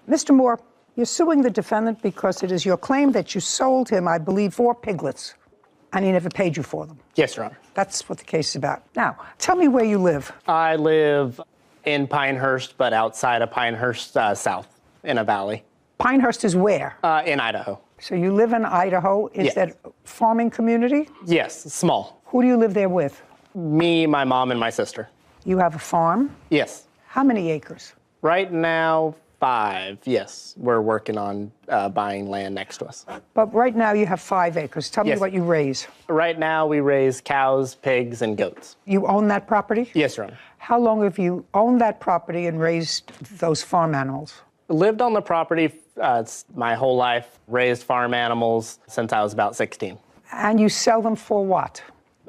Mr. Moore, you're suing the defendant because it is your claim that you sold him, I believe, 4 piglets, and he never paid you for them. Yes, Your Honor. That's what the case is about. Now, tell me where you live. I live in Pinehurst, but outside of Pinehurst, south, in a valley. Pinehurst is where? In Idaho. So you live in Idaho. Is Yes. that a farming community? Yes, small. Who do you live there with? Me, my mom, and my sister. You have a farm? Yes. How many acres? Right now, 5, yes. We're working on buying land next to us. But right now you have 5 acres. Tell me Yes. what you raise. Right now, we raise cows, pigs, and goats. You own that property? Yes, Your Honor. How long have you owned that property and raised those farm animals? Lived on the property my whole life, raised farm animals since I was about 16. And you sell them for what?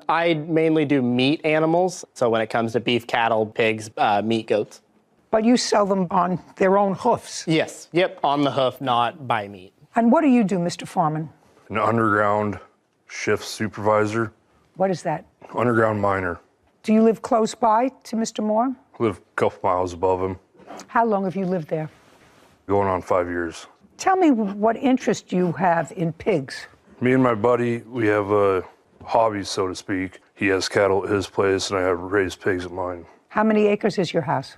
I mainly do meat animals, so when it comes to beef, cattle, pigs, meat, goats. But you sell them on their own hoofs. Yes, yep, on the hoof, not by meat. And what do you do, Mr. Foreman? An underground shift supervisor, What is that? underground miner. Do you live close by to Mr. Moore? Live a couple miles above him, How long have you lived there? going on 5 years. Tell me what interest you have in pigs. Me and my buddy, we have a hobby, so to speak. He has cattle at his place, and I have raised pigs at mine. How many acres is your house?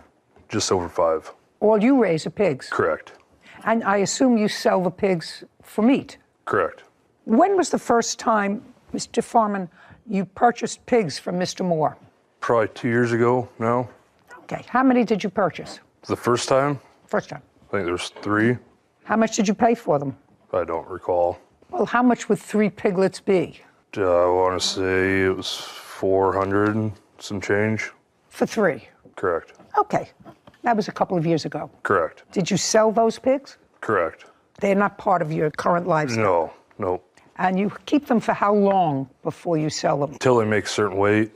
Just over 5. All you raise are pigs. Correct. And I assume you sell the pigs for meat. Correct. When was the first time, Mr. Foreman, you purchased pigs from Mr. Moore? Probably 2 years ago now. Okay. How many did you purchase? The first time, First time. I think there was 3. How much did you pay for them? I don't recall. Well, how much would 3 piglets be? I want to say it was 400 and some change. For 3. Correct. Okay. That was a couple of years ago. Correct. Did you sell those pigs? Correct. They're not part of your current lifestyle. Nope. And you keep them for how long before you sell them? Until they make a certain weight,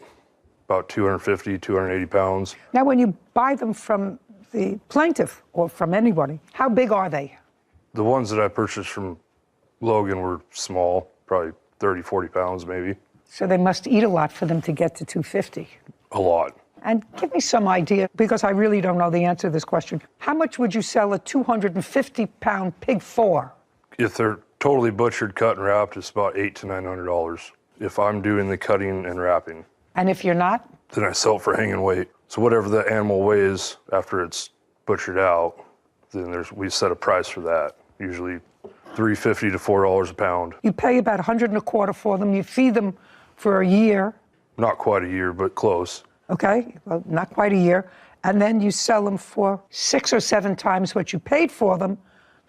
about 250, 280 pounds. Now, when you buy them from the plaintiff or from anybody, how big are they? The ones that I purchased from Logan were small, probably 30, 40 pounds maybe. So they must eat a lot for them to get to 250. A lot. And give me some idea, because I really don't know the answer to this question. How much would you sell a 250-pound pig for? If they're totally butchered, cut, and wrapped, it's about $800 to $900. If I'm doing the cutting and wrapping, And if you're not? then I sell it for hanging weight. So whatever the animal weighs after it's butchered out, then we set a price for that. Usually $3.50 to $4 a pound. You pay about $125 for them. You feed them for a year. Not quite a year, but close. Okay, well, not quite a year. And then you sell them for 6 or 7 times what you paid for them,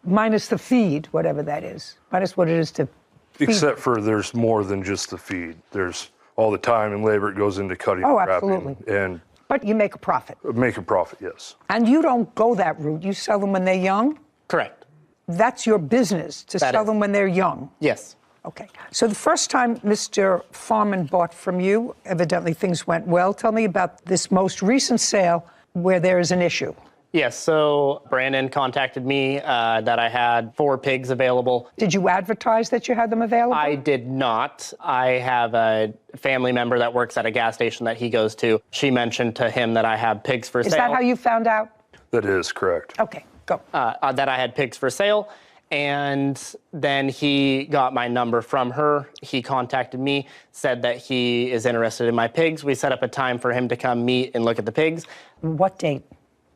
minus the feed, whatever that is, minus what it is to feed. Except for there's more than just the feed. There's all the time and labor it goes into cutting Oh, and wrapping. absolutely. And But you make a profit. make a profit, yes. And you don't go that route. You sell them when they're young. Correct. That's your business, to That sell is. them when they're young. Yes. Okay. So the first time Mr. Foreman bought from you, evidently things went well. Tell me about this most recent sale where there is an issue. Yes, so Brandon contacted me that I had 4 pigs available. Did you advertise that you had them available? I did not. I have a family member that works at a gas station that he goes to. She mentioned to him that I have pigs for Is sale. that how you found out? That is correct. Okay, go. That I had pigs for sale. And then he got my number from her. He contacted me, said that he is interested in my pigs. We set up a time for him to come meet and look at the pigs. What date?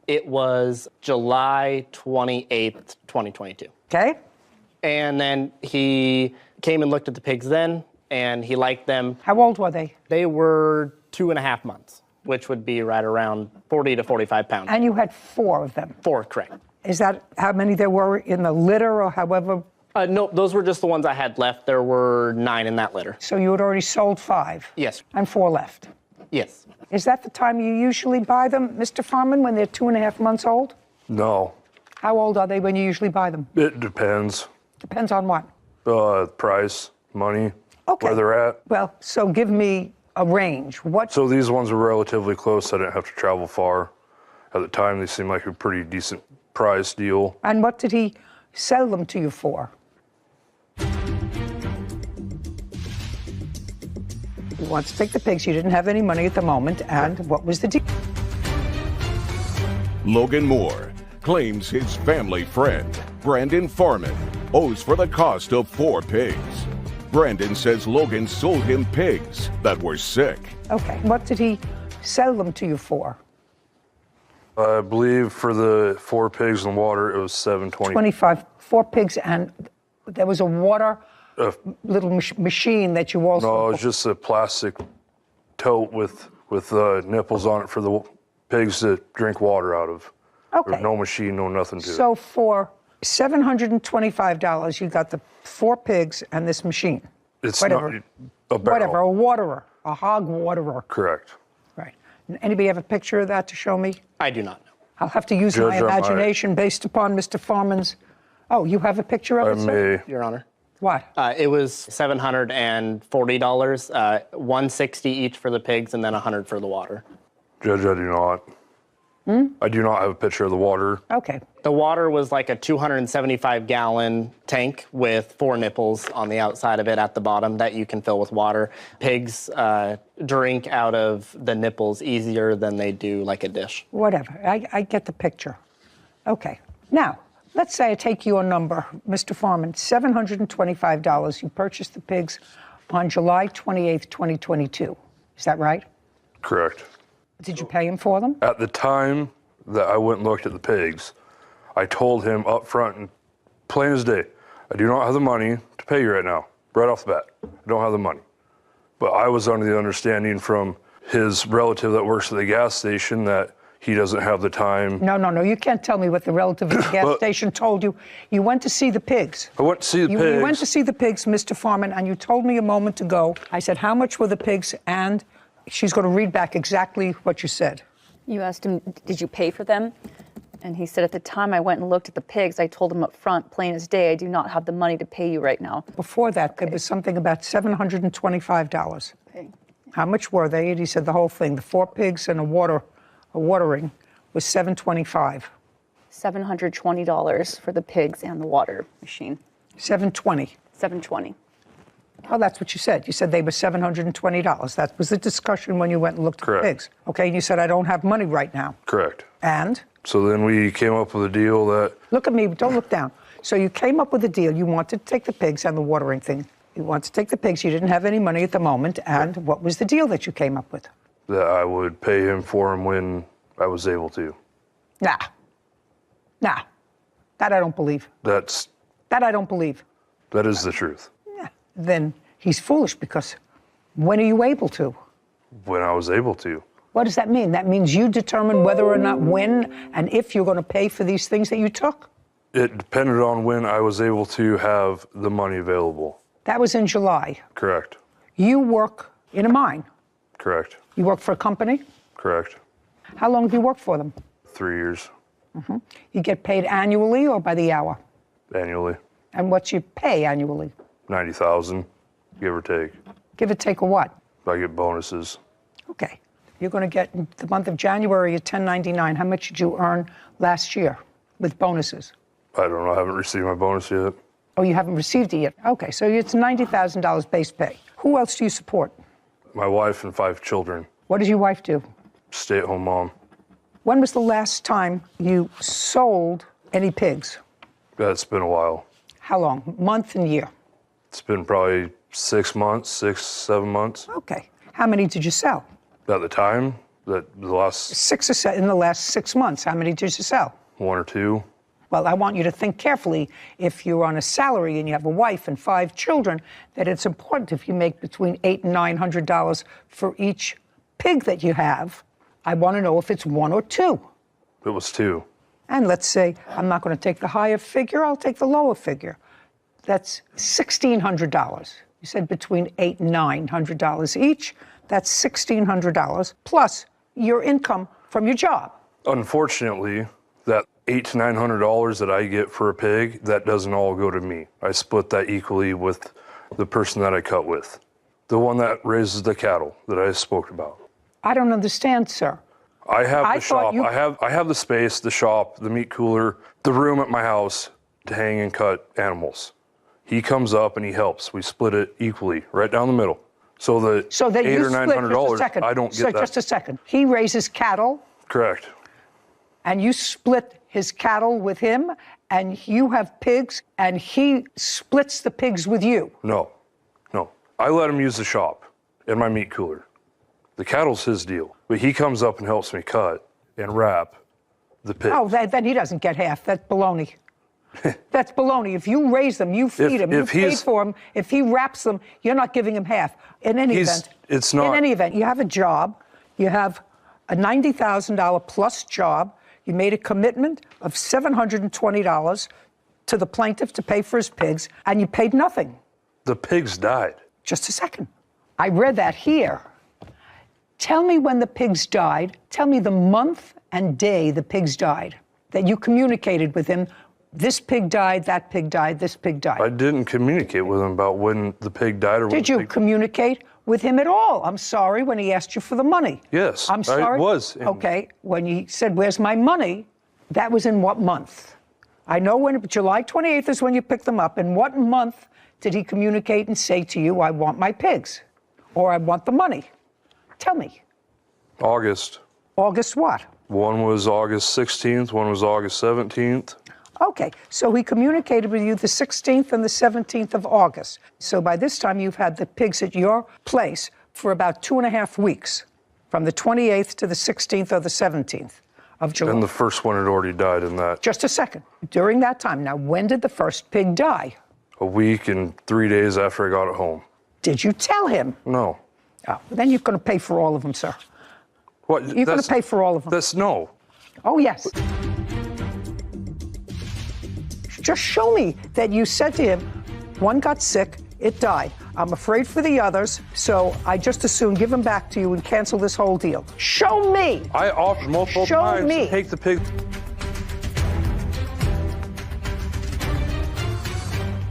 It was July 28th, 2022. Okay. And then he came and looked at the pigs then, and he liked them. How old were they? They were 2.5 months, which would be right around 40 to 45 pounds. And you had 4 of them. 4, correct. Is that how many there were in the litter or however? No, those were just the ones I had left. There were 9 in that litter. So you had already sold 5? Yes. And 4 left. Yes. Is that the time you usually buy them, Mr. Foreman, when they're 2.5 months old? No, How old are they when you usually buy them? it depends. Depends on what? Price, money, Okay. where they're at. Well, so give me a range. What? So these ones were relatively close. I didn't have to travel far. At the time, they seemed like a pretty decent price deal. And what did he sell them to you for? He wants to take the pigs. You didn't have any money at the moment. And what was the deal? Logan Moore, claims his family friend, Brandon Foreman, owes for the cost of 4 pigs. Brandon says Logan sold him pigs that were sick. Okay. What did he sell them to you for? I believe for the 4 pigs in water, it was $7.20. 25, 4 pigs, and there was a water little machine that you also... No, it was just a plastic tote with nipples on it for the pigs to drink water out of. Okay. There was no machine, no nothing to it. So for $725, you got the 4 pigs and this machine. It's whatever. not a barrel. Whatever, a waterer, a hog waterer. Correct. Right. Anybody have a picture of that to show me? I do not know. I'll have to use my imagination based upon Mr. Foreman's... Oh, you have a picture of it, sir? Your Honor. What? It was $740, $160 each for the pigs and then $100 for the water. Judge, I do not. I do not have a picture of the water. Okay. The water was like a 275-gallon tank with 4 nipples on the outside of it at the bottom that you can fill with water. Pigs drink out of the nipples easier than they do like a dish. Whatever. I get the picture. Okay. Now, let's say I take your number, Mr. Foreman, $725. You purchased the pigs on July 28th, 2022. Is that right? Correct. Did you pay him for them? At the time that I went and looked at the pigs, I told him up front, and plain as day, I do not have the money to pay you right now, right off the bat. I don't have the money. But I was under the understanding from his relative that works at the gas station that he doesn't have the time. No. You can't tell me what the relative at the gas station told you. You went to see the pigs. I went to see the pigs. You went to see the pigs, Mr. Foreman, and you told me a moment ago, I said, how much were the pigs? And she's going to read back exactly what you said. You asked him, did you pay for them? And he said, at the time I went and looked at the pigs, I told him up front, plain as day, I do not have the money to pay you right now. Before that, there was something about $725. Okay. How much were they? And he said the whole thing. The 4 pigs and a watering was $725. $720 for the pigs and the water machine. $720. $720. Oh, that's what you said. You said they were $720. That was the discussion when you went and looked at the pigs. Okay, and you said, I don't have money right now. Correct. And? So then we came up with a deal that... Look at me, don't look down. So you came up with a deal. You wanted to take the pigs and the watering thing. You wanted to take the pigs. You didn't have any money at the moment. And what was the deal that you came up with? That I would pay him for him when I was able to. Nah. That I don't believe. That I don't believe. That is the truth. Then he's foolish because when are you able to? When I was able to. What does that mean? That means you determine whether or not when and if you're going to pay for these things that you took? It depended on when I was able to have the money available. That was in July. Correct. You work in a mine. Correct. You work for a company? Correct. How long have you worked for them? 3 years. Mm-hmm. You get paid annually or by the hour? Annually. And what's your pay annually? $90,000, give or take. Give or take a what? I get bonuses. Okay. You're going to get, in the month of January, a $10.99. How much did you earn last year with bonuses? I don't know. I haven't received my bonus yet. Oh, you haven't received it yet? Okay, so it's $90,000 base pay. Who else do you support? My wife and 5 children. What does your wife do? Stay-at-home mom. When was the last time you sold any pigs? It's been a while. How long? Month and year? It's been probably 6 months, 6, 7 months. Okay. How many did you sell? At the time, the last... 6 or 7 in the last 6 months. How many did you sell? 1 or 2. Well, I want you to think carefully. If you're on a salary and you have a wife and 5 children, that it's important if you make between $800 and $900 for each pig that you have. I want to know if it's 1 or 2. It was 2. And let's say I'm not going to take the higher figure, I'll take the lower figure. That's $1,600. You said between $800 and $900 each. That's $1,600 plus your income from your job. Unfortunately, that $800 to $900 that I get for a pig, that doesn't all go to me. I split that equally with the person that I cut with, the one that raises the cattle that I spoke about. I don't understand, sir. I have the shop. I have the space, the shop, the meat cooler, the room at my house to hang and cut animals. He comes up and he helps. We split it equally, right down the middle. So the $800 or $900, I don't get that. Just a second. He raises cattle. Correct. And you split his cattle with him, and you have pigs, and he splits the pigs with you? No. I let him use the shop and my meat cooler. The cattle's his deal, but he comes up and helps me cut and wrap the pigs. Oh, then he doesn't get half. That's baloney. That's baloney. If you raise them, you feed them, you pay for them. If he wraps them, you're not giving him half. In any event, you have a job. You have a $90,000 plus job. You made a commitment of $720 to the plaintiff to pay for his pigs, and you paid nothing. The pigs died. Just a second. I read that here. Tell me when the pigs died. Tell me the month and day the pigs died, that you communicated with him. This pig died, that pig died, this pig died. I didn't communicate with him about when the pig died or when. Did you communicate with him at all? I'm sorry, when he asked you for the money. Yes, I'm sorry. I was. Okay, when he said, "Where's my money?" That was in what month? I know when July 28th is when you picked them up. In what month did he communicate and say to you, "I want my pigs," or "I want the money"? Tell me. August. August what? One was August 16th, one was August 17th. Okay, so he communicated with you the 16th and the 17th of August. So by this time, you've had the pigs at your place for about 2.5 weeks, from the 28th to the 16th or the 17th of July. And the first one had already died in that. Just a second. During that time, now, when did the first pig die? A week and 3 days after I got it home. Did you tell him? No. Oh, then you're going to pay for all of them, sir. What? You're going to pay for all of them. No. Oh, yes. Just show me that you said to him, one got sick, it died. I'm afraid for the others, so I just as soon give them back to you and cancel this whole deal. Show me. I offered multiple times to take the pig.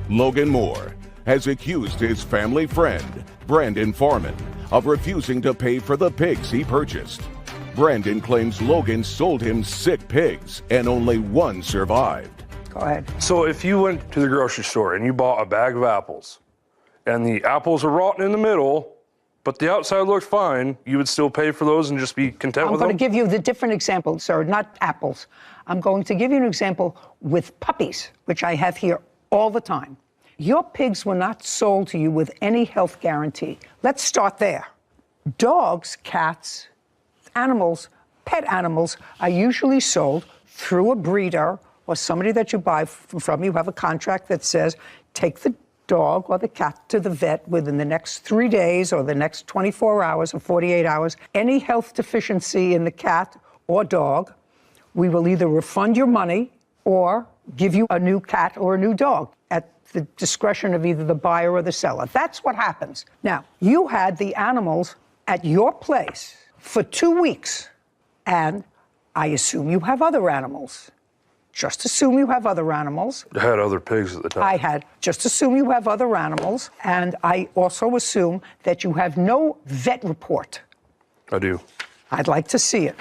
Logan Moore has accused his family friend, Brandon Foreman, of refusing to pay for the pigs he purchased. Brandon claims Logan sold him sick pigs and only one survived. Go ahead. So if you went to the grocery store and you bought a bag of apples, and the apples are rotten in the middle, but the outside looked fine, you would still pay for those and just be content with them? I'm going to give you the different example, sir, not apples. I'm going to give you an example with puppies, which I have here all the time. Your pigs were not sold to you with any health guarantee. Let's start there. Dogs, cats, animals, pet animals are usually sold through a breeder or somebody that you buy from. You have a contract that says, take the dog or the cat to the vet within the next 3 days or the next 24 hours or 48 hours. Any health deficiency in the cat or dog, we will either refund your money or give you a new cat or a new dog at the discretion of either the buyer or the seller. That's what happens. Now, you had the animals at your place for 2 weeks, and I assume you have other animals. Just assume you have other animals. I had other pigs at the time. Just assume you have other animals, and I also assume that you have no vet report. I do. I'd like to see it.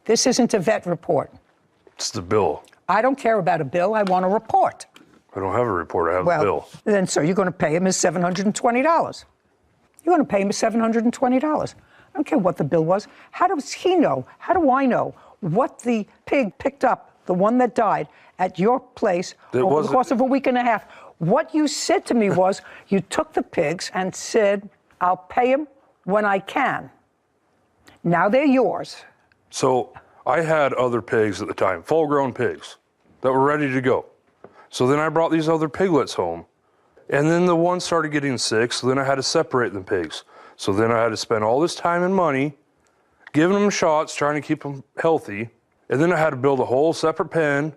This isn't a vet report. It's the bill. I don't care about a bill. I want a report. I don't have a report. I have a bill. Then, sir, you're going to pay him his $720. You're going to pay him his $720. I don't care what the bill was. How does he know? How do I know what the pig picked up, the one that died, at your place over the course of a week and a half? What you said to me was you took the pigs and said, I'll pay him when I can. Now they're yours. So I had other pigs at the time, full-grown pigs, that were ready to go. So then I brought these other piglets home. And then the one started getting sick, so then I had to separate the pigs. So then I had to spend all this time and money giving them shots, trying to keep them healthy. And then I had to build a whole separate pen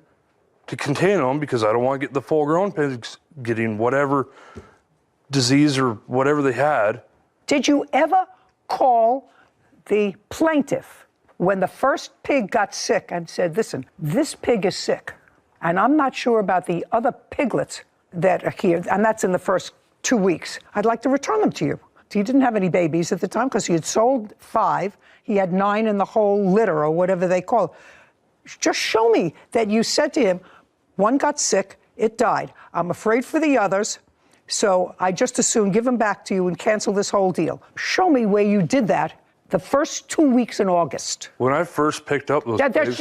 to contain them because I don't want to get the full-grown pigs getting whatever disease or whatever they had. Did you ever call the plaintiff when the first pig got sick and said, listen, this pig is sick, and I'm not sure about the other piglets that are here, and that's in the first 2 weeks. I'd like to return them to you. He didn't have any babies at the time because he had sold 5. He had 9 in the whole litter or whatever they call it. Just show me that you said to him, one got sick, it died. I'm afraid for the others, So I just as soon give them back to you and cancel this whole deal. Show me where you did that the first 2 weeks in August. When I first picked up those pigs,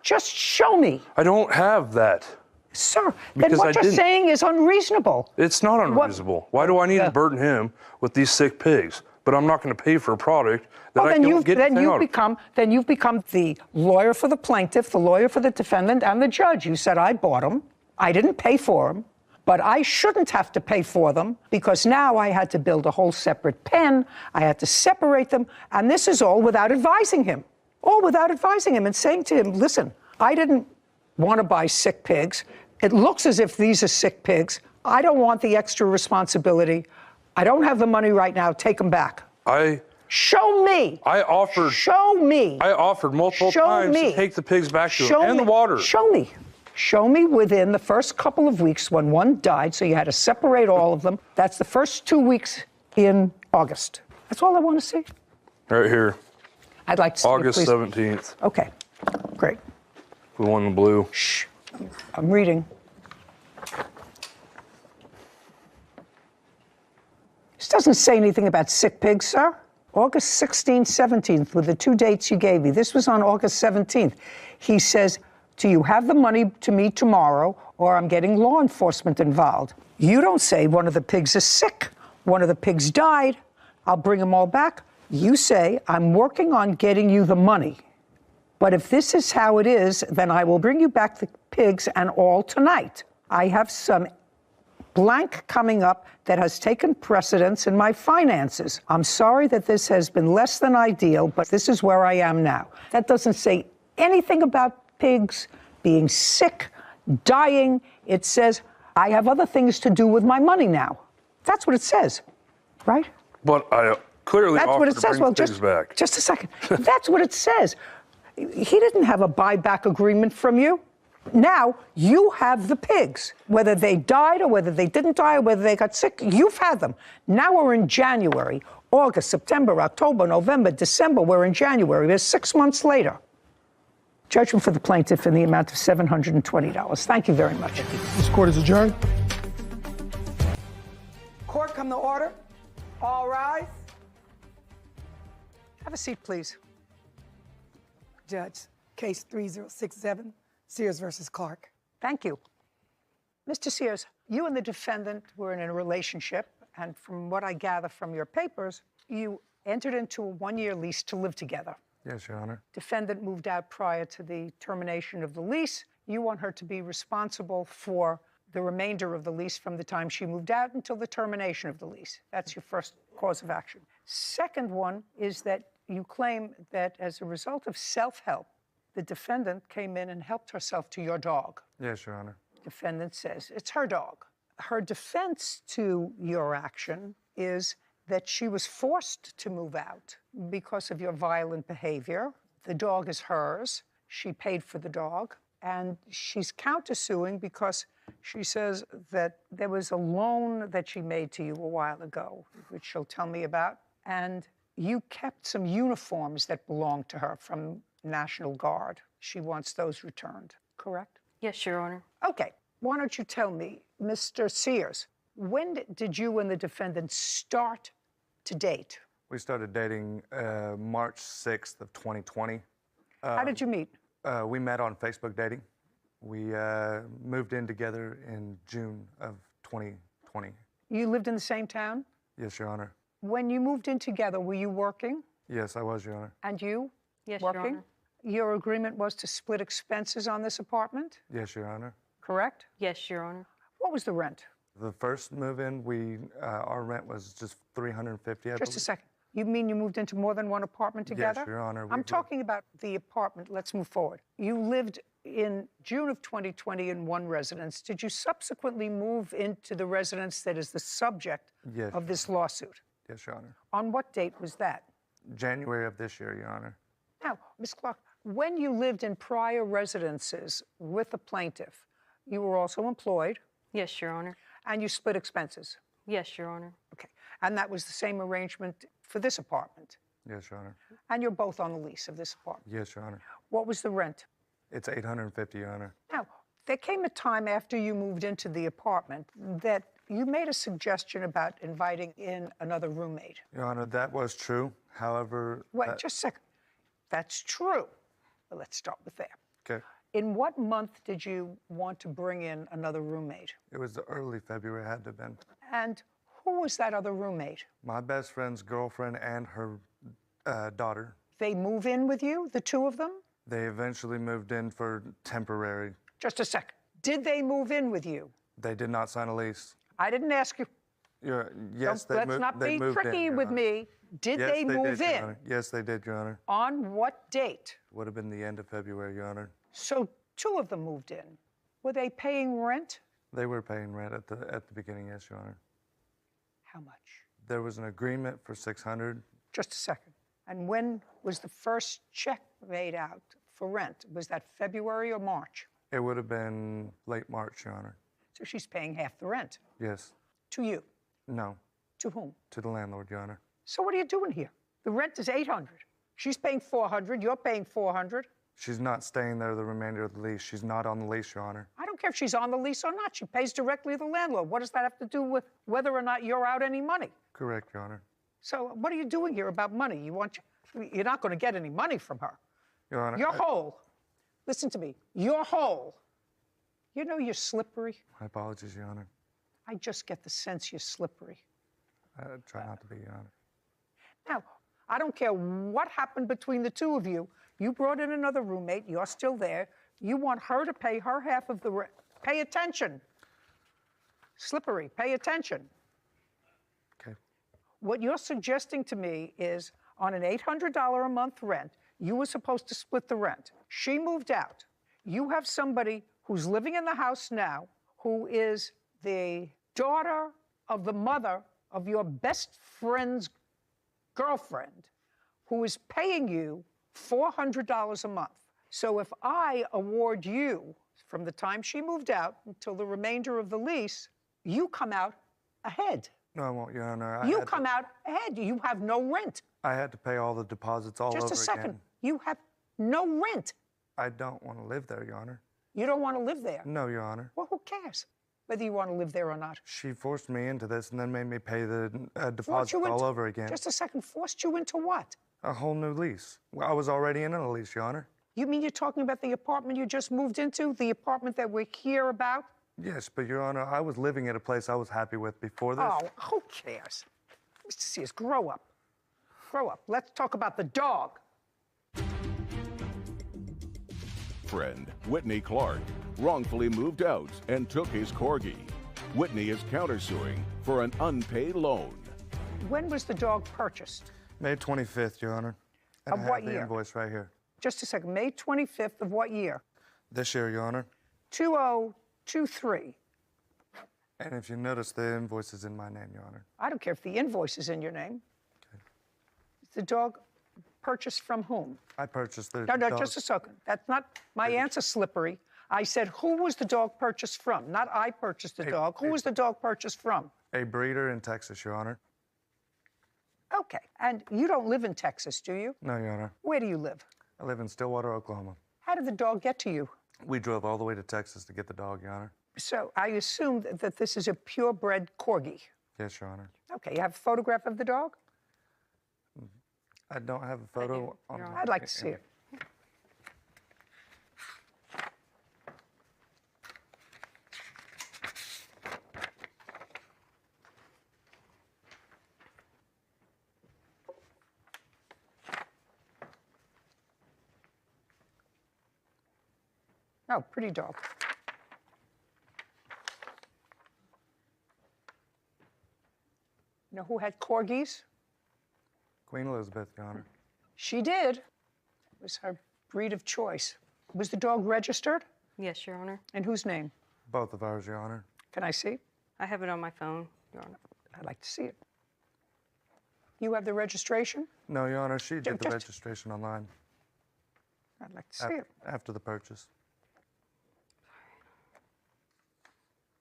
Just show me. I don't have that. Sir, then Because what I you're didn't. saying is unreasonable. It's not unreasonable. Why do I need to burden him with these sick pigs? But I'm not going to pay for a product that I don't get anything out of. Then you've become the lawyer for the plaintiff, the lawyer for the defendant, and the judge. You said, I bought them. I didn't pay for them. But I shouldn't have to pay for them because now I had to build a whole separate pen. I had to separate them. And this is all without advising him. All without advising him and saying to him, listen, I didn't want to buy sick pigs. It looks as if these are sick pigs. I don't want the extra responsibility. I don't have the money right now. Take them back. Show me. Show me. I offered multiple times to take the pigs back to him and the water. Show me. Show me within the first couple of weeks when one died, so you had to separate all of them. That's the first 2 weeks in August. That's all I want to see. Right here. I'd like to see August it, please. 17th. Okay, great. The one in blue. Shh, I'm reading. This doesn't say anything about sick pigs, sir. August 16th, 17th were the 2 dates you gave me. This was on August 17th. He says, do you have the money to me tomorrow or I'm getting law enforcement involved? You don't say one of the pigs is sick. One of the pigs died. I'll bring them all back. You say, I'm working on getting you the money. But if this is how it is, then I will bring you back the pigs and all tonight. I have some blank coming up that has taken precedence in my finances. I'm sorry that this has been less than ideal, but this is where I am now. That doesn't say anything about pigs being sick, dying. It says, I have other things to do with my money now. That's what it says, right? But I clearly That's what offered it to says. bring Well, the pigs back. just a second. That's what it says. He didn't have a buyback agreement from you. Now you have the pigs. Whether they died or whether they didn't die or whether they got sick, you've had them. Now we're in January, August, September, October, November, December. We're in January. We're 6 months later. Judgment for the plaintiff in the amount of $720. Thank you very much. This court is adjourned. Court, come to order. All rise. Have a seat, please. Judge, case 3067, Sears versus Clark. Thank you. Mr. Sears, you and the defendant were in a relationship, and from what I gather from your papers, you entered into a one-year lease to live together. Yes, Your Honor. Defendant moved out prior to the termination of the lease. You want her to be responsible for the remainder of the lease from the time she moved out until the termination of the lease. That's your first cause of action. Second one is that you claim that as a result of self-help, the defendant came in and helped herself to your dog. Yes, Your Honor. Defendant says it's her dog. Her defense to your action is that she was forced to move out because of your violent behavior. The dog is hers. She paid for the dog. And she's countersuing because she says that there was a loan that she made to you a while ago, which she'll tell me about. And you kept some uniforms that belonged to her from National Guard. She wants those returned, correct? Yes, Your Honor. Okay. Why don't you tell me, Mr. Sears, when did you and the defendant start to date? We started dating March 6th of 2020. How did you meet? We met on Facebook dating. We moved in together in June of 2020. You lived in the same town? Yes, Your Honor. When you moved in together, were you working? Yes, I was, Your Honor. And you? Yes, Your working? Honor. Your agreement was to split expenses on this apartment, Yes, Your Honor. correct? Yes, Your Honor. What was the rent? The first move-in, our rent was just $350. Just a second. You mean you moved into more than one apartment together? Yes, Your Honor. I'm talking about the apartment. Let's move forward. You lived in June of 2020 in one residence. Did you subsequently move into the residence that is the subject Yes. of this lawsuit? Yes, Your Honor. On what date was that? January of this year, Your Honor. Now, Ms. Clark, when you lived in prior residences with the plaintiff, you were also employed Yes, Your Honor. and you split expenses. Yes, Your Honor. Okay. And that was the same arrangement for this apartment. Yes, Your Honor. And you're both on the lease of this apartment. Yes, Your Honor. What was the rent? It's $850, Your Honor. Now, there came a time after you moved into the apartment that you made a suggestion about inviting in another roommate. Your Honor, that was true. However, Wait, just a second. That's true. But let's start with there. okay, In what month did you want to bring in another roommate? it was early February, had to have been. And who was that other roommate? My best friend's girlfriend and her daughter. They move in with you, the two of them? They eventually moved in for temporary. Just a second. Did they move in with you? They did not sign a lease. I didn't ask you. Yes, they Let's moved. not they be moved tricky in, Your with Honor. me. Did Yes, they move did, Your in? Honor. Yes, they did, Your Honor. On what date? Would have been the end of February, Your Honor. So two of them moved in. Were they paying rent? They were paying rent at the beginning, yes, Your Honor. How much? There was an agreement for $600. Just a second. And when was the first check made out for rent? Was that February or March? It would have been late March, Your Honor. So she's paying half the rent. Yes. To you. No. To whom? To the landlord, Your Honor. So what are you doing here? The rent is $800. She's paying $400. You're paying $400. She's not staying there the remainder of the lease. She's not on the lease, Your Honor. I don't care if she's on the lease or not. She pays directly to the landlord. What does that have to do with whether or not you're out any money? Correct, Your Honor. So what are you doing here about money? You're not going to get any money from her. Your Honor. You're whole. Listen to me. You're whole. You know you're slippery. My apologies, Your Honor. I just get the sense you're slippery. I try not to be, Your Honor. Now, I don't care what happened between the two of you. You brought in another roommate. You're still there. You want her to pay her half of the rent. Pay attention. Slippery, pay attention. Okay. What you're suggesting to me is on an $800 a month rent, you were supposed to split the rent. She moved out. You have somebody who's living in the house now who is the daughter of the mother of your best friend's girlfriend who is paying you $400 a month. So if I award you from the time she moved out until the remainder of the lease, you come out ahead. No, I won't, Your Honor. You come out ahead. You have no rent. I had to pay all the deposits all over again. Just a second. You have no rent. I don't want to live there, Your Honor. You don't want to live there. No, Your Honor. Well, who cares whether you want to live there or not? She forced me into this and then made me pay the Forced deposit you all into- over again. Just a second. Forced you into what? A whole new lease. Well, I was already in a lease, Your Honor. You mean you're talking about the apartment you just moved into? The apartment that we're here about? Yes, but Your Honor, I was living at a place I was happy with before this. Oh, who cares? Mr. Sears, grow up. Grow up. Let's talk about the dog. Friend Whitney Clark wrongfully moved out and took his corgi. Whitney is countersuing for an unpaid loan. When was the dog purchased? May 25th, Your Honor. And Of I have what the year? invoice right here. Just a second. May 25th of what year? This year, Your Honor. 2023. And if you notice, the invoice is in my name, Your Honor. I don't care if the invoice is in your name. Okay. The dog purchased from whom? I purchased the No, dog. just a second. That's not my answer, slippery. I said, who was the dog purchased from? Not I purchased the dog. Who was the dog purchased from? A breeder in Texas, Your Honor. Okay. And you don't live in Texas, do you? No, Your Honor. Where do you live? I live in Stillwater, Oklahoma. How did the dog get to you? We drove all the way to Texas to get the dog, Your Honor. So I assume that this is a purebred corgi. Yes, Your Honor. Okay. You have a photograph of the dog? I don't have a photo on Your Honor. I'd like to see it. Oh, pretty dog. You know who had corgis? Queen Elizabeth, Your Honor. She did. It was her breed of choice. Was the dog registered? Yes, Your Honor. In whose name? Both of ours, Your Honor. Can I see? I have it on my phone, Your Honor. I'd like to see it. You have the registration? No, Your Honor, she did the just- registration online I'd like to see it. after the purchase.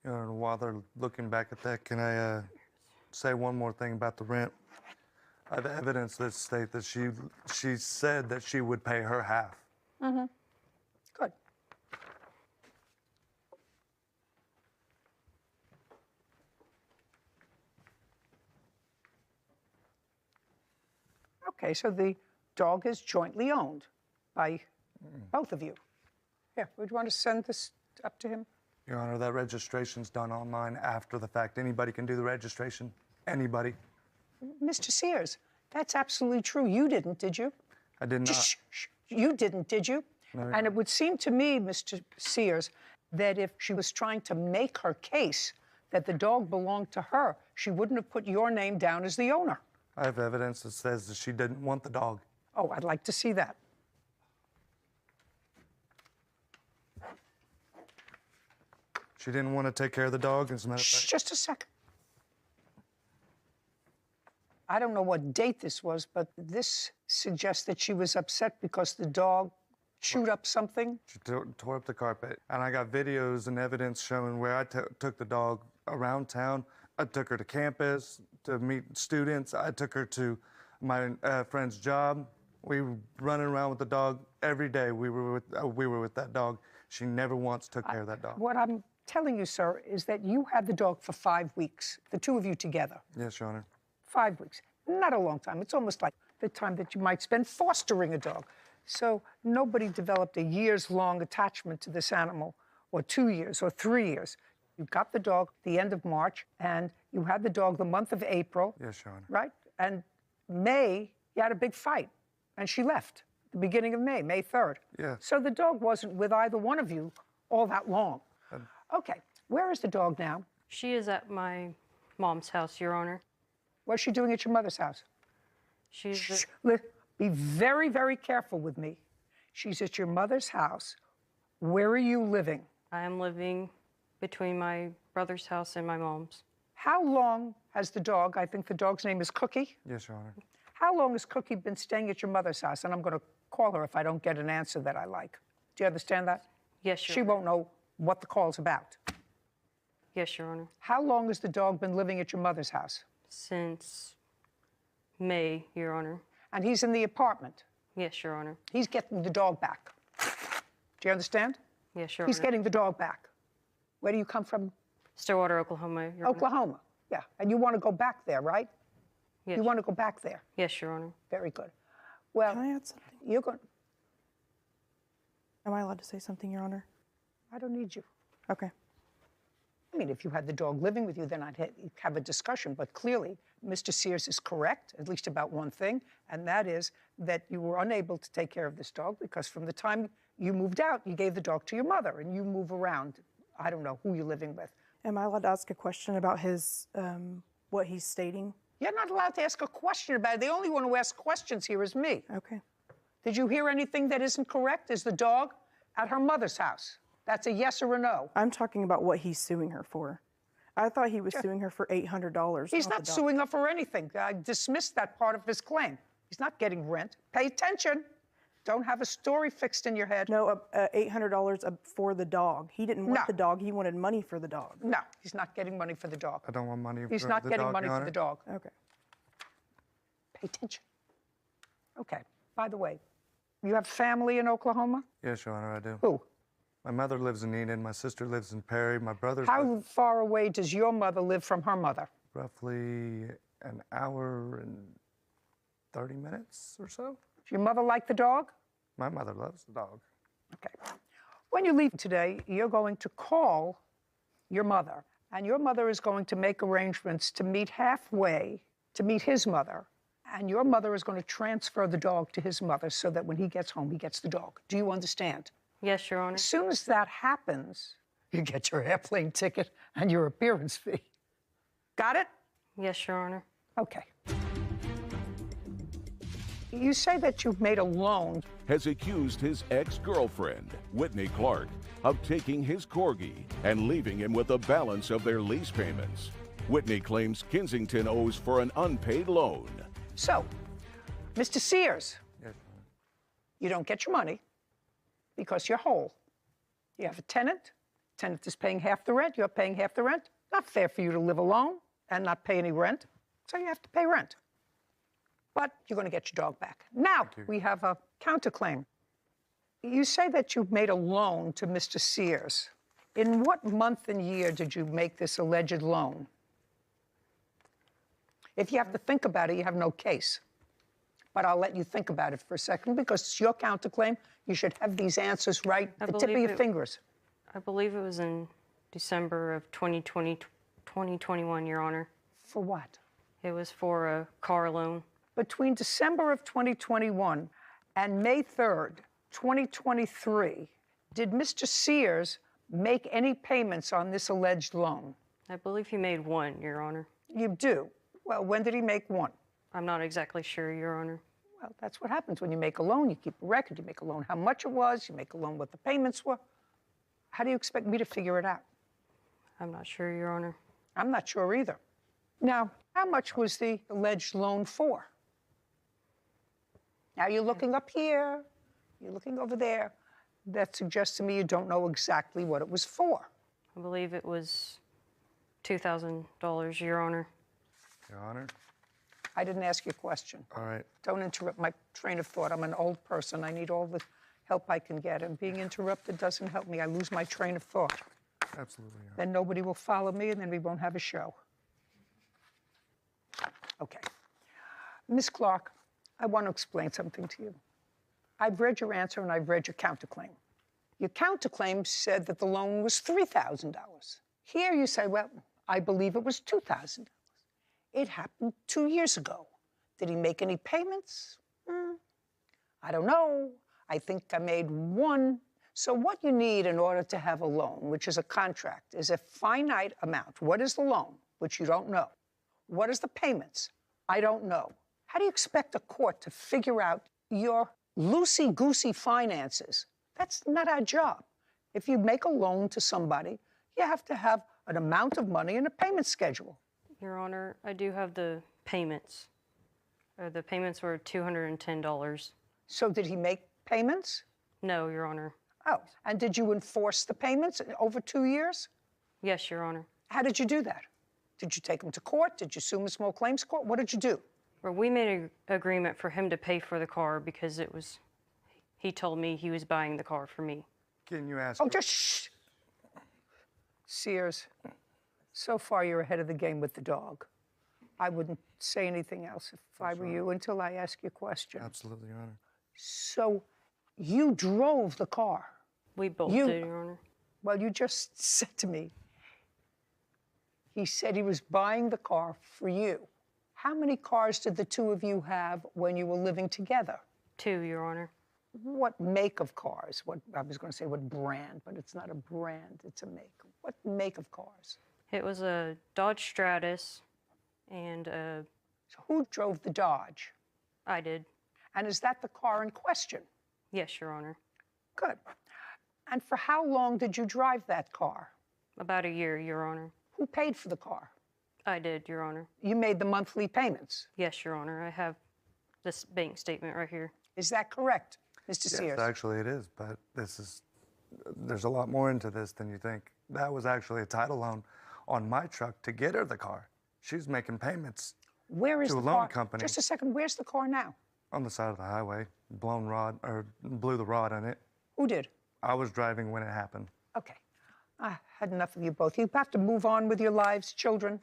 Your Honor, while they're looking back at that, can I say one more thing about the rent? I have evidence that state that she said that she would pay her half. Good. Okay, so the dog is jointly owned by both of you. Here, would you want to send this up to him? Your Honor, that registration's done online after the fact. Anybody can do the registration. Anybody. Mr. Sears, that's absolutely true. You didn't, did you? I did not. Shh. You didn't, did you? No. And it would seem to me, Mr. Sears, that if she was trying to make her case that the dog belonged to her, she wouldn't have put your name down as the owner. I have evidence that says that she didn't want the dog. Oh, I'd like to see that. She didn't want to take care of the dog, as a matter of Shh, fact. just a second. I don't know what date this was, but this suggests that she was upset because the dog chewed up something. She tore up the carpet. And I got videos and evidence showing where I took the dog around town. I took her to campus to meet students. I took her to my friend's job. We were running around with the dog every day. We were with that dog. She never once took care of that dog. What I'm telling you, sir, is that you had the dog for 5 weeks, the two of you together. Yes, Your Honor. 5 weeks. Not a long time. It's almost like the time that you might spend fostering a dog. So nobody developed a years-long attachment to this animal, or 2 years, or 3 years. You got the dog at the end of March, and you had the dog the month of April. Yes, Your Honor. Right? And May, you had a big fight, and she left the beginning of May, May 3rd. Yeah. So the dog wasn't with either one of you all that long. Okay, where is the dog now? She is at my mom's house, Your Honor. What's she doing at your mother's house? She's Shh, be very, very careful with me. She's at your mother's house. Where are you living? I am living between my brother's house and my mom's. How long has the dog, I think the dog's name is Cookie. Yes, Your Honor. How long has Cookie been staying at your mother's house? And I'm going to call her if I don't get an answer that I like. Do you understand that? Yes, Your She Honor. won't know what the call's about. Yes, Your Honor. How long has the dog been living at your mother's house? Since May, Your Honor. And he's in the apartment. Yes, Your Honor. He's getting the dog back. Do you understand? Yes, Your He's Honor. getting the dog back. Where do you come from? Stillwater, Oklahoma, Your Honor. Oklahoma. Yeah. And you want to go back there, right? Yes. You want to go back there. Yes, Your Honor. Very good. Well, Can I add something? you're going. Am I allowed to say something, Your Honor? I don't need you. Okay. I mean, if you had the dog living with you, then I'd have a discussion. But clearly, Mr. Sears is correct, at least about one thing, and that is that you were unable to take care of this dog because from the time you moved out, you gave the dog to your mother, and you move around. I don't know who you're living with. Am I allowed to ask a question about his, what he's stating? You're not allowed to ask a question about it. The only one who asks questions here is me. Okay. Did you hear anything that isn't correct? Is the dog at her mother's house? That's a yes or a no. I'm talking about what he's suing her for. I thought he was suing her for $800. He's not suing her for anything. I dismissed that part of his claim. He's not getting rent. Pay attention. Don't have a story fixed in your head. No, $800 for the dog. He didn't want No. the dog. He wanted money for the dog. No, he's not getting money for the dog. I don't want money He's for not the getting dog, money Your for the Honor. dog. Okay. Pay attention. Okay. By the way, you have family in Oklahoma? Yes, Your Honor, I do. Who? My mother lives in Enid. My sister lives in Perry. My brother's How far away does your mother live from her mother? roughly an hour and 30 minutes or so. Does your mother like the dog? My mother loves the dog. Okay. When you leave today, you're going to call your mother, and your mother is going to make arrangements to meet halfway to meet his mother, and your mother is going to transfer the dog to his mother so that when he gets home, he gets the dog. Do you understand? Yes, Your Honor. As soon as that happens, you get your airplane ticket and your appearance fee. Got it? Yes, Your Honor. Okay. You say that you've made a loan. Has accused his ex-girlfriend, Whitney Clark, of taking his corgi and leaving him with the balance of their lease payments. Whitney claims Kensington owes for an unpaid loan. So, Mr. Sears, Yes, Your Honor. you don't get your money because you're whole. You have a tenant. Tenant is paying half the rent. You're paying half the rent. Not fair for you to live alone and not pay any rent. So you have to pay rent. But you're going to get your dog back. Now, we have a counterclaim. You say that you made a loan to Mr. Sears. In what month and year did you make this alleged loan? If you have to think about it, you have no case. but I'll let you think about it for a second because it's your counterclaim. You should have these answers right at the tip of your fingers. I believe it was in December of 2021, Your Honor. For what? It was for a car loan. Between December of 2021 and May 3rd, 2023, did Mr. Sears make any payments on this alleged loan? I believe he made one, Your Honor. You do? Well, when did he make one? I'm not exactly sure, Your Honor. Well, that's what happens when you make a loan. You keep a record. You make a loan how much it was. You make a loan what the payments were. How do you expect me to figure it out? I'm not sure, Your Honor. I'm not sure either. Now, how much was the alleged loan for? Now, you're looking up here. You're looking over there. That suggests to me you don't know exactly what it was for. I believe it was $2,000, Your Honor. Your Honor. I didn't ask you a question. All right. Don't interrupt my train of thought. I'm an old person. I need all the help I can get, and being interrupted doesn't help me. I lose my train of thought. Absolutely, Your Honor. Then nobody will follow me, and then we won't have a show. Okay. Ms. Clark, I want to explain something to you. I've read your answer, and I've read your counterclaim. Your counterclaim said that the loan was $3,000. Here you say, well, I believe it was $2,000. It happened 2 years ago. Did he make any payments? I don't know. I think I made one. So what you need in order to have a loan, which is a contract, is a finite amount. What is the loan, which you don't know? What is the payments? I don't know. How do you expect a court to figure out your loosey-goosey finances? That's not our job. If you make a loan to somebody, you have to have an amount of money and a payment schedule. Your Honor, I do have the payments. The payments were $210. So did he make payments? No, Your Honor. Oh, and did you enforce the payments over 2 years? Yes, Your Honor. How did you do that? Did you take him to court? Did you sue him in small claims court? What did you do? Well, we made an agreement for him to pay for the car because he told me he was buying the car for me. Can you ask? Oh, just shh. Sears, so far you're ahead of the game with the dog. I wouldn't say anything else if I were you until I ask you a question. Absolutely, Your Honor. So you drove the car. We both did, Your Honor. Well, you just said to me, he said he was buying the car for you. How many cars did the two of you have when you were living together? 2, Your Honor. What make of cars? What I was going to say what brand, but it's not a brand, it's a make. What make of cars? It was a Dodge Stratus and So who drove the Dodge? I did. And is that the car in question? Yes, Your Honor. Good. And for how long did you drive that car? About a year, Your Honor. Who paid for the car? I did, Your Honor. You made the monthly payments. Yes, Your Honor. I have this bank statement right here. Is that correct, Mr. Sears? Yes, actually it is, but there's a lot more into this than you think. That was actually a title loan on my truck to get her the car. She's making payments Where is to the a loan car? company. Just a second, where's the car now? On the side of the highway, blew the rod on it. Who did? I was driving when it happened. Okay. I had enough of you both. You have to move on with your lives, children.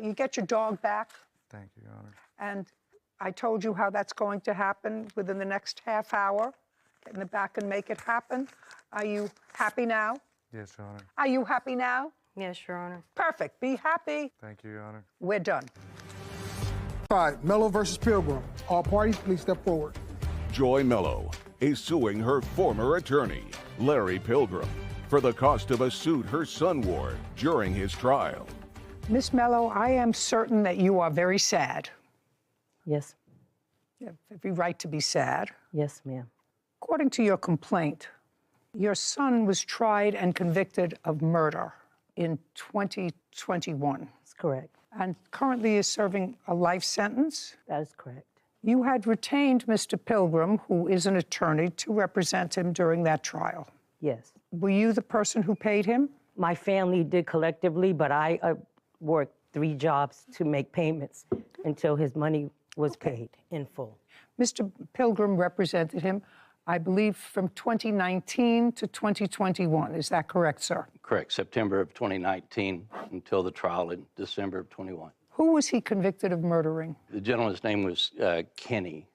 You get your dog back. Thank you, Your Honor. And I told you how that's going to happen within the next half hour. Get in the back and make it happen. Are you happy now? Yes, Your Honor. Are you happy now? Yes, Your Honor. Perfect. Be happy. Thank you, Your Honor. We're done. 5, Mello versus Pilgrim. All parties, please step forward. Joy Mello is suing her former attorney, Larry Pilgrim, for the cost of a suit her son wore during his trial. Miss Mello, I am certain that you are very sad. Yes. You have every right to be sad. Yes, ma'am. According to your complaint, your son was tried and convicted of murder in 2021 That's correct. and currently is serving a life sentence. That is correct. You had retained Mr. Pilgrim, who is an attorney, to represent him during that trial. Yes. Were you the person who paid him? My family did collectively, but I worked 3 jobs to make payments until his money was paid in full. Mr. Pilgrim represented him, I believe, from 2019 to 2021. Is that correct, sir? Correct. September of 2019 until the trial in December of 21. Who was he convicted of murdering? The gentleman's name was Kenny.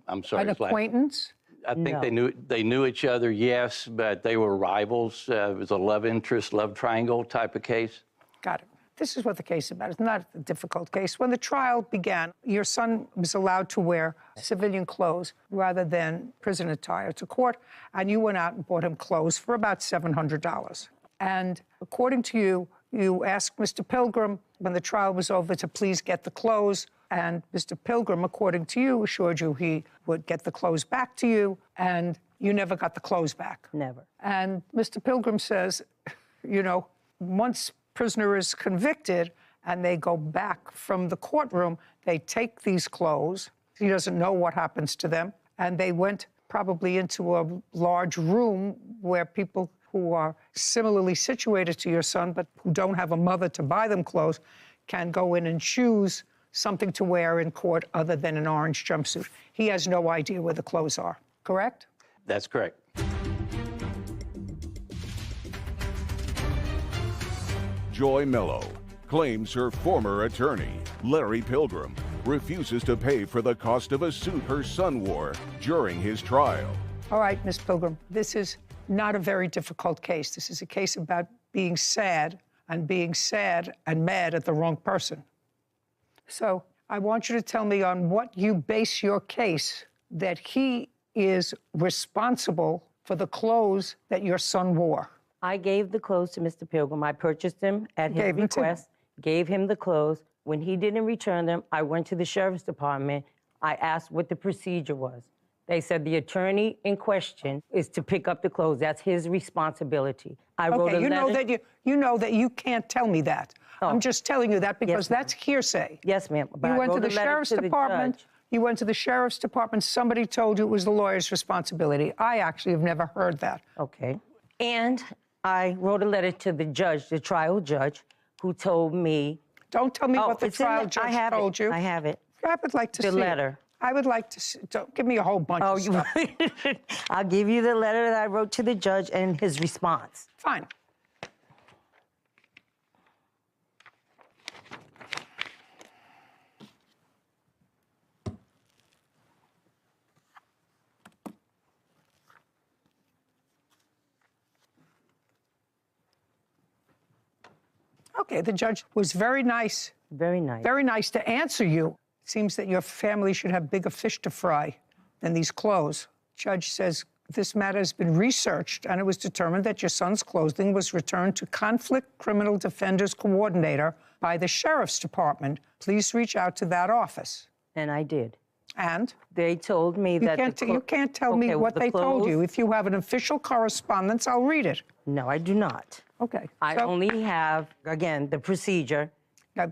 I'm sorry. An acquaintance? I think they knew each other, yes, but they were rivals. It was a love interest, love triangle type of case. Got it. This is what the case is about. It's not a difficult case. When the trial began, your son was allowed to wear civilian clothes rather than prison attire to court, and you went out and bought him clothes for about $700. And according to you, you asked Mr. Pilgrim when the trial was over to please get the clothes, and Mr. Pilgrim, according to you, assured you he would get the clothes back to you, and you never got the clothes back. Never. And Mr. Pilgrim says, you know, once prisoner is convicted and they go back from the courtroom, they take these clothes. He doesn't know what happens to them. And they went probably into a large room where people who are similarly situated to your son, but who don't have a mother to buy them clothes, can go in and choose something to wear in court other than an orange jumpsuit. He has no idea where the clothes are, correct? That's correct. Joy Mello claims her former attorney, Larry Pilgrim, refuses to pay for the cost of a suit her son wore during his trial. All right, Ms. Pilgrim, this is not a very difficult case. This is a case about being sad and mad at the wrong person. So I want you to tell me on what you base your case that he is responsible for the clothes that your son wore. I gave the clothes to Mr. Pilgrim. I purchased them at his request, gave him the clothes. When he didn't return them, I went to the sheriff's department. I asked what the procedure was. They said the attorney in question is to pick up the clothes. That's his responsibility. I wrote a letter. You know that you can't tell me that. Oh. I'm just telling you that because that's hearsay. Yes, ma'am. You went to the sheriff's department. You went to the sheriff's department. Somebody told you it was the lawyer's responsibility. I actually have never heard that. Okay. And I wrote a letter to the judge, the trial judge, who told me. Don't tell me what the trial judge told you. I have it. I would like to see the letter. I would like to see. Don't give me a whole bunch of stuff. I'll give you the letter that I wrote to the judge and his response. Fine. Okay, the judge was very nice. Very nice. Very nice to answer you. It seems that your family should have bigger fish to fry than these clothes. Judge says this matter has been researched and it was determined that your son's clothing was returned to Conflict Criminal Defenders Coordinator by the Sheriff's Department. Please reach out to that office. And I did. And? They told me that You can't tell me what they told you. If you have an official correspondence, I'll read it. No, I do not. Okay. I only have, again, the procedure.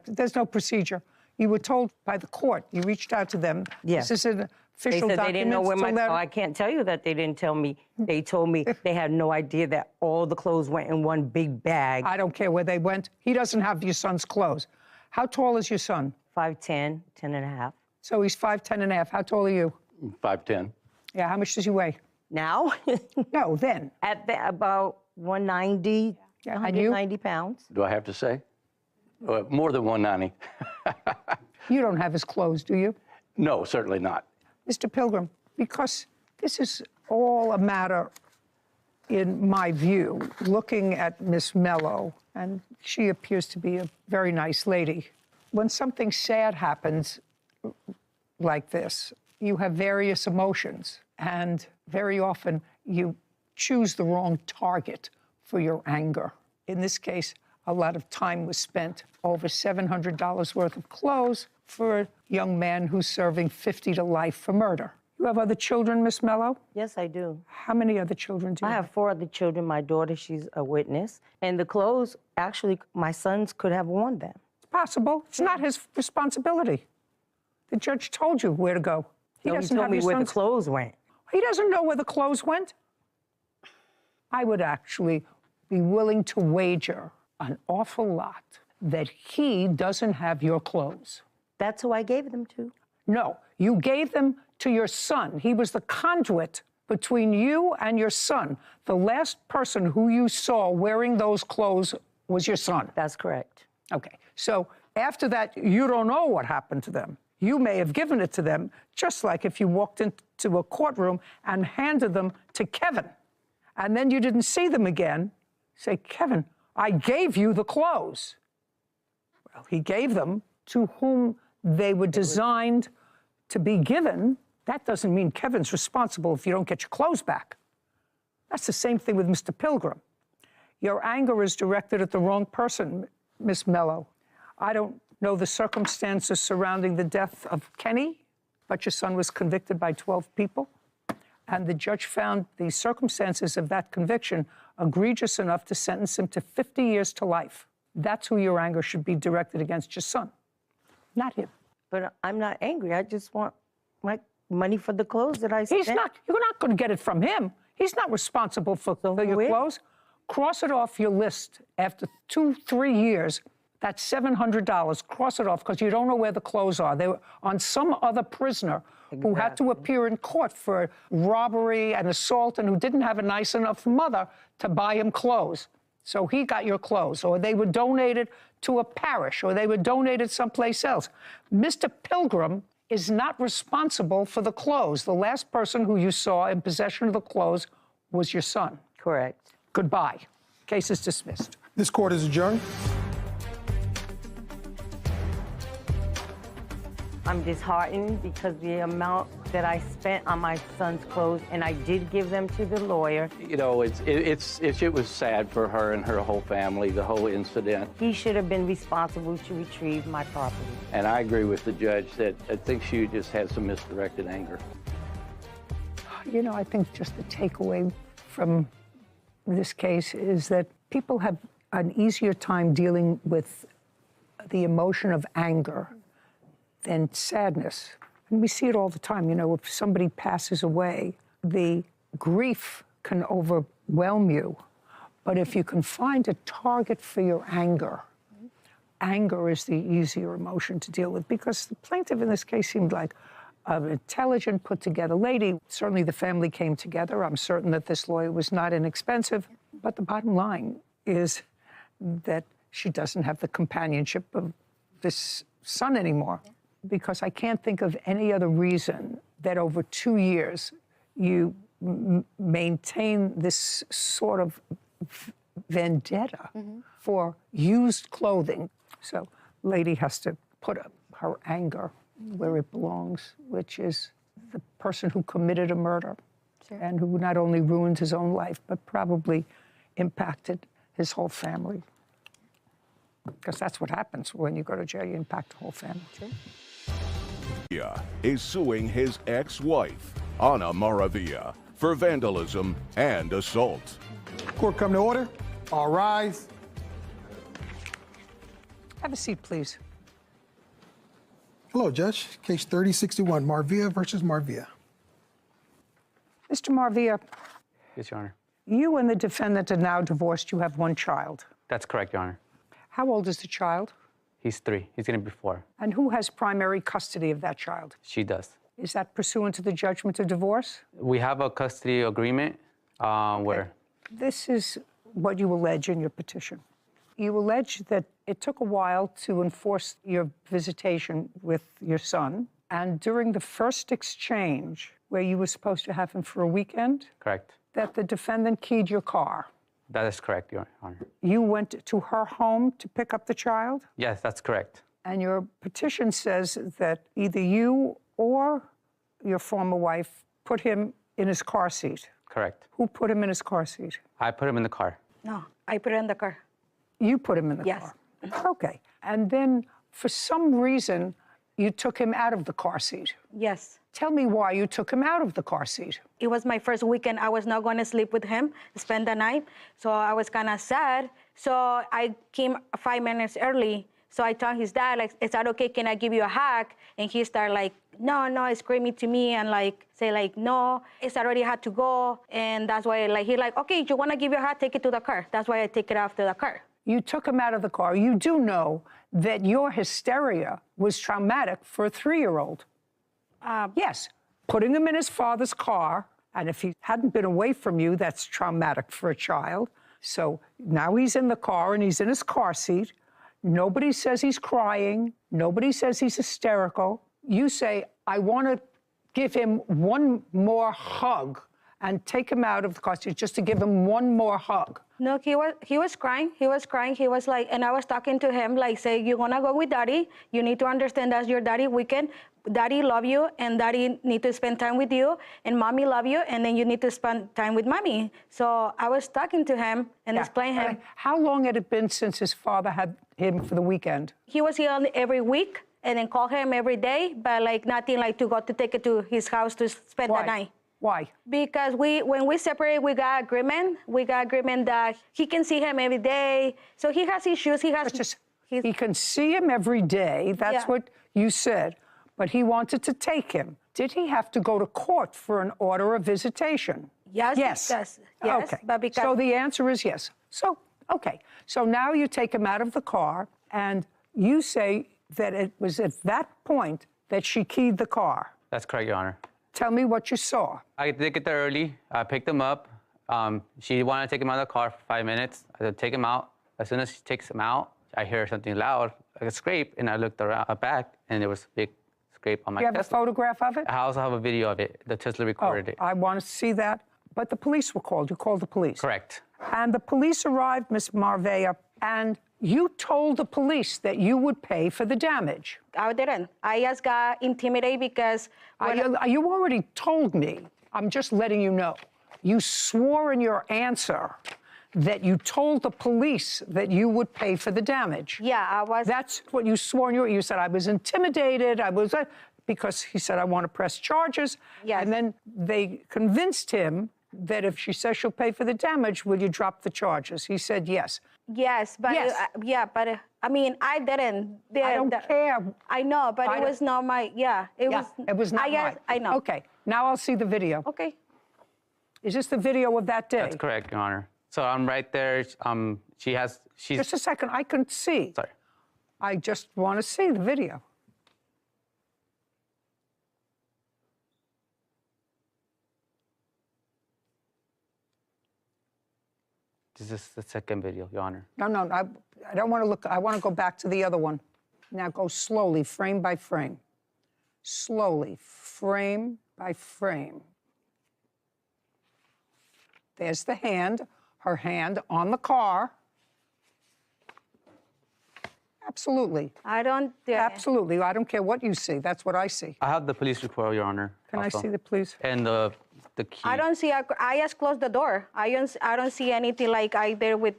There's no procedure. You were told by the court. You reached out to them. Yes. This is an official document. They said they didn't know where my... I can't tell you that they didn't tell me. They told me they had no idea that all the clothes went in one big bag. I don't care where they went. He doesn't have your son's clothes. How tall is your son? 5'10", 10 and a half. So he's 5'10" and a half. How tall are you? 5'10". Yeah, how much does he weigh? Now? No, then. About 190, yeah, 190 pounds. Do I have to say? More than 190. You don't have his clothes, do you? No, certainly not. Mr. Pilgrim, because this is all a matter, in my view, looking at Miss Mello, and she appears to be a very nice lady. When something sad happens like this, you have various emotions, and very often you choose the wrong target for your anger. In this case, a lot of time was spent, over $700 worth of clothes for a young man who's serving 50 to life for murder. You have other children, Miss Mello? Yes, I do. How many other children do you have? I have 4 other children. My daughter, she's a witness. And the clothes, actually, my sons could have worn them. It's possible. It's not his responsibility. The judge told you where to go. He told me where the clothes went. He doesn't know where the clothes went. I would actually be willing to wager an awful lot that he doesn't have your clothes. That's who I gave them to. No, you gave them to your son. He was the conduit between you and your son. The last person who you saw wearing those clothes was your son. That's correct. Okay, so after that, you don't know what happened to them. You may have given it to them just like if you walked into a courtroom and handed them to Kevin, and then you didn't see them again, say, Kevin, I gave you the clothes. Well, he gave them to whom they were designed to be given. That doesn't mean Kevin's responsible if you don't get your clothes back. That's the same thing with Mr. Pilgrim. Your anger is directed at the wrong person, Miss Mello. I don't know the circumstances surrounding the death of Kenny, but your son was convicted by 12 people. And the judge found the circumstances of that conviction egregious enough to sentence him to 50 years to life. That's who your anger should be directed against your son, not him. But I'm not angry. I just want my money for the clothes that I spent. You're not going to get it from him. He's not responsible for your clothes. Cross it off your list after 2-3 years. That's $700. Cross it off because you don't know where the clothes are. They were on some other prisoner who had to appear in court for robbery and assault and who didn't have a nice enough mother to buy him clothes. So he got your clothes, or they were donated to a parish, or they were donated someplace else. Mr. Pilgrim is not responsible for the clothes. The last person who you saw in possession of the clothes was your son. Correct. Goodbye. Case is dismissed. This court is adjourned. I'm disheartened because the amount that I spent on my son's clothes, and I did give them to the lawyer. You know, it was sad for her and her whole family, the whole incident. He should have been responsible to retrieve my property. And I agree with the judge that I think she just had some misdirected anger. You know, I think just the takeaway from this case is that people have an easier time dealing with the emotion of anger than sadness. And we see it all the time. You know, if somebody passes away, the grief can overwhelm you. But if you can find a target for your anger, anger is the easier emotion to deal with, because the plaintiff in this case seemed like an intelligent, put-together lady. Certainly the family came together. I'm certain that this lawyer was not inexpensive. But the bottom line is that she doesn't have the companionship of this son anymore. Because I can't think of any other reason that over 2 years you maintain this sort of vendetta for used clothing. So lady has to put her anger where it belongs, which is the person who committed a murder and who not only ruined his own life, but probably impacted his whole family. Because that's what happens when you go to jail, you impact the whole family. Is suing his ex-wife, Ana Maravilla, for vandalism and assault. Court come to order. All rise. Have a seat, please. Hello, Judge. Case 3061, Maravilla versus Maravilla. Mr. Maravilla, Yes, Your Honor. you and the defendant are now divorced. You have one child. That's correct, Your Honor. How old is the child? He's 3. He's going to be 4. And who has primary custody of that child? She does. Is that pursuant to the judgment of divorce? We have a custody agreement where... This is what you allege in your petition. You allege that it took a while to enforce your visitation with your son, and during the first exchange, where you were supposed to have him for a weekend, Correct. that the defendant keyed your car. That is correct, Your Honor. You went to her home to pick up the child? Yes, that's correct. And your petition says that either you or your former wife put him in his car seat. Correct. Who put him in his car seat? I put him in the car. No, I put it in the car. You put him in the Yes. car? Okay. And then, for some reason, you took him out of the car seat. Yes. Tell me why you took him out of the car seat. It was my first weekend. I was not going to sleep with him, spend the night. So I was kind of sad. So I came 5 minutes early. So I told his dad, like, is that okay? Can I give you a hug? And he started like, no, screaming to me and like, say like, no, it's already had to go. And that's why like, he like, okay, you want to give you a hug? Take it to the car. That's why I take it after the car. You took him out of the car. You do know that your hysteria was traumatic for a 3-year-old. Yes, putting him in his father's car, and if he hadn't been away from you, that's traumatic for a child. So now he's in the car and he's in his car seat. Nobody says he's crying. Nobody says he's hysterical. You say, I want to give him one more hug and take him out of the car seat just to give him one more hug? No, he was crying. He was crying. He was like, and I was talking to him, like, say, you're gonna go with daddy. You need to understand that's your daddy weekend. Daddy love you, and daddy need to spend time with you, and mommy love you, and then you need to spend time with mommy. So I was talking to him and explaining him. How long had it been since his father had him for the weekend? He was here every week, and then call him every day, but like nothing like to go to take it to his house to spend the night. Why? Because when we separate, we got agreement. We got agreement that he can see him every day. So he has issues. He has. He can see him every day. That's what you said. But he wanted to take him. Did he have to go to court for an order of visitation? Yes. Yes. Yes. Okay. But because so the answer is yes. So, okay. So now you take him out of the car, and you say that it was at that point that she keyed the car. That's correct, Your Honor. Tell me what you saw. I did get there early. I picked him up. She wanted to take him out of the car for 5 minutes. I said, take him out. As soon as she takes him out, I hear something loud, like a scrape, and I looked around back, and there was a big scrape on my chest. You have a photograph of it? I also have a video of it. The Tesla recorded it. I want to see that. But the police were called. You called the police. Correct. And the police arrived, Ms. Marvea, and you told the police that you would pay for the damage. I didn't. I just got intimidated because... You already told me. I'm just letting you know. You swore in your answer that you told the police that you would pay for the damage. Yeah, I was... That's what you swore in your... You said, I was intimidated. I was... because he said, I want to press charges. Yes. And then they convinced him that if she says she'll pay for the damage, will you drop the charges? He said yes. Yes, but I mean, I didn't. I don't care. I know, but it was not my. It was not mine. I know. Okay, now I'll see the video. Okay. Is this the video of that day? That's correct, Your Honor. So I'm right there. She's. Just a second. I can see. Sorry. I just want to see the video. This is the second video, Your Honor. No, I don't want to look. I want to go back to the other one. Now go slowly, frame by frame. Slowly, frame by frame. There's the hand, her hand on the car. Absolutely. I don't... Absolutely. I don't care what you see. That's what I see. I have the police report, Your Honor. Can I see the police? And the key. I don't see... I just closed the door. I don't see anything like I there with...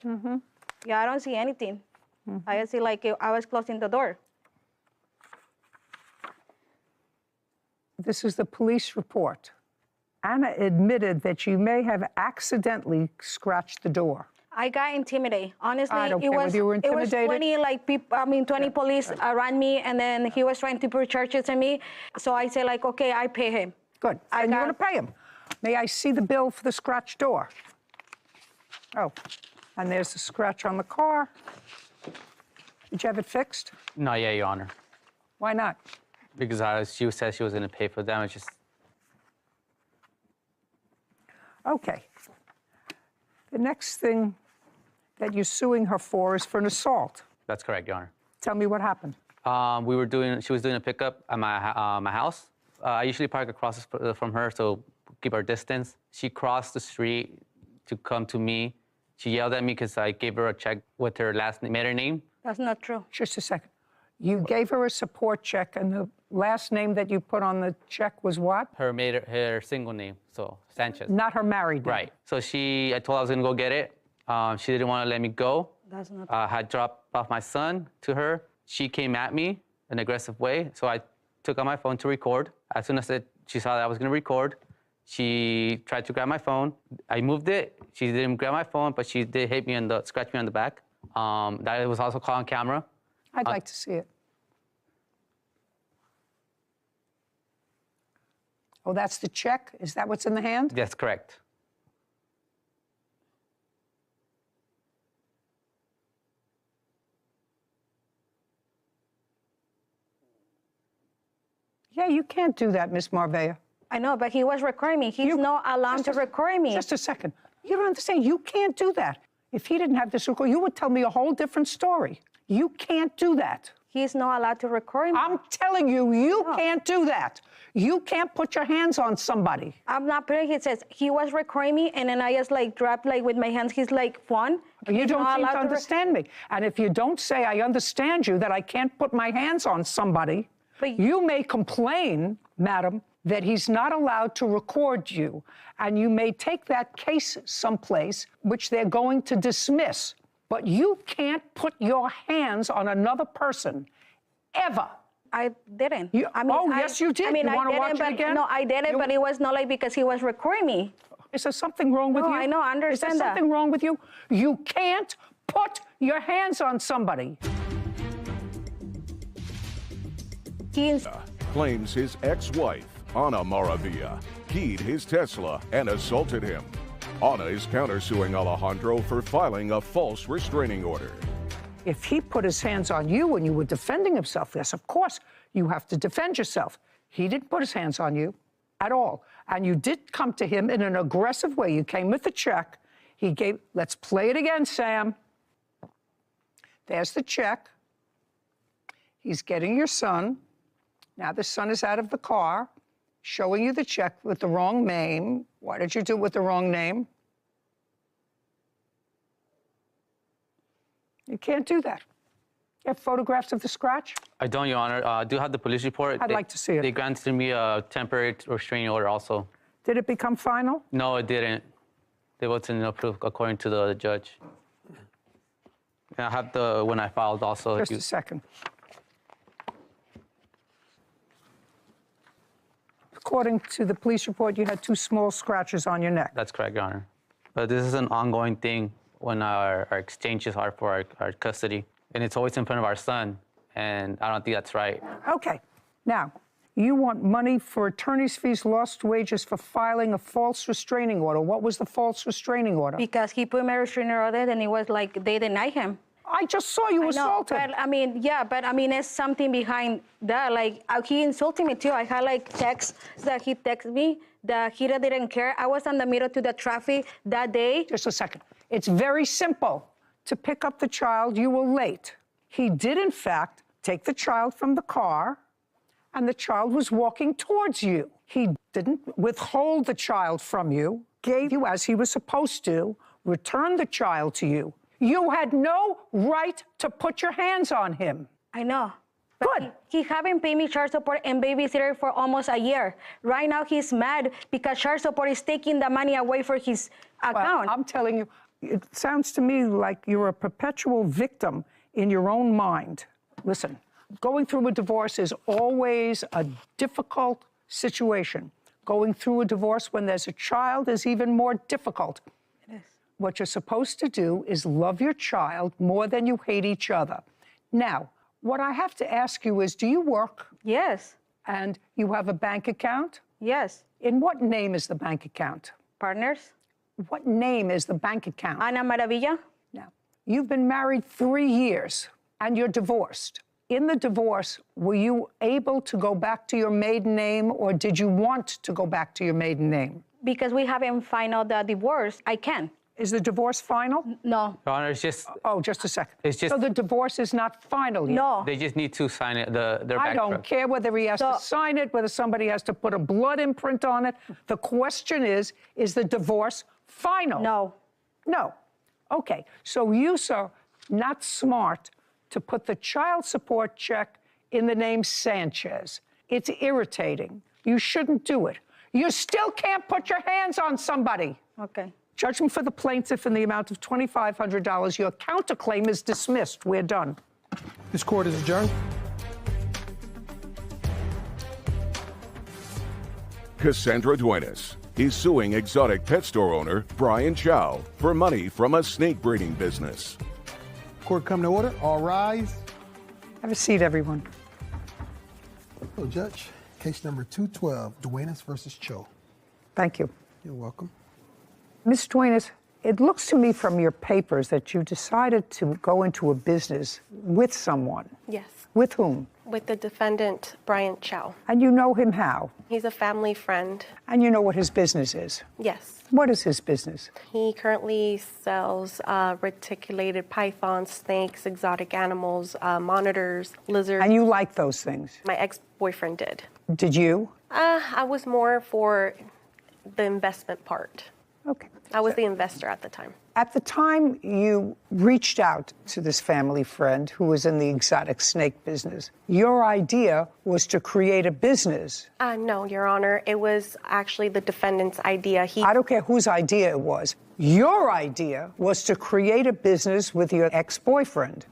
Mm-hmm. Yeah, I don't see anything. Mm-hmm. I just see like I was closing the door. This is the police report. Anna admitted that she may have accidentally scratched the door. I got intimidated. Honestly, I don't care whether you were intimidated. It was 20 police around me, and then he was trying to put charges on me. So I said, like, okay, I pay him. Good. And you're going to pay him. May I see the bill for the scratched door? Oh, and there's the scratch on the car. Did you have it fixed? Not yet, Your Honor. Why not? Because she said she was going to pay for damages. Okay. The next thing that you're suing her for is for an assault. That's correct, Your Honor. Tell me what happened. She was doing a pickup at my house. I usually park across from her, so keep our distance. She crossed the street to come to me. She yelled at me because I gave her a check with her maiden name. That's not true. Just a second. You gave her a support check, and the last name that you put on the check was what? Her single name, so Sanchez. Not her married name. Right. So I told her I was gonna go get it. She didn't want to let me go. That's not. I had dropped off my son to her. She came at me in an aggressive way, so I took out my phone to record. As soon as she saw that I was gonna record, she tried to grab my phone. I moved it. She didn't grab my phone, but she did hit me scratch me on the back. That was also caught on camera. I'd like to see it. Oh, that's the check? Is that what's in the hand? That's correct. Yeah, you can't do that, Miss Marvea. I know, but he was recording me. He's not allowed to record me. Just a second. You don't understand. You can't do that. If he didn't have this record, you would tell me a whole different story. You can't do that. He's not allowed to record me. I'm telling you, you can't do that. You can't put your hands on somebody. I'm not putting. He says he was recording me, and then I just like dropped like with my hands. He's like, phone. You He's don't not seem allowed to to understand me. And if you don't say, I understand you, that I can't put my hands on somebody, But you may complain, madam, that he's not allowed to record you. And you may take that case someplace which they're going to dismiss. But you can't put your hands on another person, ever. I didn't. Yes, you did. I mean, You want to watch it again? No, I didn't, but it was not like because he was recording me. Is there something wrong with No, you? I know, I understand Is there that. something wrong with you? You can't put your hands on somebody. Claims his ex-wife, Ana Maravilla, keyed his Tesla and assaulted him. Ana is countersuing Alejandro for filing a false restraining order. If he put his hands on you and you were defending himself, yes, of course, you have to defend yourself. He didn't put his hands on you at all. And you did come to him in an aggressive way. You came with the check. He gave, let's play it again, Sam. There's the check. He's getting your son. Now the son is out of the car, showing you the check with the wrong name. Why did you do it with the wrong name? You can't do that. You have photographs of the scratch? I don't, Your Honor. I do have the police report. I'd like to see it. They granted me a temporary restraining order also. Did it become final? No, it didn't. They wasn't approved according to the judge. And I have the, when I filed also. Just a second. According to the police report, you had 2 small scratches on your neck. That's correct, Your Honor. But this is an ongoing thing when our exchanges are for our custody. And it's always in front of our son. And I don't think that's right. Okay. Now, you want money for attorney's fees, lost wages for filing a false restraining order. What was the false restraining order? Because he put my restraining order, and it was like they denied him. I just saw you assaulted. But I mean, yeah, but I mean, it's something behind that. Like, he insulted me too. I had like texts that he texted me that he didn't care. I was in the middle to the traffic that day. Just a second. It's very simple. To pick up the child, you were late. He did, in fact, take the child from the car, and the child was walking towards you. He didn't withhold the child from you, gave you as he was supposed to, returned the child to you. You had no right to put your hands on him. I know. Good. He haven't paid me child support and babysitter for almost a year. Right now, he's mad because child support is taking the money away from his account. Well, I'm telling you, it sounds to me like you're a perpetual victim in your own mind. Listen, going through a divorce is always a difficult situation. Going through a divorce when there's a child is even more difficult. It is. What you're supposed to do is love your child more than you hate each other. Now, what I have to ask you is, do you work? Yes. And you have a bank account? Yes. In what name is the bank account? Partners. What name is the bank account? Ana Maravilla. Now, you've been married 3 years and you're divorced. In the divorce, were you able to go back to your maiden name, or did you want to go back to your maiden name? Because we haven't filed the divorce, I can. Is the divorce final? No. Your Honor, it's just... Oh, just a second. It's just... So the divorce is not final yet? No. They just need to sign it, their I don't background. care whether he has to sign it, whether somebody has to put a blood imprint on it. The question is the divorce final? No. No. Okay. So you, sir, not smart to put the child support check in the name Sanchez. It's irritating. You shouldn't do it. You still can't put your hands on somebody. Okay. Judgment for the plaintiff in the amount of $2,500. Your counterclaim is dismissed. We're done. This court is adjourned. Cassandra Duenas is suing exotic pet store owner Brian Chow for money from a snake breeding business. Court come to order. All rise. Have a seat, everyone. Hello, Judge. Case number 212, Duenas versus Cho. Thank you. You're welcome. Ms. Duenas, it looks to me from your papers that you decided to go into a business with someone. Yes. With whom? With the defendant, Brian Chow. And you know him how? He's a family friend. And you know what his business is? Yes. What is his business? He currently sells reticulated pythons, snakes, exotic animals, monitors, lizards. And you like those things? My ex-boyfriend did. Did you? I was more for the investment part. Okay. I was the investor at the time. At the time you reached out to this family friend who was in the exotic snake business, your idea was to create a business. No, Your Honor. It was actually the defendant's idea. I don't care whose idea it was. Your idea was to create a business with your ex-boyfriend.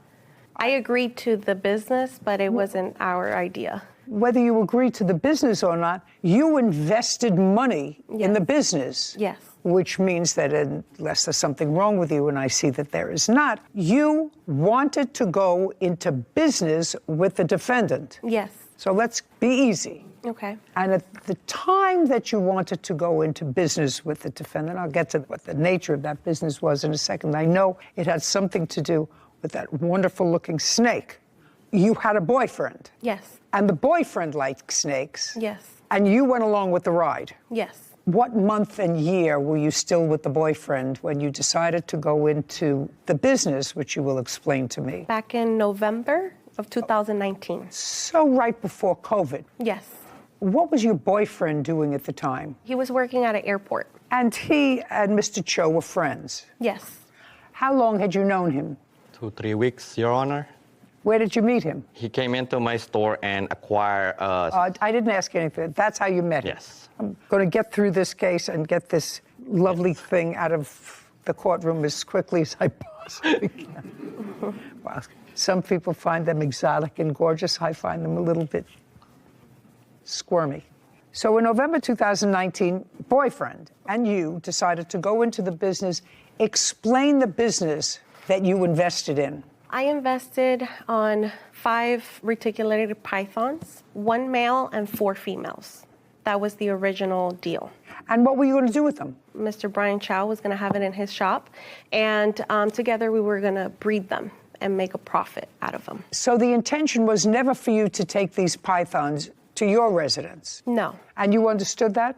I agreed to the business, but it wasn't our idea. Whether you agreed to the business or not, you invested money in the business. Yes. Which means that unless there's something wrong with you, and I see that there is not, you wanted to go into business with the defendant. Yes. So let's be easy. Okay. And at the time that you wanted to go into business with the defendant, I'll get to what the nature of that business was in a second. I know it had something to do with that wonderful looking snake. You had a boyfriend. Yes. And the boyfriend liked snakes. Yes. And you went along with the ride. Yes. What month and year were you still with the boyfriend when you decided to go into the business, which you will explain to me? Back in November of 2019. So right before COVID. Yes. What was your boyfriend doing at the time? He was working at an airport. And he and Mr. Cho were friends? Yes. How long had you known him? 2-3 weeks, Your Honor. Where did you meet him? He came into my store and acquired I didn't ask you anything. That's how you met him? Yes. I'm going to get through this case and get this lovely thing out of the courtroom as quickly as I possibly can. Wow. Some people find them exotic and gorgeous. I find them a little bit squirmy. So in November 2019, boyfriend and you decided to go into the business. Explain the business that you invested in. I invested on 5 reticulated pythons, 1 male and 4 females. That was the original deal. And what were you going to do with them? Mr. Brian Chow was going to have it in his shop, and together we were going to breed them and make a profit out of them. So the intention was never for you to take these pythons to your residence? No. And you understood that?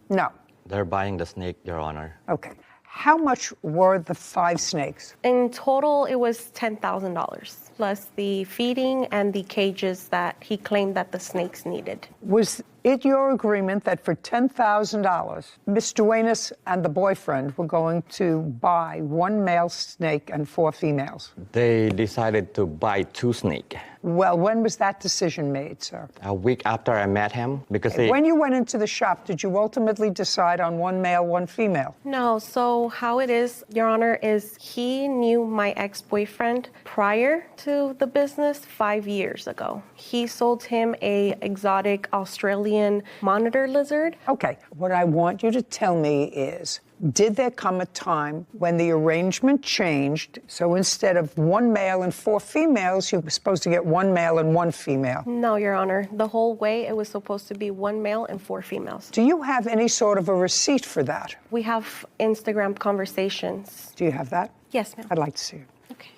No. They're buying the snake, Your Honor. Okay. How much were the 5 snakes? In total, it was $10,000, plus the feeding and the cages that he claimed that the snakes needed. Was it your agreement that for $10,000, Ms. Duenas and the boyfriend were going to buy 1 male snake and 4 females? They decided to buy 2 snakes. Well, when was that decision made, sir? A week after I met him, because When you went into the shop, did you ultimately decide on 1 male, 1 female? No, so how it is, Your Honor, is he knew my ex-boyfriend prior to the business 5 years ago. He sold him a exotic Australian monitor lizard. Okay, what I want you to tell me is, did there come a time when the arrangement changed, so instead of 1 male and 4 females, you were supposed to get 1 male and 1 female? No, Your Honor. The whole way, it was supposed to be 1 male and 4 females. Do you have any sort of a receipt for that? We have Instagram conversations. Do you have that? Yes, ma'am. I'd like to see it. Okay.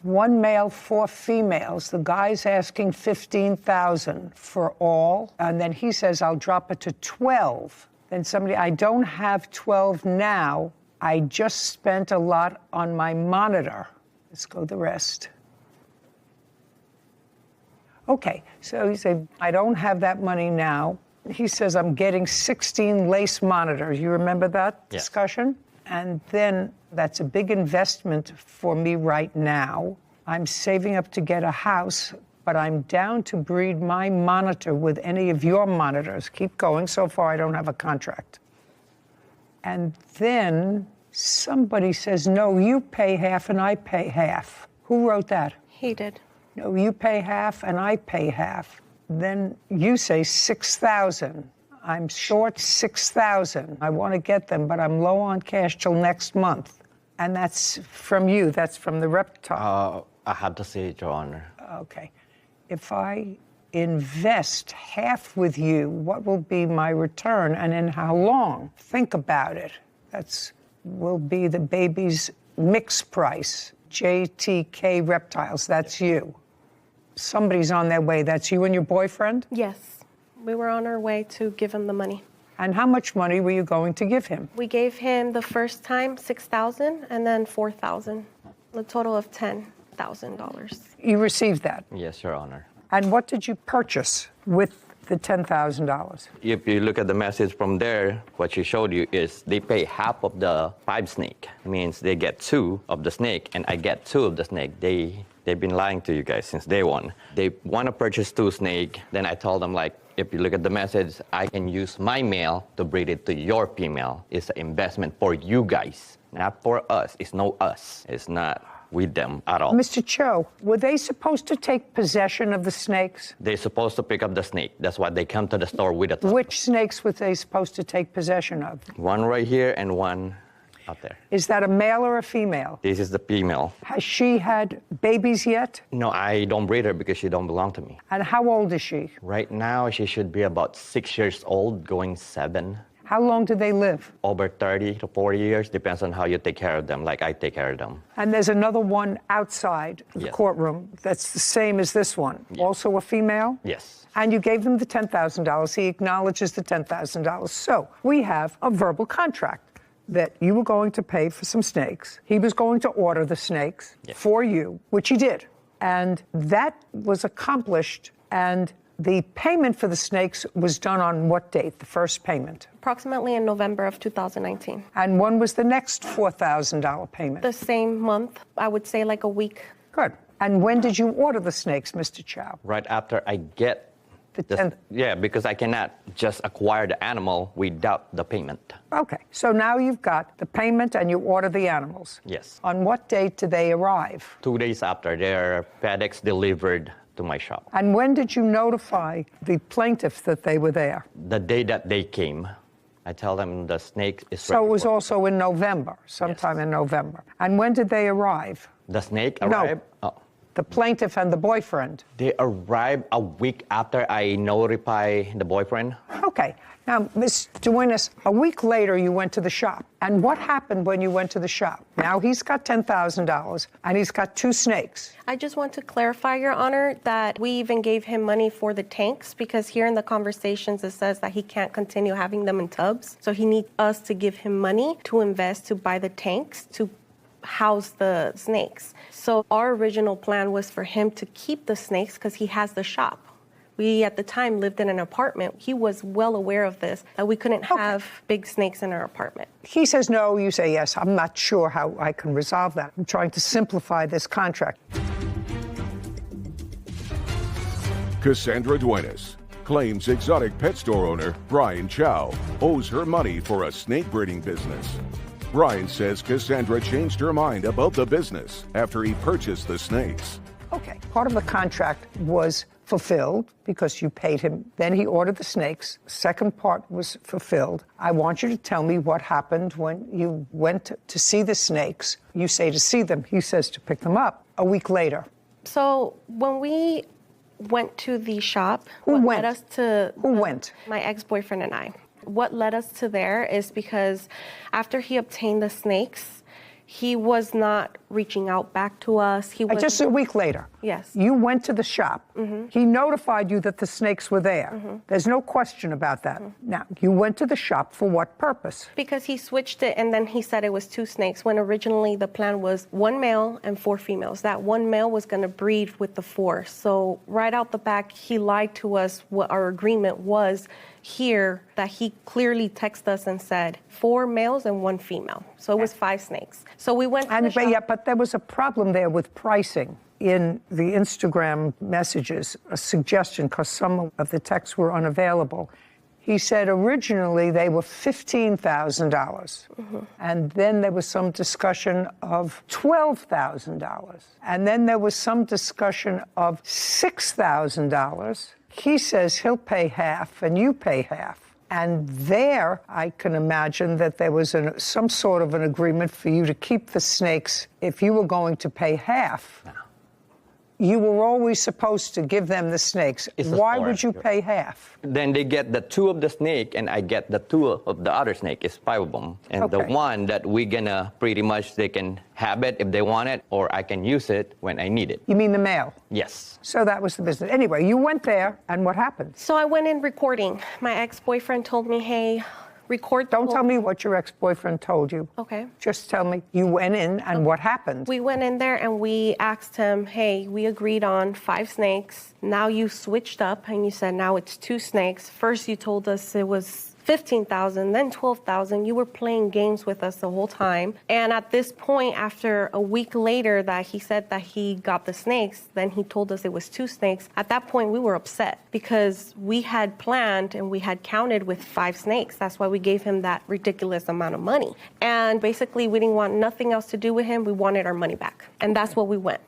One male, 4 females. The guy's asking $15,000 for all, and then he says, I'll drop it to 12. Then somebody, I don't have 12 now. I just spent a lot on my monitor. Let's go the rest. Okay, so you say, I don't have that money now. He says, I'm getting 16 lace monitors. You remember that discussion? And then that's a big investment for me right now. I'm saving up to get a house, but I'm down to breed my monitor with any of your monitors. Keep going. So far, I don't have a contract. And then somebody says, no, you pay half and I pay half. Who wrote that? He did. No, you pay half and I pay half. Then you say 6,000. I'm short 6,000. I want to get them, but I'm low on cash till next month. And that's from you. That's from the reptile. I had to see it, Your Honor. Okay. If I invest half with you, what will be my return and in how long? Think about it. That's will be the baby's mix price. JTK Reptiles, that's you. Somebody's on their way. That's you and your boyfriend? Yes. We were on our way to give him the money. And how much money were you going to give him? We gave him the first time $6,000 and then $4,000, a total of $10,000. You received that. Yes, Your Honor. And what did you purchase with the $10,000? If you look at the message from there, what she showed you is they pay half of the 5 snake. Means they get 2 of the snake, and I get 2 of the snake. They've been lying to you guys since day one. They want to purchase 2 snake. Then I told them, like, if you look at the message, I can use my male to breed it to your female. It's an investment for you guys, not for us. It's no us. It's not with them at all. Mr. Cho, were they supposed to take possession of the snakes? They're supposed to pick up the snake. That's why they come to the store with it. Which snakes were they supposed to take possession of? One right here and one out there. Is that a male or a female? This is the female. Has she had babies yet? No, I don't breed her because she don't belong to me. And how old is she? Right now, she should be about 6 years old, going 7. How long do they live? Over 30 to 40 years, depends on how you take care of them, like I take care of them. And there's another one outside the courtroom that's the same as this one. Also a female? Yes. And you gave them the $10,000. He acknowledges the $10,000. So we have a verbal contract that you were going to pay for some snakes. He was going to order the snakes for you, which he did. And that was accomplished, and the payment for the snakes was done on what date, the first payment? Approximately in November of 2019. And when was the next $4,000 payment? The same month, I would say like a week. Good. And when did you order the snakes, Mr. Chow? Right after I get the 10th. Yeah, because I cannot just acquire the animal without the payment. Okay. So now you've got the payment and you order the animals. Yes. On what date do they arrive? 2 days after, they're FedEx delivered to my shop. And when did you notify the plaintiff that they were there? The day that they came, I tell them the snake is ready. So it was also in November, sometime in November. And when did they arrive? The snake arrived? No, the plaintiff and the boyfriend. They arrived a week after I notify the boyfriend. Okay. Now, Ms. Duenas, a week later you went to the shop. And what happened when you went to the shop? Now he's got $10,000 and he's got 2 snakes. I just want to clarify, Your Honor, that we even gave him money for the tanks because here in the conversations it says that he can't continue having them in tubs. So he needs us to give him money to invest to buy the tanks to house the snakes. So our original plan was for him to keep the snakes because he has the shop. We, at the time, lived in an apartment. He was well aware of this, that we couldn't have big snakes in our apartment. He says no, you say yes. I'm not sure how I can resolve that. I'm trying to simplify this contract. Cassandra Duenas claims exotic pet store owner Brian Chow owes her money for a snake breeding business. Brian says Cassandra changed her mind about the business after he purchased the snakes. Okay, part of the contract was fulfilled because you paid him. Then he ordered the snakes. Second part was fulfilled. I want you to tell me what happened when you went to see the snakes. You say to see them. He says to pick them up a week later. So when we went to the shop, Who what went? led us to Who went? My ex-boyfriend and I. What led us to there is because after he obtained the snakes, he was not reaching out back to us. He was Just a week later. Yes. You went to the shop. He notified you that the snakes were there. There's no question about that. Now, you went to the shop for what purpose? Because he switched it and then he said it was 2 snakes when originally the plan was 1 male and 4 females. That 1 male was going to breed with the 4. So right out the back, he lied to us what our agreement was here, that he clearly texted us and said 4 males and 1 female. So it was 5 snakes. So we went to the shop. But there was a problem there with pricing. In the Instagram messages, a suggestion, because some of the texts were unavailable. He said originally they were $15,000. And then there was some discussion of $12,000. And then there was some discussion of $6,000. He says he'll pay half and you pay half. And there, I can imagine that there was some sort of an agreement for you to keep the snakes if you were going to pay half. you were always supposed to give them the snakes. It's a Why store. would you pay half? Then they get the 2 of the snake, and I get the 2 of the other snake. It's 5 of them. And the Okay. one that we're gonna pretty much, they can have it if they want it, or I can use it when I need it. You mean the male? Yes. So that was the business. Anyway, you went there, and what happened? So I went in recording. My ex-boyfriend told me, hey, record the Don't whole- tell me what your ex-boyfriend told you. Okay. Just tell me you went in and what happened. We went in there and we asked him, hey, we agreed on 5 snakes. Now you switched up and you said now it's 2 snakes. First you told us it was 15,000, then 12,000. You were playing games with us the whole time. And at this point, after a week later that he said that he got the snakes, then he told us it was 2 snakes. At that point, we were upset because we had planned and we had counted with 5 snakes. That's why we gave him that ridiculous amount of money. And basically, we didn't want nothing else to do with him. We wanted our money back. And that's what we went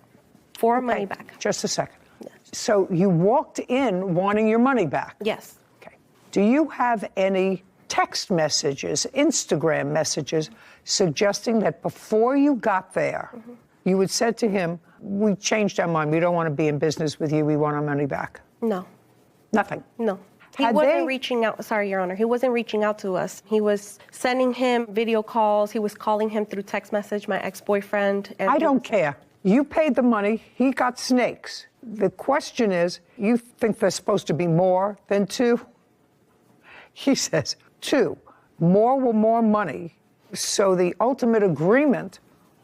for, our money back. Just a second. So you walked in wanting your money back. Yes. Do you have any text messages, Instagram messages, suggesting that before you got there, you had said to him, we changed our mind, we don't want to be in business with you, we want our money back? No. Nothing? No. He Had wasn't they- reaching out, sorry, Your Honor, he wasn't reaching out to us. He was sending him video calls, he was calling him through text message, my ex-boyfriend. And I don't care. You paid the money, he got snakes. The question is, you think there's supposed to be more than 2? He says 2. More were more money. So the ultimate agreement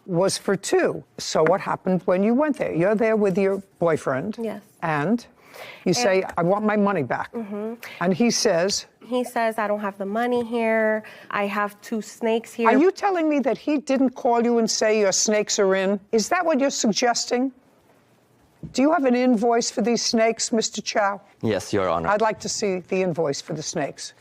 was for 2. So what happened when you went there? You're there with your boyfriend. Yes. And you say, I want my money back. And he says, I don't have the money here. I have 2 snakes here. are you telling me that he didn't call you and say your snakes are in? Is that what you're suggesting? Do you have an invoice for these snakes, Mr. Chow? Yes, Your Honor. I'd like to see the invoice for the snakes.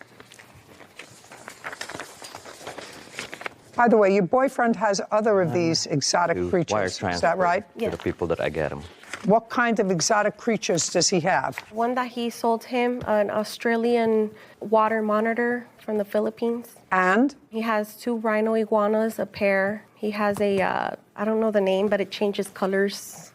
By the way, your boyfriend has other of these exotic To wire creatures. Is transfer that right? to the people that I get them. What kind of exotic creatures does he have? One that he sold him, an Australian water monitor from the Philippines. And? He has 2 rhino iguanas, a pair. He has a, I don't know the name, but it changes colors.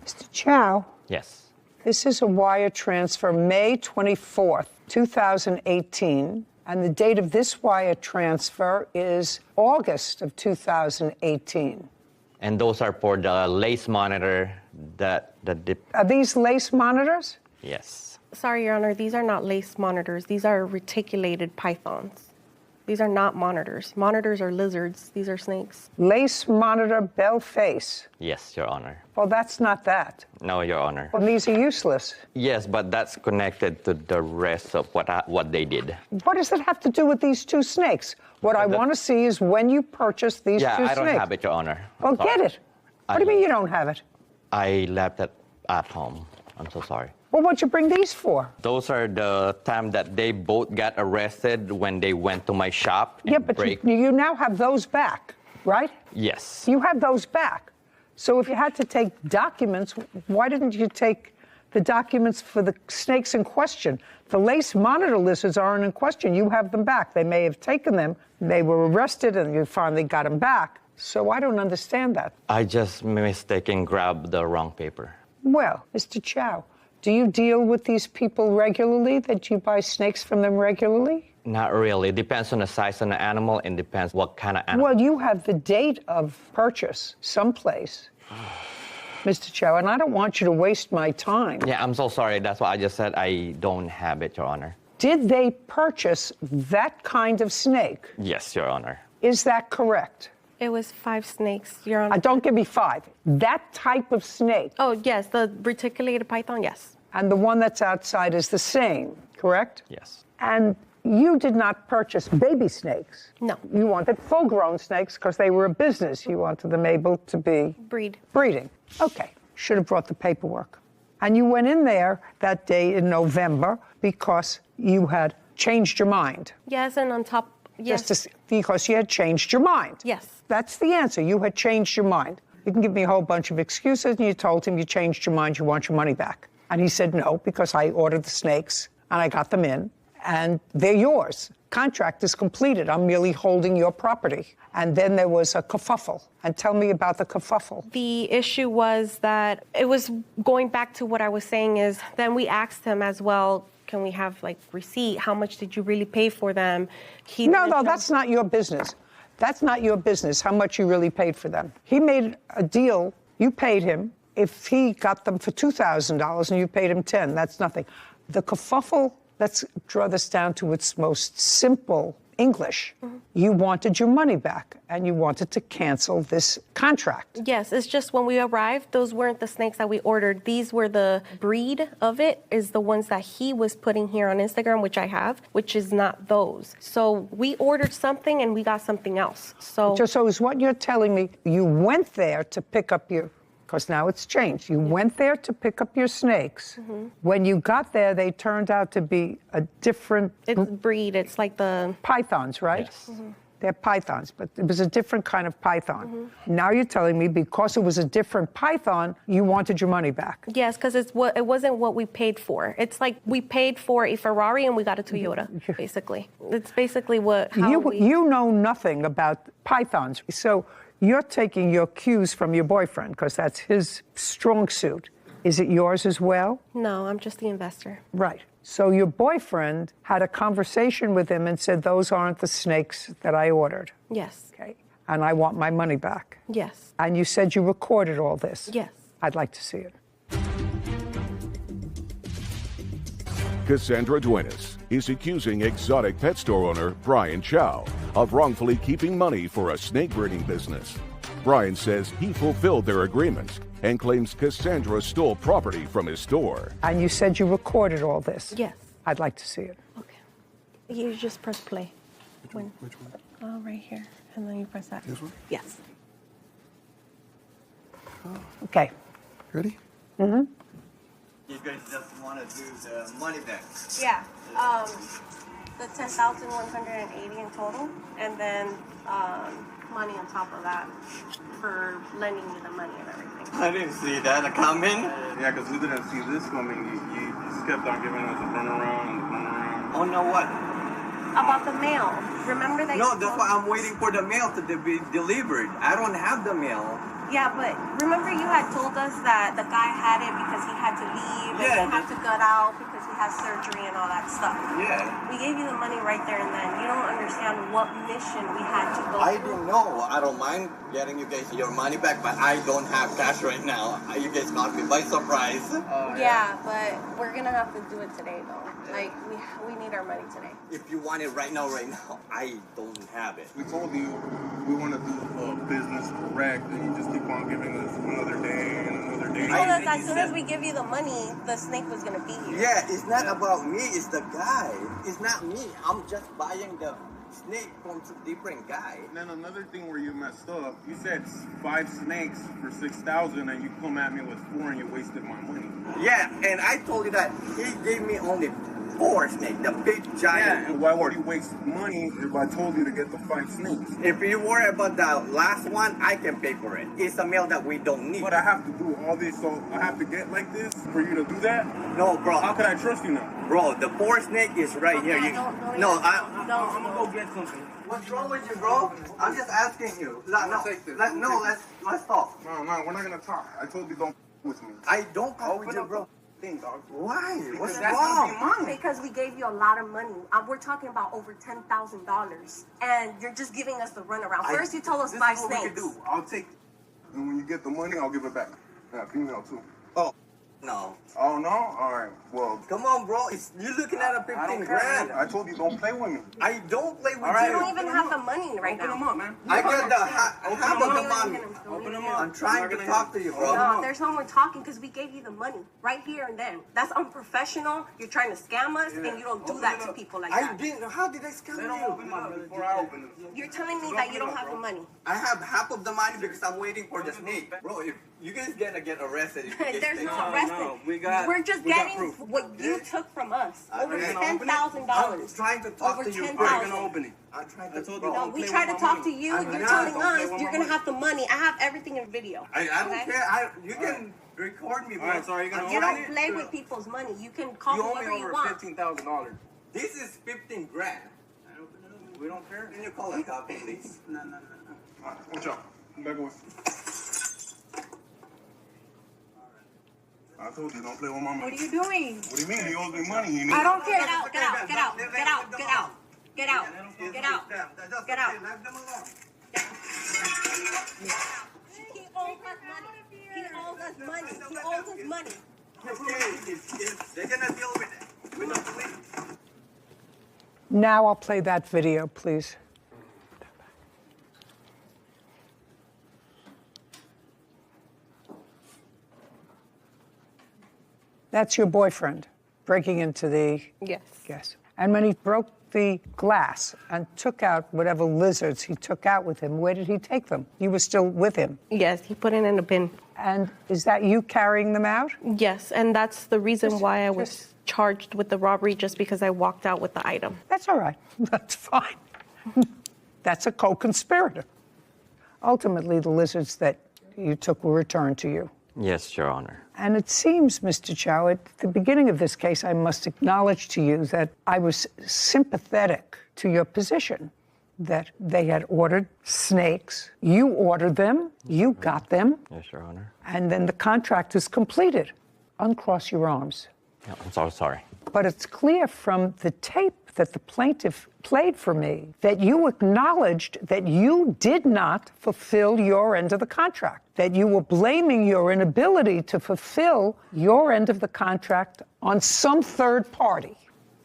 Mr. Chow? Yes. This is a wire transfer May 24th, 2018. And the date of this wire transfer is August of 2018. And those are for the lace monitor that Are these lace monitors? yes. Sorry, Your Honor, these are not lace monitors. These are reticulated pythons. These are not monitors. Monitors are lizards. These are snakes. Lace monitor bell face. Yes, Your Honor. Well, that's not that. No, Your Honor. Well, these are useless. Yes, but that's connected to the rest of what they did. What does it have to do with these 2 snakes? What I want to see is when you purchased these 2 Yeah, snakes. I don't have it, Your Honor. Well, get it. What do you mean you don't have it? I left it at home. I'm so sorry. Well, what'd you bring these for? Those are the time that they both got arrested when they went to my shop. And Yeah, but you now have those back, right? Yes. You have those back. So if you had to take documents, why didn't you take the documents for the snakes in question? The lace monitor lizards aren't in question. You have them back. They may have taken them. They were arrested and you finally got them back. So I don't understand that. I just mistaken grabbed the wrong paper. Well, Mr. Chow, do you deal with these people regularly, that you buy snakes from them regularly? Not really. Depends on the size of the animal and depends what kind of animal. Well, you have the date of purchase someplace, Mr. Chow, and I don't want you to waste my time. Yeah, I'm so sorry. That's why I just said I don't have it, Your Honor. Did they purchase that kind of snake? Yes, Your Honor. Is that correct? It was 5 snakes, Your Honor. Don't give me 5. That type of snake. Oh, yes, the reticulated python, yes. And the one that's outside is the same, correct? Yes. And you did not purchase baby snakes. No. You wanted full-grown snakes because they were a business. You wanted them able to be breeding. Okay. Should have brought the paperwork. And you went in there that day in November because you had changed your mind. Yes, and on top, yes. Because you had changed your mind. Yes. That's the answer. You had changed your mind. You can give me a whole bunch of excuses, and you told him you changed your mind, you want your money back. And he said no, because I ordered the snakes, and I got them in, and they're yours. contract is completed. I'm merely holding your property. And then there was a kerfuffle. And tell me about the kerfuffle. The issue was that it was going back to what I was saying is then we asked him as well, can we have like receipt? How much did you really pay for them? No, that's not your business. That's not your business, how much you really paid for them. He made a deal, you paid him. If he got them for $2,000 and you paid him $10,000, that's nothing. The kerfuffle, let's draw this down to its most simple English. You wanted your money back and you wanted to cancel this contract. Yes, it's just when we arrived, those weren't the snakes that we ordered. These were the breed of it, is the ones that he was putting here on Instagram, which I have, which is not those. So we ordered something and we got something else. So is what you're telling me, you went there to pick up your, because now it's changed. You went there to pick up your snakes. When you got there, they turned out to be a different... It's breed. It's like the... Pythons, right? Yes. They're pythons, but it was a different kind of python. Now you're telling me because it was a different python, you wanted your money back. Yes, because it wasn't what we paid for. It's like we paid for a Ferrari and we got a Toyota, basically. It's basically You know nothing about pythons. So you're taking your cues from your boyfriend because that's his strong suit. Is it yours as well? No, I'm just the investor. Right. So your boyfriend had a conversation with him and said, those aren't the snakes that I ordered. Yes. Okay. And I want my money back. Yes. And you said you recorded all this. Yes. I'd like to see it. Cassandra Duenas is accusing exotic pet store owner Brian Chow of wrongfully keeping money for a snake breeding business. Brian says he fulfilled their agreement and claims Cassandra stole property from his store. And you said you recorded all this. Yes. I'd like to see it. Okay. You just press play. Which one? Oh, right here. And then you press that. This one? Yes. Okay. Ready? Mm-hmm. You guys just want to do the money back. Yeah. The 10,180 in total, and then money on top of that for lending you the money and everything. I didn't see that coming. Yeah, because we didn't see this coming. You just kept on giving us a runaround and a runaround. Oh, no, what? About the mail. Remember that? No, that's why I'm waiting for the mail to be delivered. I don't have the mail. Yeah, but remember you had told us that the guy had it because he had to leave Yeah, and he had to gut out because he has surgery and all that stuff. Yeah. We gave you the money right there and then. You don't understand what mission we had to go I through. didn't know. I don't mind getting you guys your money back, but I don't have cash right now. You guys caught me by surprise. Yeah, but we're gonna have to do it today though. Like we need our money today. If you want it right now, I don't have it. We told you we want to do business correct, and you just keep on giving us another day and another day. You told us as soon as we give you the money, the snake was gonna be here. Yeah, it's not about me, it's the guy. It's not me. I'm just buying the snake from a different guy. And then another thing where you messed up, you said 5 snakes for 6,000, and you come at me with 4 and you wasted my money. Yeah, and I told you that he gave me only 4 snakes, the big giant. Yeah, and why would you waste money if I told you to get the 5 snakes? If you worry about the last one, I can pay for it. It's a meal that we don't need. But I have to do all this, so I have to get like this for you to do that? No, bro. How could I trust you now? Bro, the 4 snake is right here. I'm gonna go get something. What's wrong with you, bro? I'm just asking you. Let's talk. No, we're not gonna talk. I told you don't with me. I don't talk with you, bro. Dog. Why? What's that's gonna be wrong? money. Because we gave you a lot of money. We're talking about over $10,000, and you're just giving us the runaround. First, you told us this 5 is what snakes. we can do. I'll take it. And when you get the money, I'll give it back. Yeah, female too. Oh, no. Oh, no? All right, well. Come on, bro. You're looking at a 15 grand. I told you don't play with me. I don't play with You you. don't even have the money right Open now. them up, man. I got the half of the money. Open them up. I'm trying to talk to you, bro. No, there's no more talking because we gave you the money right here and then. That's unprofessional. You're trying to scam us, and you don't do that to people like I that. didn't. How did I scam you? Before I open it. You're telling me that you don't have the money. I have half of the money because I'm waiting for the snake. Bro, if you guys gonna get arrested. If you guys There's take no time. arresting. We're just getting what you took from us. Over $10,000. I'm trying to talk Over to you. $10,000. You're gonna open it. I'm trying to. No, we try to talk to you. You're telling us you're gonna have the money. I have everything in video. I don't okay? care. You can record me, bro. All right, so are you gonna You open don't it? play with people's money. You can call You owe whoever me you over want. $15,000. This is 15 grand. We don't care. Can you call the cop, please? No. All right, watch out. Come back away. I told you, don't play with my money. What are you doing? What do you mean? He owes me money. I don't care. Get out, get out, get out, get out, get out, get out, get out, get out. Let them alone. He owes us money. He owes us money. He owes us money. They're gonna deal with it. With the police. Now I'll play that video, please. That's your boyfriend breaking into the... Yes. Yes. And when he broke the glass and took out whatever lizards he took out with him, where did he take them? You were still with him? Yes, he put it in a bin. And is that you carrying them out? Yes, and that's the reason why I was charged with the robbery, just because I walked out with the item. That's all right. That's fine. That's a co-conspirator. Ultimately, the lizards that you took were returned to you. Yes, Your Honor. And it seems, Mr. Chow, at the beginning of this case, I must acknowledge to you that I was sympathetic to your position, that they had ordered snakes. You ordered them, you got them, Yes, Your Honor. and then the contract is completed. Uncross your arms. Yeah, I'm so sorry. But it's clear from the tape that the plaintiff played for me that you acknowledged that you did not fulfill your end of the contract, that you were blaming your inability to fulfill your end of the contract on some third party.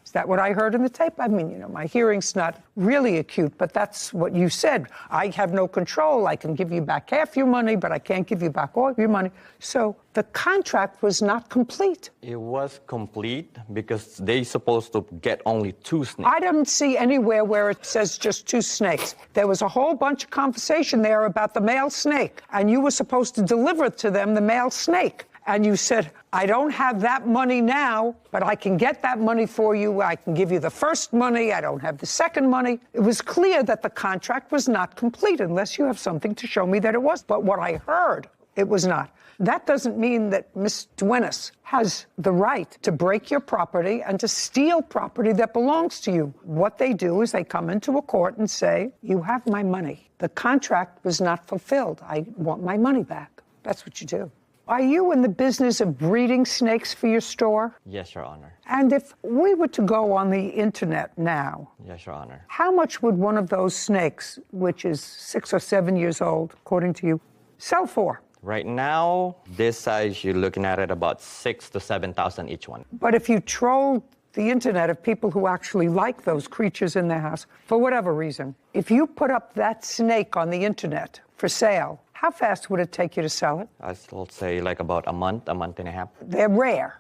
Is that what I heard in the tape? I mean, you know, my hearing's not really acute, but that's what you said. I have no control. I can give you back half your money, but I can't give you back all your money. So the contract was not complete. It was complete because they supposed to get only 2 snakes. I didn't see anywhere where it says just 2 snakes. There was a whole bunch of conversation there about the male snake, and you were supposed to deliver to them the male snake. And you said, I don't have that money now, but I can get that money for you. I can give you the first money. I don't have the second money. It was clear that the contract was not complete unless you have something to show me that it was. But what I heard, it was not. That doesn't mean that Ms. Duenas has the right to break your property and to steal property that belongs to you. What they do is they come into a court and say, you have my money. The contract was not fulfilled. I want my money back. That's what you do. Are you in the business of breeding snakes for your store? Yes, Your Honor. And if we were to go on the internet now, Yes, Your Honor. how much would one of those snakes, which is 6 or 7 years old, according to you, sell for? Right now, this size, you're looking at it about 6,000 to 7,000 each one. But if you troll the internet of people who actually like those creatures in their house, for whatever reason, if you put up that snake on the internet for sale, how fast would it take you to sell it? I still say like about a month and a half. They're rare.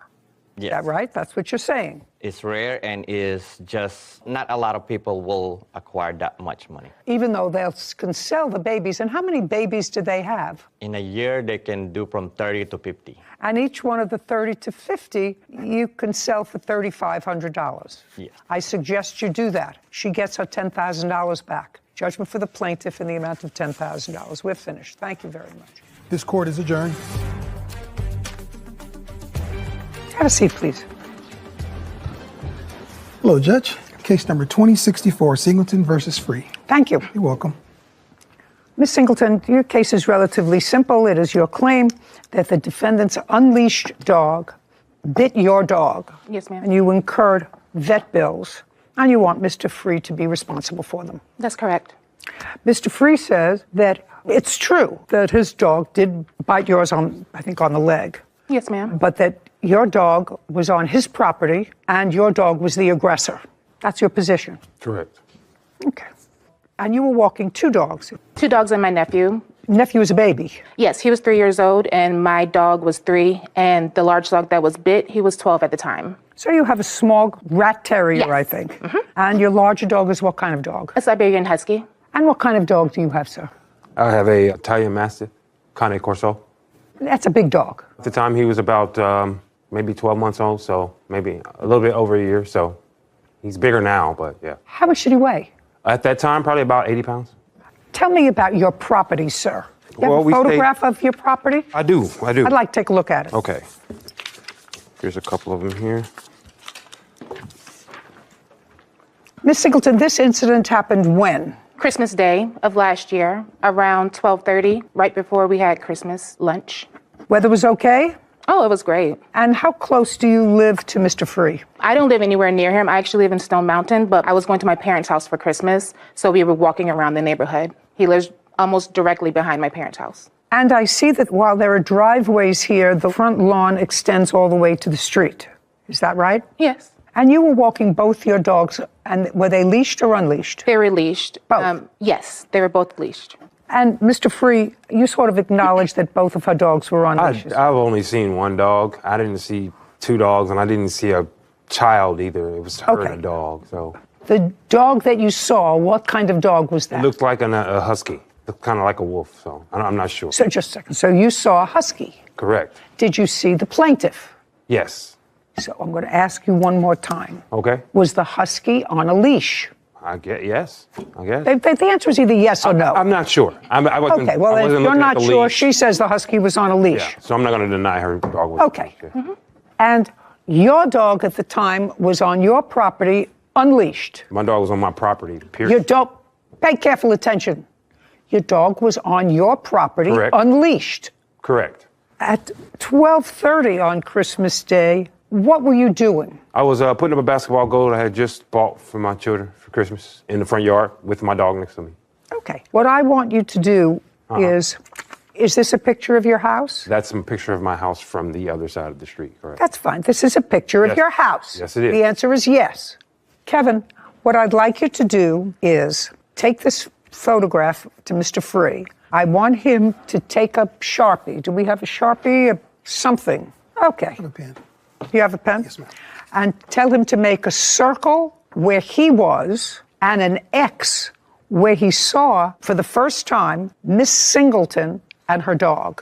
Yes. Is that right? That's what you're saying. It's rare and is just not a lot of people will acquire that much money. Even though they can sell the babies. And how many babies do they have? In a year, they can do from 30 to 50. And each one of the 30 to 50, you can sell for $3,500. Yes. I suggest you do that. She gets her $10,000 back. Judgment for the plaintiff in the amount of $10,000. We're finished. Thank you very much. This court is adjourned. Have a seat, please. Hello, Judge. Case number 2064, Singleton versus Free. Thank you. You're welcome. Ms. Singleton, your case is relatively simple. It is your claim that the defendant's unleashed dog bit your dog. Yes, ma'am. And you incurred vet bills, and you want Mr. Free to be responsible for them. That's correct. Mr. Free says that it's true that his dog did bite yours on, I think, on the leg. Yes, ma'am. But that your dog was on his property and your dog was the aggressor. That's your position. Correct. Okay. And you were walking 2 dogs. 2 dogs and my nephew. Nephew was a baby. Yes, he was 3 years old and my dog was 3. And the large dog that was bit, he was 12 at the time. So you have a small rat terrier, Yes. I think. Mm-hmm. And your larger dog is what kind of dog? A Siberian Husky. And what kind of dog do you have, sir? I have a Italian Mastiff, Cane Corso. That's a big dog. At the time, he was about maybe 12 months old, so maybe a little bit over a year. So he's bigger now, but yeah. How much did he weigh? At that time, probably about 80 pounds. Tell me about your property, sir. You Well, have a we photograph of your property? I do. I'd like to take a look at it. Okay. Here's a couple of them here. Miss Singleton, this incident happened when? Christmas Day of last year, around 12:30, right before we had Christmas lunch. Weather was okay? Oh, it was great. And how close do you live to Mr. Free? I don't live anywhere near him. I actually live in Stone Mountain, but I was going to my parents' house for Christmas, so we were walking around the neighborhood. He lives almost directly behind my parents' house. And I see that while there are driveways here, the front lawn extends all the way to the street. Is that right? Yes. And you were walking both your dogs, and were they leashed or unleashed? They were leashed. Both? Yes, they were both leashed. And Mr. Free, you sort of acknowledged that both of her dogs were on leashes. I've only seen one dog. I didn't see two dogs, and I didn't see a child either. It was her and a dog. So The dog that you saw, what kind of dog was it that? looked like a husky, looked kind of like a wolf. So I'm not sure. So just a second. So you saw a husky. Correct. Did you see the plaintiff? Yes. So I'm going to ask you one more time. Okay. Was the husky on a leash? I guess yes. I guess. The answer is either yes or no. I'm not sure. I wasn't, Okay, well, I if wasn't you're looking at not the sure, leash. she says the husky was on a leash. Yeah, so I'm not going to deny her dog was. Okay. And your dog at the time was on your property unleashed. My dog was on my property, period. Your dog, pay careful attention. Your dog was on your property Correct. unleashed. Correct. At 12:30 on Christmas Day, what were you doing? I was putting up a basketball goal I had just bought for my children for Christmas in the front yard with my dog next to me. Okay. What I want you to do is this a picture of your house? That's a picture of my house from the other side of the street, correct? That's fine. This is a picture of Yes. your house. Yes, it is. The answer is yes. Kevin, what I'd like you to do is take this photograph to Mr. Free. I want him to take a Sharpie. Do we have a Sharpie? Something. Okay. I have a pen. You have a pen? Yes, ma'am. And tell him to make a circle where he was and an X where he saw for the first time Miss Singleton and her dog.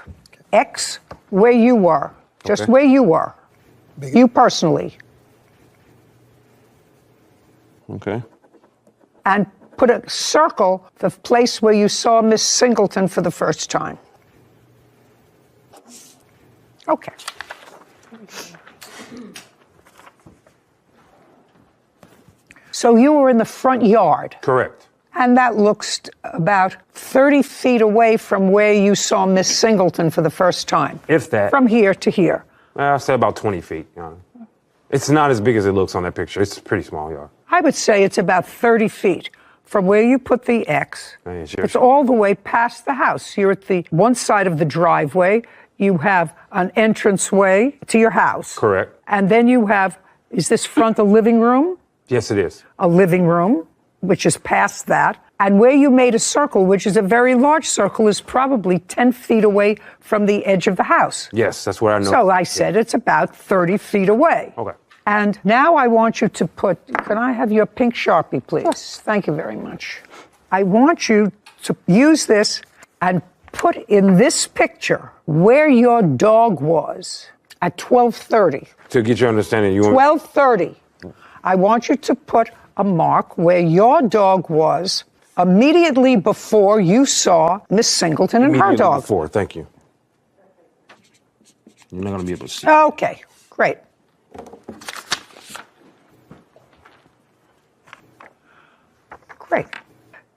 X where you were. Just where you were. You personally. Okay. And put a circle, the place where you saw Miss Singleton for the first time. Okay. So you were in the front yard. Correct. And that looks about 30 feet away from where you saw Miss Singleton for the first time. If that. From here to here. I'll say about 20 feet. It's not as big as it looks on that picture. It's a pretty small yard. I would say it's about 30 feet from where you put the X. Yeah, sure. It's all the way past the house. You're at the one side of the driveway. You have an entranceway to your house. Correct. And then you have, is this front a living room? Yes, it is. A living room, which is past that. And where you made a circle, which is a very large circle, is probably 10 feet away from the edge of the house. Yes, that's what I know. So I said it's about 30 feet away. Okay. And now I want you to put, can I have your pink Sharpie, please? Yes. Thank you very much. I want you to use this and put in this picture where your dog was at 12:30. To get your understanding, you want 12:30. I want you to put a mark where your dog was immediately before you saw Miss Singleton and her immediately dog. before. Thank you. You're not going to be able to see. Okay, great. Great.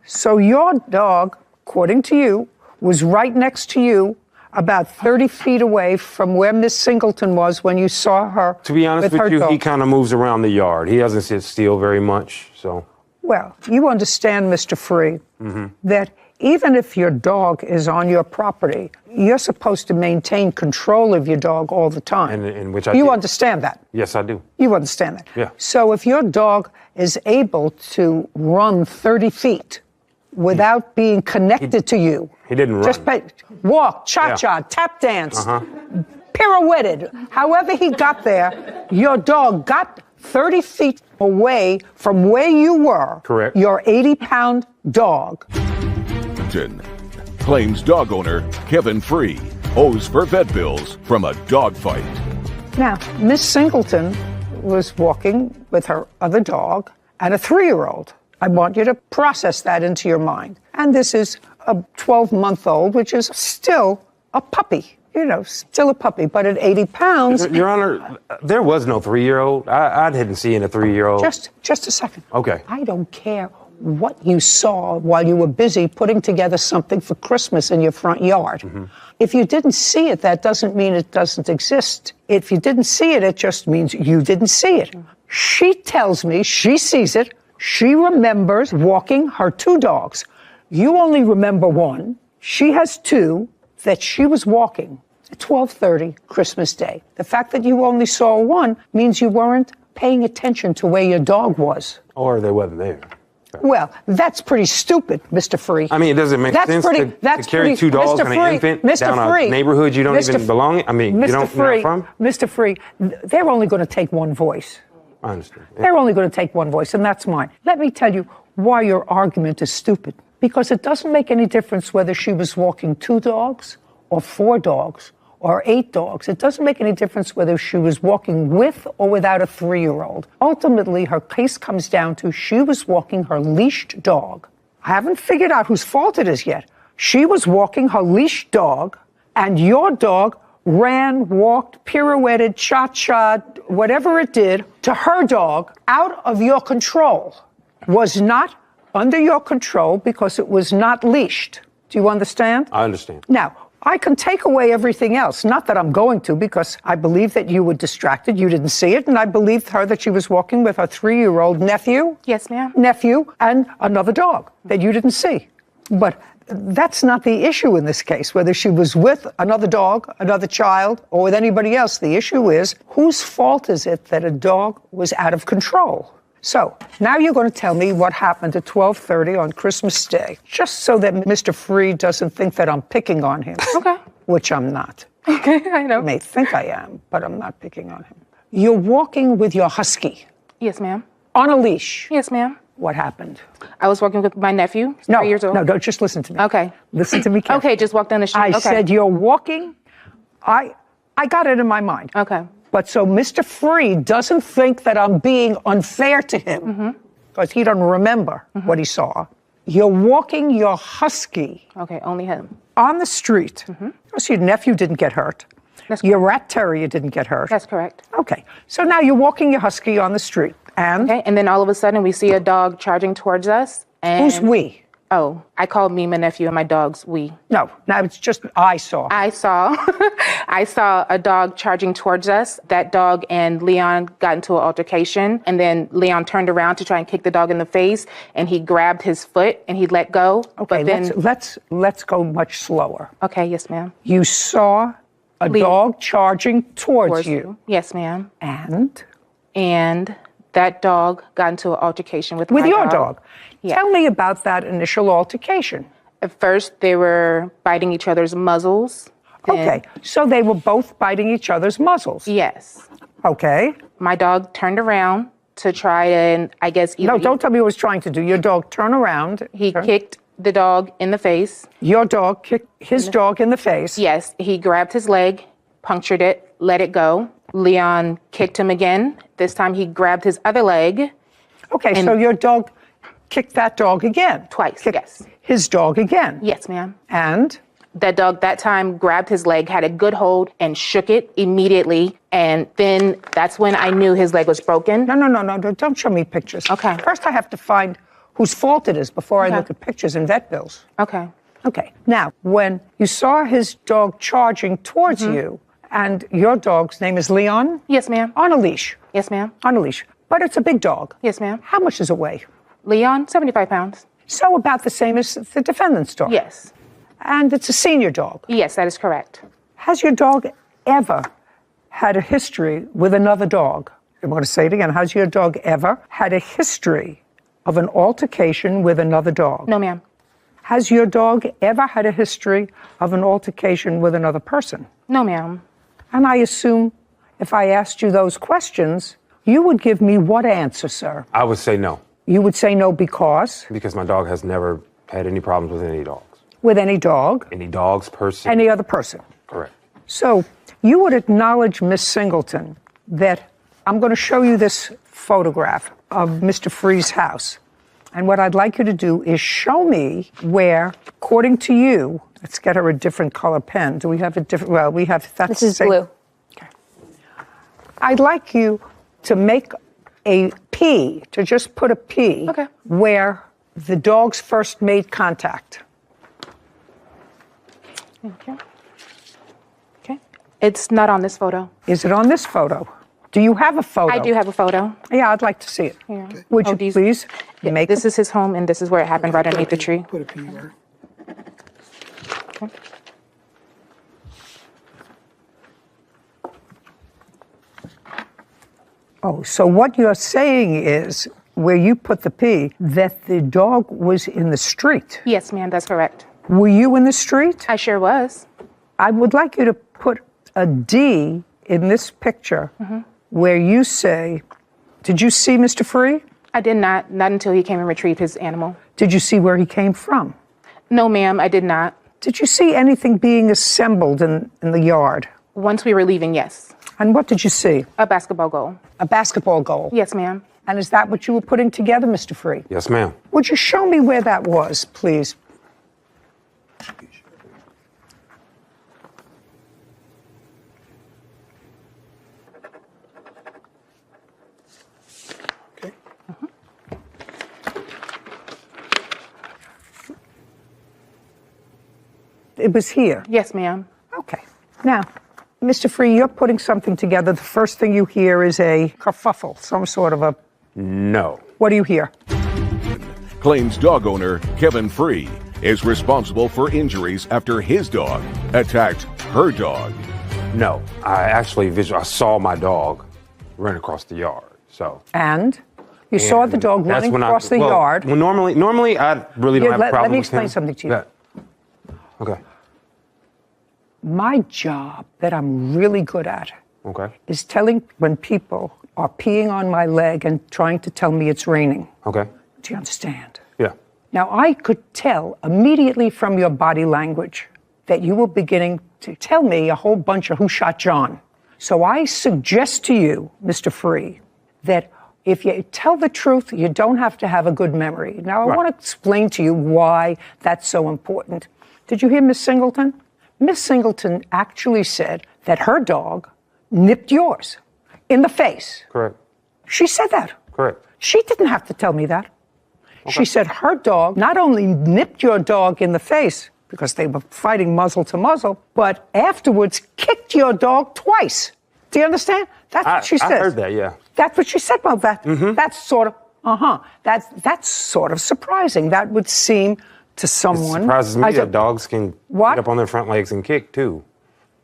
So your dog, according to you, was right next to you, about 30 feet away from where Miss Singleton was when you saw her. To be honest with her with you, dog. he kind of moves around the yard. He doesn't sit still very much, so. Well, you understand, Mr. Free, Mhm. that even if your dog is on your property, you're supposed to maintain control of your dog all the time. And which I You do. understand that. Yes, I do. You understand that. Yeah. So if your dog is able to run 30 feet without being connected to you, He didn't run. just walk, cha-cha, tap dance, Uh-huh. pirouetted, however he got there, your dog got 30 feet away from where you were. Correct. Your 80-pound dog. Claims dog owner Kevin Free owes for vet bills from a dog fight. Now, Miss Singleton was walking with her other dog and a 3-year-old. I want you to process that into your mind. And this is a 12-month-old, which is still a puppy. you know, still a puppy, but at 80 pounds. Your Honor, there was no 3-year-old. I didn't see a 3-year-old. Just a second. Okay. I don't care what you saw while you were busy putting together something for Christmas in your front yard. If you didn't see it, that doesn't mean it doesn't exist. If you didn't see it, it just means you didn't see it. She tells me she sees it. She remembers walking her 2 dogs. You only remember 1. She has 2 that she was walking at 12:30 Christmas Day. The fact that you only saw 1 means you weren't paying attention to where your dog was. Or they wasn't there. Well, that's pretty stupid, Mr. Free. I mean, it doesn't make sense to carry 2 dogs and an infant down a neighborhood you don't even belong in. I mean, you don't know from. Mr. Free, they're only going to take 1 voice. I understand. Yeah. They're only going to take 1 voice, and that's mine. Let me tell you why your argument is stupid. Because it doesn't make any difference whether she was walking 2 dogs or 4 dogs or 8 dogs. It doesn't make any difference whether she was walking with or without a 3-year-old. Ultimately, her case comes down to she was walking her leashed dog. I haven't figured out whose fault it is yet. She was walking her leashed dog, and your dog ran, walked, pirouetted, shot, whatever it did, to her dog out of your control. Was not under your control because it was not leashed. Do you understand? I understand. Now, I can take away everything else. Not that I'm going to, because I believe that you were distracted. You didn't see it. And I believed her that she was walking with her 3-year-old nephew. Yes, ma'am. Nephew and another dog that you didn't see. But that's not the issue in this case, whether she was with another dog, another child, or with anybody else. The issue is, whose fault is it that a dog was out of control? So now you're going to tell me what happened at 12:30 on Christmas Day, just so that Mr. Free doesn't think that I'm picking on him. Okay. Which I'm not. Okay, I know. You may think I am, but I'm not picking on him. You're walking with your husky. Yes, ma'am. On a leash. Yes, ma'am. What happened? I was walking with my nephew, 3 years old. No, don't just listen to me. Okay. Listen to me carefully. Okay, just walk down the street. I said you're walking. I got it in my mind. Okay. But so Mr. Free doesn't think that I'm being unfair to him, because he doesn't remember what he saw. You're walking your husky. Okay, only him. On the street. So your nephew didn't get hurt. Your rat terrier didn't get hurt. That's correct. Okay, so now you're walking your husky on the street. And? Okay, and then all of a sudden we see a dog charging towards us. And who's we? Oh, I called me, my nephew, and my dog's we. No, now it's just I saw. I saw a dog charging towards us. That dog and Leon got into an altercation, and then Leon turned around to try and kick the dog in the face, and he grabbed his foot and he let go. Okay, but then, let's go much slower. Okay, yes, ma'am. You saw a dog charging towards you. Yes, ma'am. And that dog got into an altercation with my your dog. dog. Yeah. Tell me about that initial altercation. At first, they were biting each other's muzzles. Okay, so they were both biting each other's muzzles. Yes. Okay. My dog turned around to try and, I guess, No, don't tell me what he was trying to do. Your dog turned around. He kicked the dog in the face. Your dog kicked his dog in the face. Yes. He grabbed his leg, punctured it, let it go. Leon kicked him again. This time he grabbed his other leg. Okay, so your dog kicked that dog again. Twice, yes. His dog again. Yes, ma'am. And? That dog that time grabbed his leg, had a good hold, and shook it immediately. And then that's when I knew his leg was broken. No, don't show me pictures. Okay. First I have to find whose fault it is before I look at pictures and vet bills. Okay. Okay. Now, when you saw his dog charging towards you, and your dog's name is Leon? Yes, ma'am. On a leash? Yes, ma'am. On a leash. But it's a big dog. Yes, ma'am. How much does it weigh? Leon, 75 pounds. So about the same as the defendant's dog? Yes. And it's a senior dog? Yes, that is correct. Has your dog ever had a history with another dog? I'm going to say it again. Has your dog ever had a history of an altercation with another dog? No, ma'am. Has your dog ever had a history of an altercation with another person? No, ma'am. And I assume if I asked you those questions, you would give me what answer, sir? I would say no. You would say no because? Because my dog has never had any problems with any dogs. With any dog? Any dogs, person. Any other person? Correct. So you would acknowledge, Miss Singleton, that I'm going to show you this photograph of Mr. Free's house. And what I'd like you to do is show me where, according to you, let's get her a different color pen. Do we have a different, well, we have, that's This is the same. blue. Okay. I'd like you to make a P, to just put a P where the dogs first made contact. Okay. Okay. It's not on this photo. Is it on this photo? Do you have a photo? I do have a photo. Yeah, I'd like to see it. Here. Would you please make This is his home, and this is where it happened, right underneath the tree. Put a P there. Okay. Oh, so what you're saying is, where you put the P, that the dog was in the street. Yes, ma'am, that's correct. Were you in the street? I sure was. I would like you to put a D in this picture where you say, did you see Mr. Free? I did not until he came and retrieved his animal. Did you see where he came from? No, ma'am, I did not. Did you see anything being assembled in the yard? Once we were leaving, yes. And what did you see? A basketball goal. A basketball goal? Yes, ma'am. And is that what you were putting together, Mr. Free? Yes, ma'am. Would you show me where that was, please? It was here. Yes, ma'am. Okay. Now, Mr. Free, you're putting something together. The first thing you hear is a kerfuffle, some sort of a... No. What do you hear? Claims dog owner Kevin Free is responsible for injuries after his dog attacked her dog. No. I saw my dog run across the yard. So. And? You saw the dog that's running when across the well, yard. Well, normally I really don't have a problem Let me with explain him. something to you. Yeah. Okay. My job that I'm really good at Okay. is telling when people are peeing on my leg and trying to tell me it's raining. Okay. Do you understand? Yeah. Now, I could tell immediately from your body language that you were beginning to tell me a whole bunch of who shot John. So I suggest to you, Mr. Free, that if you tell the truth, you don't have to have a good memory. Now, I want to explain to you why that's so important. Did you hear Miss Singleton? Miss Singleton actually said that her dog nipped yours in the face. Correct. She said that. Correct. She didn't have to tell me that. She said her dog not only nipped your dog in the face because they were fighting muzzle to muzzle, but afterwards kicked your dog twice. Do you understand? That's what she said. I heard that, yeah. That's what she said about that. That's sort of, that's sort of surprising. That would seem to someone. It surprises me that dogs can What? get up on their front legs and kick too.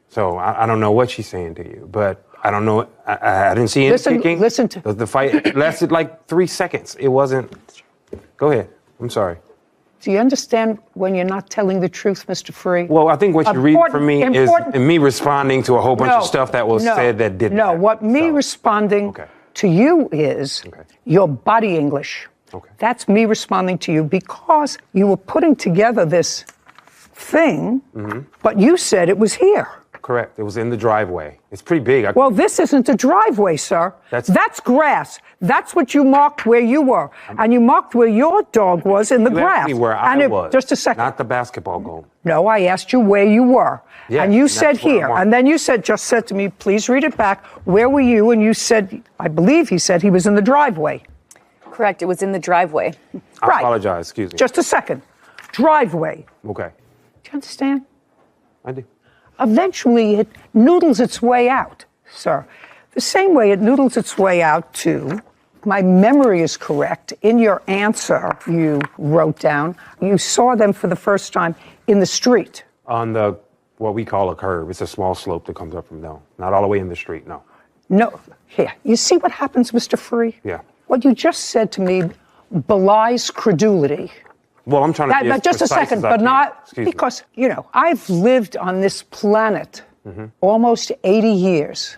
So I don't know what she's saying to you, but I don't know. I didn't see any kicking. Listen to the fight lasted like 3 seconds. It wasn't. Go ahead. I'm sorry. Do you understand when you're not telling the truth, Mr. Free? Well, I think what you read from me is me responding to a whole bunch of stuff that was said that didn't. No, what me responding to you is your body English. That's me responding to you because you were putting together this thing, but you said it was here. Correct. It was in the driveway. It's pretty big. Well, this isn't a driveway, sir. That's grass. That's what you marked where you were. And you marked where your dog was in the You grass. asked me where and I was. Just a second. Not the basketball goal. No, I asked you where you were. Yeah, and you and said that's where I here. marked. And then you just said to me, please read it back. Where were you? And you said, I believe he said he was in the driveway. Correct, it was in the driveway. I apologize. Excuse me. Just a second. Driveway. Okay. Do you understand? I do. Eventually, it noodles its way out, sir. The same way it noodles its way out to, my memory is correct, in your answer you wrote down, you saw them for the first time in the street. On the, what we call a curve. It's a small slope that comes up from there. Not all the way in the street, no. No, here, you see what happens, Mr. Free? Yeah. What you just said to me belies credulity. Well, I'm trying to be as But just a precise second, as I but can. not Excuse me. because, I've lived on this planet almost 80 years.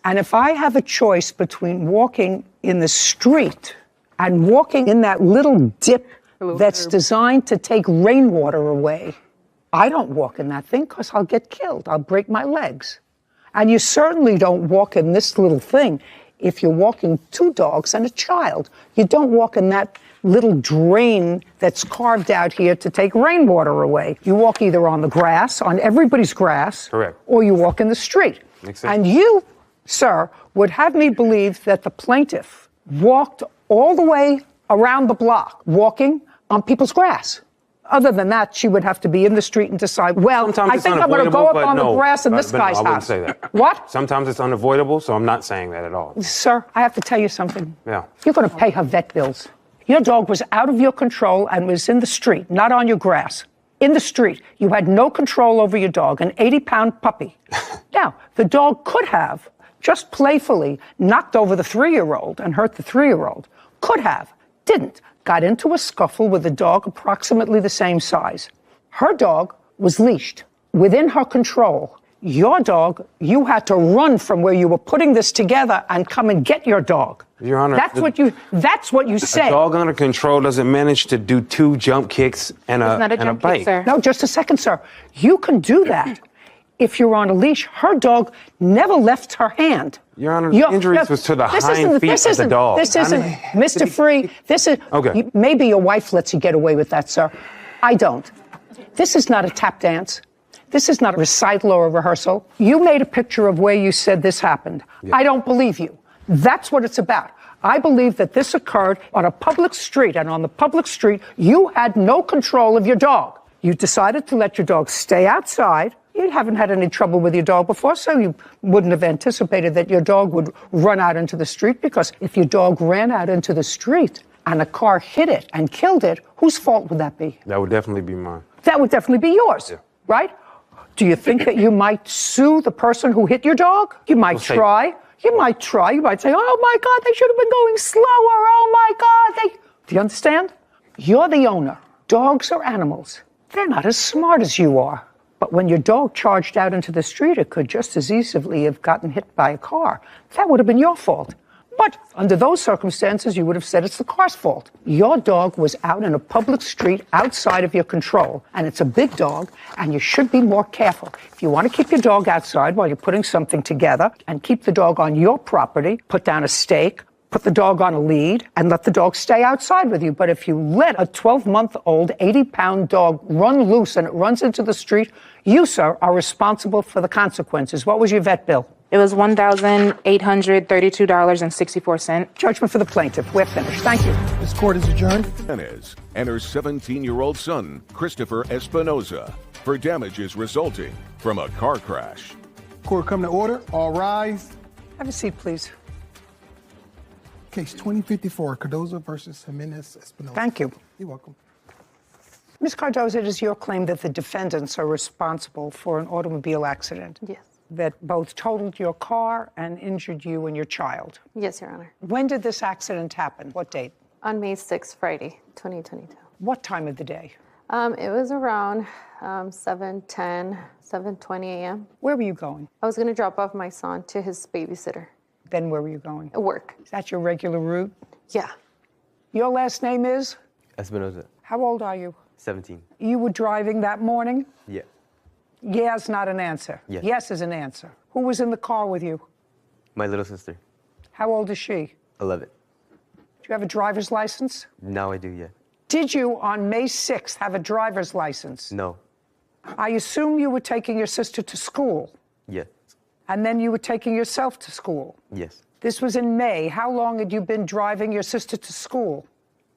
And if I have a choice between walking in the street and walking in that little dip that's designed to take rainwater away, I don't walk in that thing because I'll get killed. I'll break my legs. And you certainly don't walk in this little thing if you're walking two dogs and a child. You don't walk in that little drain that's carved out here to take rainwater away. You walk either on the grass, on everybody's grass, Correct. or you walk in the street. Makes sense. And you, sir, would have me believe that the plaintiff walked all the way around the block, walking on people's grass. Other than that, she would have to be in the street and decide, well, Sometimes I it's think I'm going to go up unavoidable, on but the no, grass in but- this but no, guy's I wouldn't house. say that. What? Sometimes it's unavoidable, so I'm not saying that at all. Sir, I have to tell you something. Yeah. You're going to pay her vet bills. Your dog was out of your control and was in the street, not on your grass. In the street. You had no control over your dog, an 80-pound puppy. Now, the dog could have, just playfully, knocked over the 3-year-old and hurt the 3-year-old. Could have. Didn't. Got into a scuffle with a dog approximately the same size. Her dog was leashed, within her control. Your dog, you had to run from where you were putting this together and come and get your dog. Your Honor, That's what you say. A dog under control doesn't manage to do 2 jump kicks and a bite. No, just a second, sir. You can do that if you're on a leash. Her dog never left her hand. Your Honor, the injuries was to the hind feet of the dog. This isn't, Mr. Free, this is, Okay. Maybe your wife lets you get away with that, sir. I don't. This is not a tap dance. This is not a recital or a rehearsal. You made a picture of where you said this happened. Yeah. I don't believe you. That's what it's about. I believe that this occurred on a public street, and on the public street, you had no control of your dog. You decided to let your dog stay outside. You haven't had any trouble with your dog before, so you wouldn't have anticipated that your dog would run out into the street, because if your dog ran out into the street and a car hit it and killed it, whose fault would that be? That would definitely be mine. That would definitely be yours, right? Do you think that you might sue the person who hit your dog? You might try. You might try. You might say, oh my God, they should have been going slower. Oh my God. Do you understand? You're the owner. Dogs are animals. They're not as smart as you are. But when your dog charged out into the street, it could just as easily have gotten hit by a car. That would have been your fault. But under those circumstances, you would have said it's the car's fault. Your dog was out in a public street outside of your control, and it's a big dog, and you should be more careful. If you want to keep your dog outside while you're putting something together and keep the dog on your property, put down a stake, put the dog on a lead, and let the dog stay outside with you. But if you let a 12-month-old, 80-pound dog run loose and it runs into the street, you, sir, are responsible for the consequences. What was your vet bill? It was $1,832.64. Judgment for the plaintiff. We're finished. Thank you. This court is adjourned. Jimenez and her 17-year-old son, Christopher Espinoza, for damages resulting from a car crash. Court come to order. All rise. Have a seat, please. Case 2054, Cardozo versus Jimenez Espinoza. Thank you. You're welcome. Ms. Cardozo, it is your claim that the defendants are responsible for an automobile accident. Yes. That both totaled your car and injured you and your child. Yes, Your Honor. When did this accident happen? What date? On May 6th, Friday, 2022. What time of the day? It was around 7:10, 7:20 a.m. Where were you going? I was going to drop off my son to his babysitter. Then where were you going? Work. Is that your regular route? Yeah. Your last name is? Espinoza. How old are you? 17. You were driving that morning? Yeah. Yeah is not an answer. Yes. Yes is an answer. Who was in the car with you? My little sister. How old is she? 11. Do you have a driver's license? Now I do, yeah. Did you, on May 6th, have a driver's license? No. I assume you were taking your sister to school, Yes. and then you were taking yourself to school. Yes. This was in May. How long had you been driving your sister to school?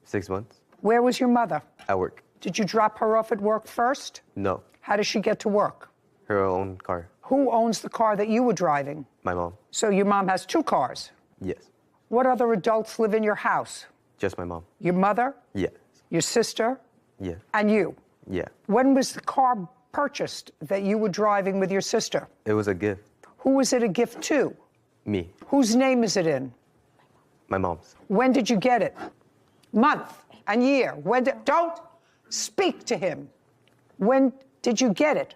6 months. Where was your mother? At work. Did you drop her off at work first? No. How does she get to work? Her own car. Who owns the car that you were driving? My mom. So your mom has 2 cars. Yes. What other adults live in your house? Just my mom. Your mother, Yes. your sister, Yeah. and you. Yeah. When was the car purchased that you were driving with your sister? It was a gift. Who was it a gift to? Me. Whose name is it in? My mom's. When did you get it? Month and year. Don't speak to him. When did you get it?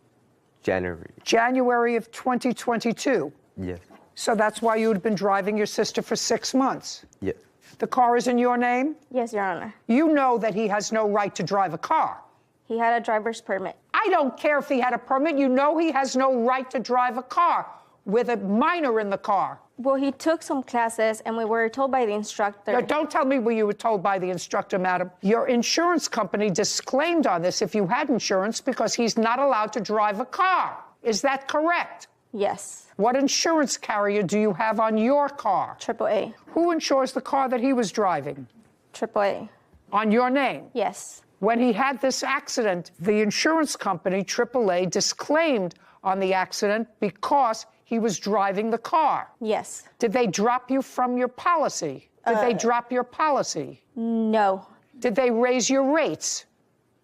January. January of 2022. Yes. So that's why you had been driving your sister for 6 months. Yes. The car is in your name? Yes, Your Honor. You know that he has no right to drive a car. He had a driver's permit. I don't care if he had a permit. You know he has no right to drive a car with a minor in the car. Well, he took some classes, and we were told by the instructor. Now, don't tell me what you were told by the instructor, madam. Your insurance company disclaimed on this if you had insurance because he's not allowed to drive a car. Is that correct? Yes. What insurance carrier do you have on your car? AAA. Who insures the car that he was driving? AAA. On your name? Yes. When he had this accident, the insurance company, AAA, disclaimed on the accident because he was driving the car. Yes. Did they drop you from your policy? Did they drop your policy? No. Did they raise your rates?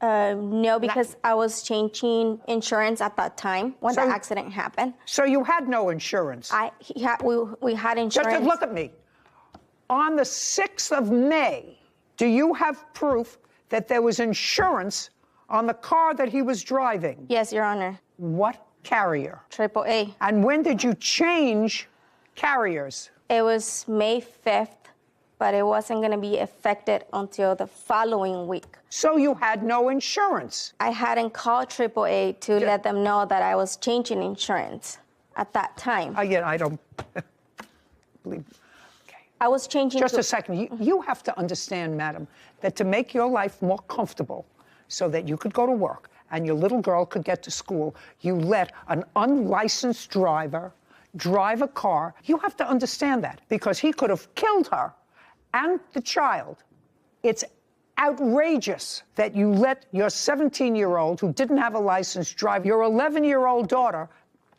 No, because I was changing insurance at that time when the accident happened. So you had no insurance? We had insurance. Just look at me. On the 6th of May, do you have proof that there was insurance on the car that he was driving? Yes, Your Honor. What carrier? AAA. And when did you change carriers? It was May 5th, but it wasn't going to be effected until the following week. So you had no insurance? I hadn't called AAA to let them know that I was changing insurance at that time. Again, I don't believe. I was changing. Just a second. You have to understand, madam, that to make your life more comfortable so that you could go to work and your little girl could get to school, you let an unlicensed driver drive a car. You have to understand that because he could have killed her and the child. It's outrageous that you let your 17-year-old who didn't have a license drive your 11-year-old daughter,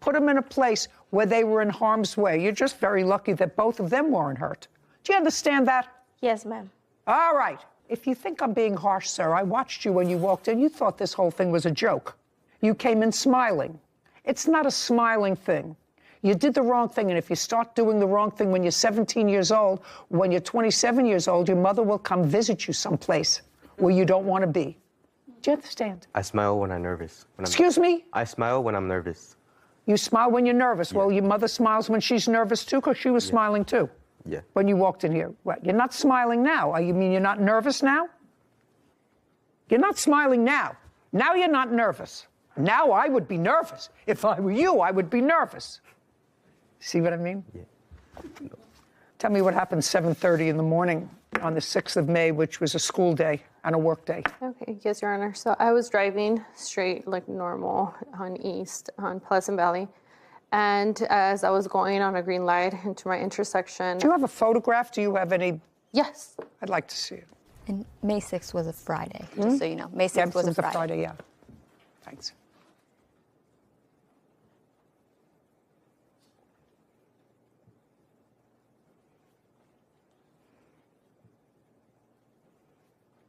put him in a place where they were in harm's way. You're just very lucky that both of them weren't hurt. Do you understand that? Yes, ma'am. All right. If you think I'm being harsh, sir, I watched you when you walked in. You thought this whole thing was a joke. You came in smiling. It's not a smiling thing. You did the wrong thing, and if you start doing the wrong thing when you're 17 years old, when you're 27 years old, your mother will come visit you someplace where you don't want to be. Do you understand? I smile when I'm nervous. Excuse me? I smile when I'm nervous. You smile when you're nervous. Yeah. Well, your mother smiles when she's nervous, too, because she was smiling, too. Yeah. When you walked in here. What, you're not smiling now. You mean you're not nervous now? You're not smiling now. Now you're not nervous. Now I would be nervous. If I were you, I would be nervous. See what I mean? Yeah. Tell me what happened 7:30 in the morning on the 6th of May, which was a school day and a work day. Okay, yes, Your Honor. So I was driving straight like normal on East, on Pleasant Valley. And as I was going on a green light into my intersection. Do you have a photograph? Do you have any? Yes. I'd like to see it. And May 6th was a Friday, just so you know. May 6th was a Friday. Yeah. Thanks.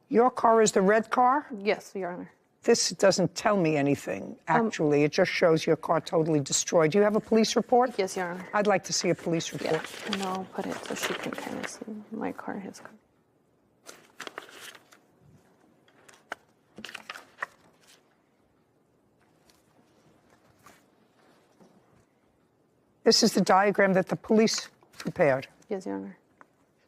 Your car is the red car? Yes, Your Honor. This doesn't tell me anything, actually. It just shows your car totally destroyed. Do you have a police report? Yes, Your Honor. I'd like to see a police report. Yeah, and I'll put it so she can kind of see my car, his car. This is the diagram that the police prepared. Yes, Your Honor.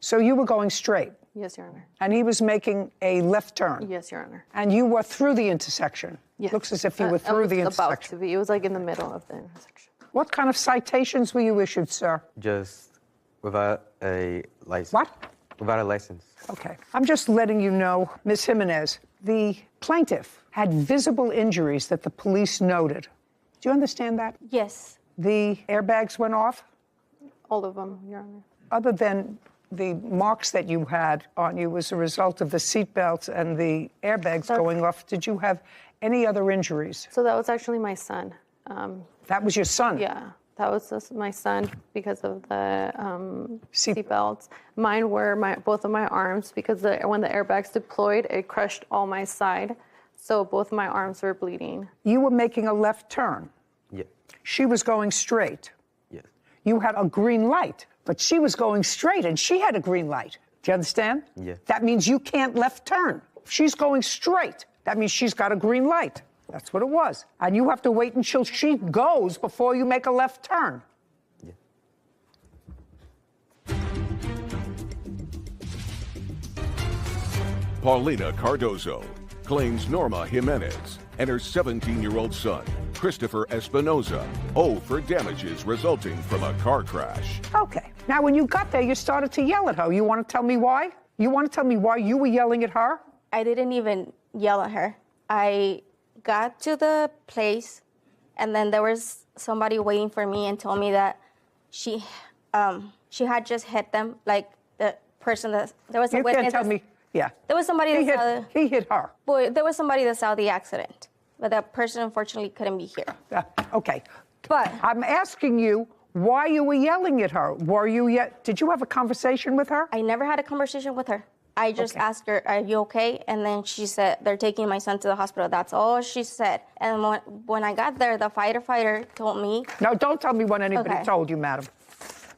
So you were going straight? Yes, Your Honor. And he was making a left turn? Yes, Your Honor. And you were through the intersection? Yes. Looks as if you were through the intersection. About to be. It was like in the middle of the intersection. What kind of citations were you issued, sir? Just without a license. What? Without a license. Okay. I'm just letting you know, Ms. Jimenez, the plaintiff had visible injuries that the police noted. Do you understand that? Yes. The airbags went off? All of them, Your Honor. Other than the marks that you had on you as a result of the seatbelts and the airbags going off, did you have any other injuries? So that was actually my son. That was your son? Yeah, that was just my son because of the seatbelts. Mine were both of my arms because when the airbags deployed, it crushed all my side. So both my arms were bleeding. You were making a left turn? Yeah. She was going straight? Yes. You had a green light, but she was going straight and she had a green light. Do you understand? Yeah. That means you can't left turn. If she's going straight, that means she's got a green light. That's what it was. And you have to wait until she goes before you make a left turn. Yeah. Paulina Cardozo claims Norma Jimenez and her 17-year-old son Christopher Espinoza owe for damages resulting from a car crash. Okay. Now, when you got there, you started to yell at her. You want to tell me why? You want to tell me why you were yelling at her? I didn't even yell at her. I got to the place, and then there was somebody waiting for me and told me that she had just hit them, like the person that there was a witness. You can't tell me. Yeah. There was somebody that saw he hit her. Well, there was somebody that saw the accident, but that person unfortunately couldn't be here. Okay. But I'm asking you why you were yelling at her. Did you have a conversation with her? I never had a conversation with her. I just asked her, "Are you okay?" And then she said, "They're taking my son to the hospital." That's all she said. And when I got there, the firefighter told me. No, don't tell me what anybody told you, madam.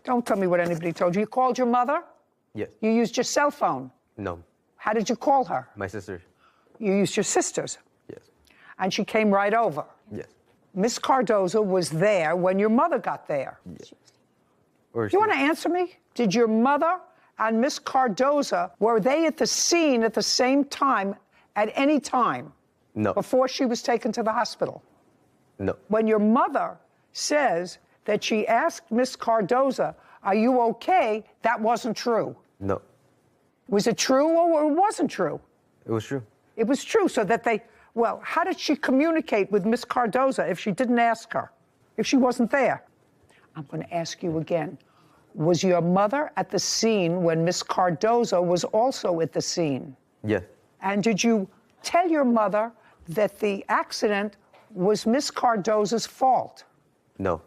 Don't tell me what anybody told you. You called your mother? Yes. You used your cell phone? No. How did you call her? My sister. You used your sister's? Yes. And she came right over? Yes. Miss Cardoza was there when your mother got there? Yes. Do you want to answer me? Did your mother and Miss Cardoza, were they at the scene at the same time at any time? No. Before she was taken to the hospital? No. When your mother says that she asked Miss Cardoza, "Are you okay?" that wasn't true. No. Was it true or it wasn't true? It was true. It was true, so that well, how did she communicate with Miss Cardoza if she didn't ask her, if she wasn't there? I'm going to ask you again. Was your mother at the scene when Miss Cardoza was also at the scene? Yes. And did you tell your mother that the accident was Miss Cardoza's fault? No.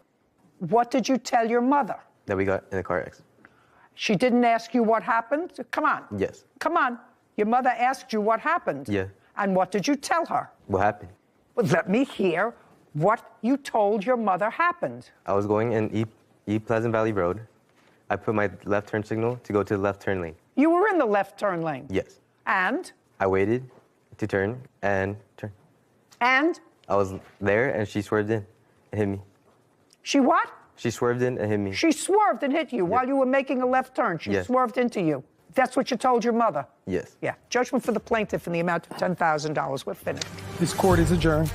What did you tell your mother? That we got in a car accident. She didn't ask you what happened? Come on. Yes. Come on. Your mother asked you what happened? Yeah. And what did you tell her? What happened? Well, let me hear what you told your mother happened. I was going in East Pleasant Valley Road. I put my left turn signal to go to the left turn lane. You were in the left turn lane? Yes. And? I waited to turn and turn. And? I was there and she swerved in and hit me. She what? She swerved in and hit me. She swerved and hit you while you were making a left turn. She swerved into you. That's what you told your mother? Yes. Yeah. Judgment for the plaintiff in the amount of $10,000. We're finished. This court is adjourned.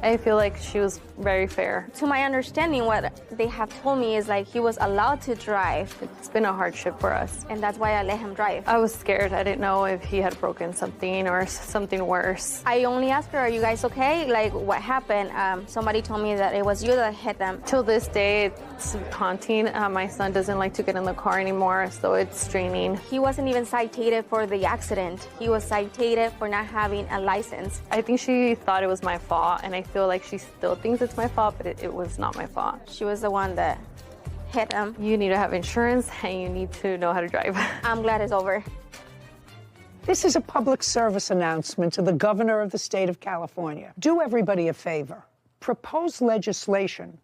I feel like she was very fair. To my understanding, what they have told me is like he was allowed to drive. It's been a hardship for us. And that's why I let him drive. I was scared. I didn't know if he had broken something or something worse. I only asked her, "Are you guys okay? Like, what happened?" Somebody told me that it was you that hit them. Till this day, it's haunting. My son doesn't like to get in the car anymore, so it's straining. He wasn't even cited for the accident. He was cited for not having a license. I think she thought it was my fault, and I feel like she still thinks it's my fault, but it was not my fault. She was the one that hit him. You need to have insurance, and you need to know how to drive. I'm glad it's over. This is a public service announcement to the governor of the state of California. Do everybody a favor. Propose legislation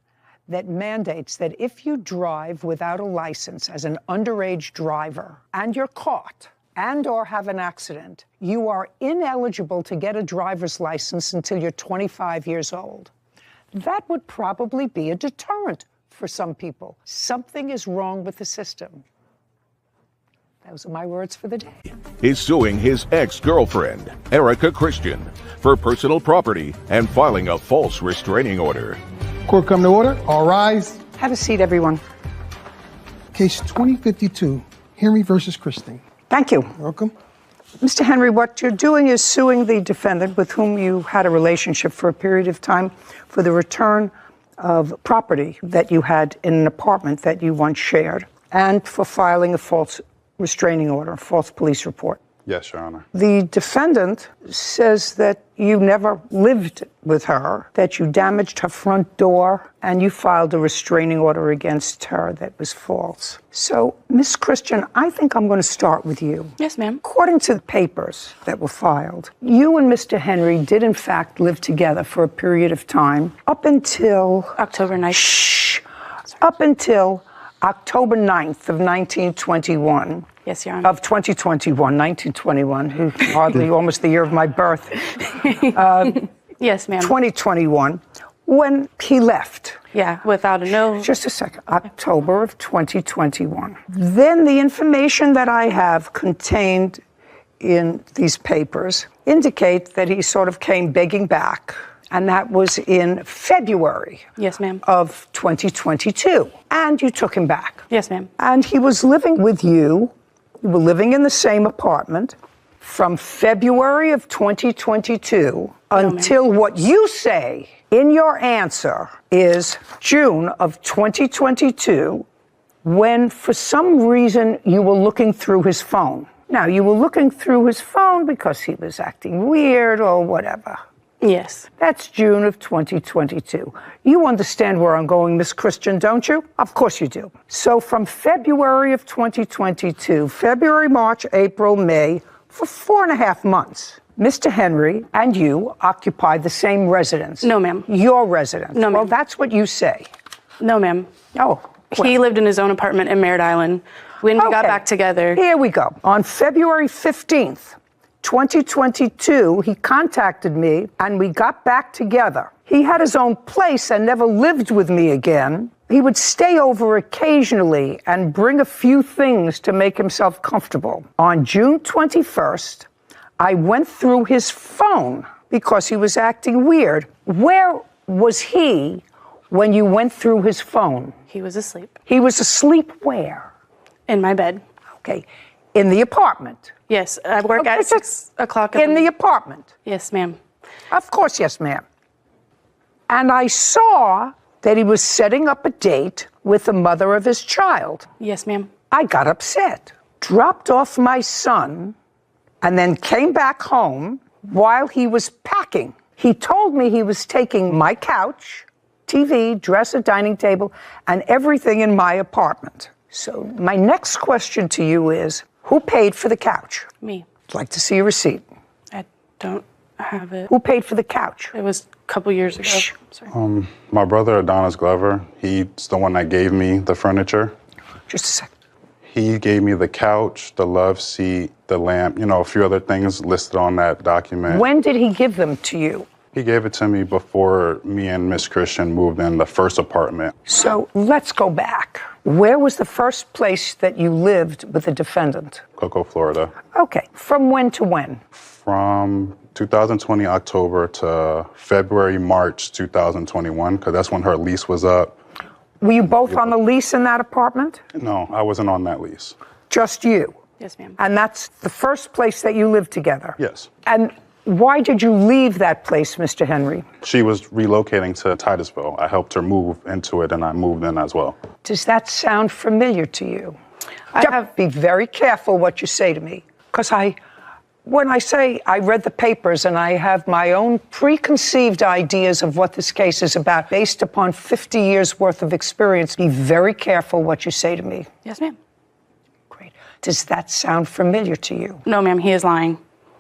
that mandates that if you drive without a license as an underage driver and you're caught and or have an accident, you are ineligible to get a driver's license until you're 25 years old. That would probably be a deterrent for some people. Something is wrong with the system. Those are my words for the day. Is suing his ex-girlfriend, Erica Christian, for personal property and filing a false restraining order. Court come to order. All rise. Have a seat, everyone. Case 2052, Henry versus Christine. Thank you. Welcome. Mr. Henry, what you're doing is suing the defendant with whom you had a relationship for a period of time for the return of property that you had in an apartment that you once shared and for filing a false restraining order, a false police report. Yes, Your Honor. The defendant says that you never lived with her, that you damaged her front door, and you filed a restraining order against her that was false. So, Miss Christian, I think I'm going to start with you. Yes, ma'am. According to the papers that were filed, you and Mr. Henry did in fact live together for a period of time up until October 9th. Shh. Up until October 9th of 1921. Yes, Your Honor. Of 2021, 1921, who hardly almost the year of my birth. Yes, ma'am. 2021, when he left. Yeah, without a note. Just a second. October of 2021. Then the information that I have contained in these papers indicate that he sort of came begging back, and that was in February. Yes, ma'am. Of 2022. And you took him back. Yes, ma'am. And he was living with you. You were living in the same apartment from February of 2022 until what you say in your answer is June of 2022, when for some reason you were looking through his phone. Now, you were looking through his phone because he was acting weird or whatever. Yes. That's June of 2022. You understand where I'm going, Miss Christian, don't you? Of course you do. So from February of 2022, February, March, April, May, for 4.5 months, Mr. Henry and you occupied the same residence. No, ma'am. Your residence. No, ma'am. Well, that's what you say. No, ma'am. Oh. He lived in his own apartment in Merritt Island. When we got back together. Here we go. On February 15th, 2022, he contacted me and we got back together. He had his own place and never lived with me again. He would stay over occasionally and bring a few things to make himself comfortable. On June 21st, I went through his phone because he was acting weird. Where was he when you went through his phone? He was asleep. He was asleep where? In my bed. Okay. In the apartment? Yes, I work at 6 o'clock. In the apartment? Yes, ma'am. Of course, yes, ma'am. And I saw that he was setting up a date with the mother of his child. Yes, ma'am. I got upset, dropped off my son, and then came back home while he was packing. He told me he was taking my couch, TV, dresser, dining table, and everything in my apartment. So my next question to you is, who paid for the couch? Me. I'd like to see a receipt. I don't have it. Who paid for the couch? It was a couple years ago. Sorry. My brother Adonis Glover, he's the one that gave me the furniture. Just a second. He gave me the couch, the love seat, the lamp, a few other things listed on that document. When did he give them to you? He gave it to me before me and Miss Christian moved in the first apartment. So let's go back. Where was the first place that you lived with the defendant? Cocoa, Florida. Okay. From when to when? From 2020 October to February, March 2021, because that's when her lease was up. Were you both on the lease in that apartment? No, I wasn't on that lease. Just you? Yes, ma'am. And that's the first place that you lived together? Yes. And why did you leave that place, Mr. Henry? She was relocating to Titusville. I helped her move into it, and I moved in as well. Does that sound familiar to you? Be very careful what you say to me, because when I say I read the papers and I have my own preconceived ideas of what this case is about based upon 50 years worth of experience, be very careful what you say to me. Yes, ma'am. Great. Does that sound familiar to you? No, ma'am, he is lying.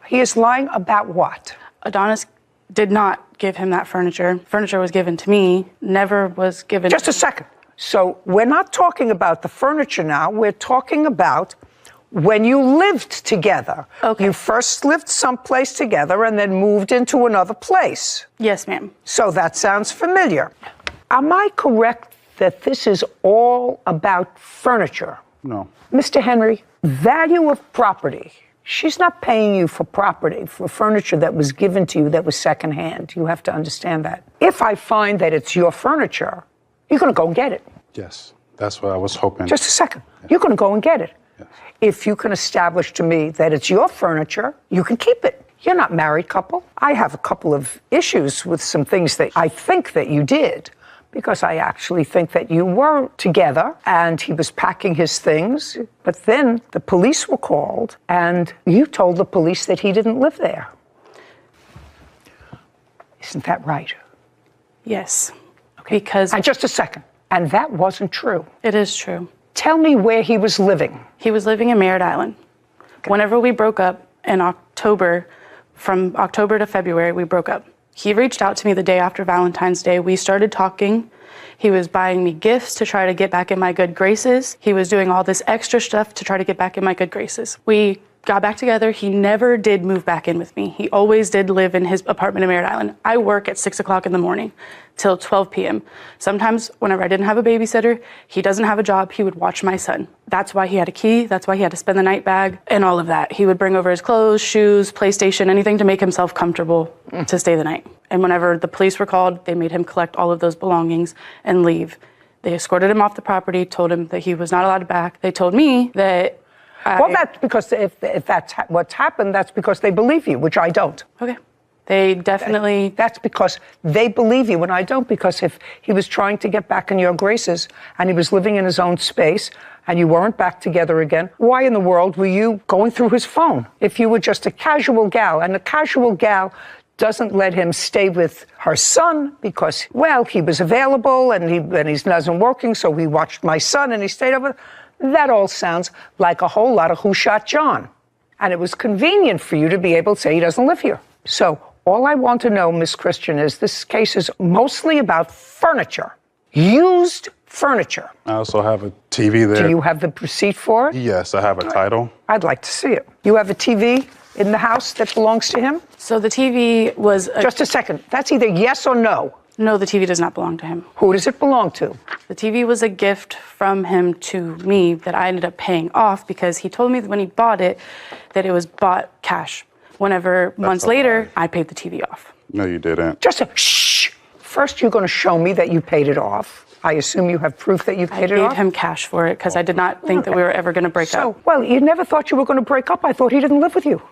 He is lying about what? Adonis did not give him that furniture. Furniture was given to me, never was given. Just a second. So we're not talking about the furniture now. We're talking about when you lived together. Okay. You first lived someplace together and then moved into another place. Yes, ma'am. So that sounds familiar. Am I correct that this is all about furniture? No. Mr. Henry, value of property. She's not paying you for property, for furniture that was given to you that was secondhand. You have to understand that. If I find that it's your furniture, you're going to go and get it. Yes, that's what I was hoping. Just a second. You're going to go and get it. Yes. If you can establish to me that it's your furniture, you can keep it. You're not a married couple. I have a couple of issues with some things that I think that you did, because I actually think that you were together and he was packing his things. But then the police were called and you told the police that he didn't live there. Isn't that right? Yes. Okay. Because. And just a second. And that wasn't true. It is true. Tell me where he was living. He was living in Merritt Island. Okay. Whenever we broke up in October, from October to February, we broke up. He reached out to me the day after Valentine's Day. We started talking. He was buying me gifts to try to get back in my good graces. He was doing all this extra stuff to try to get back in my good graces. We got back together. He never did move back in with me. He always did live in his apartment in Merritt Island. I work at 6 o'clock in the morning till 12 p.m. Sometimes whenever I didn't have a babysitter, he doesn't have a job, he would watch my son. That's why he had a key. That's why he had to spend the night bag and all of that. He would bring over his clothes, shoes, PlayStation, anything to make himself comfortable to stay the night. And whenever the police were called, they made him collect all of those belongings and leave. They escorted him off the property, told him that he was not allowed back. They told me that well, that's because if that's what's happened, that's because they believe you, which I don't. Okay. They definitely... That's because they believe you and I don't, because if he was trying to get back in your graces and he was living in his own space and you weren't back together again, why in the world were you going through his phone? If you were just a casual gal, and a casual gal doesn't let him stay with her son because, well, he was available and he wasn't working, so he watched my son and he stayed over. That all sounds like a whole lot of Who Shot John. And it was convenient for you to be able to say he doesn't live here. So all I want to know, Miss Christian, is this case is mostly about furniture, used furniture. I also have a TV there. Do you have the receipt for it? Yes, I have a title. I'd like to see it. You have a TV in the house that belongs to him? So the TV was... Just a second. That's either yes or no. No, the TV does not belong to him. Who does it belong to? The TV was a gift from him to me that I ended up paying off because he told me that when he bought it, that it was bought cash. Whenever months later, I paid the TV off. No, you didn't. Just a shh. First, you're going to show me that you paid it off. I assume you have proof that you paid it off? I paid him cash for it because I did not think that we were ever going to break up. Well, you never thought you were going to break up. I thought he didn't live with you.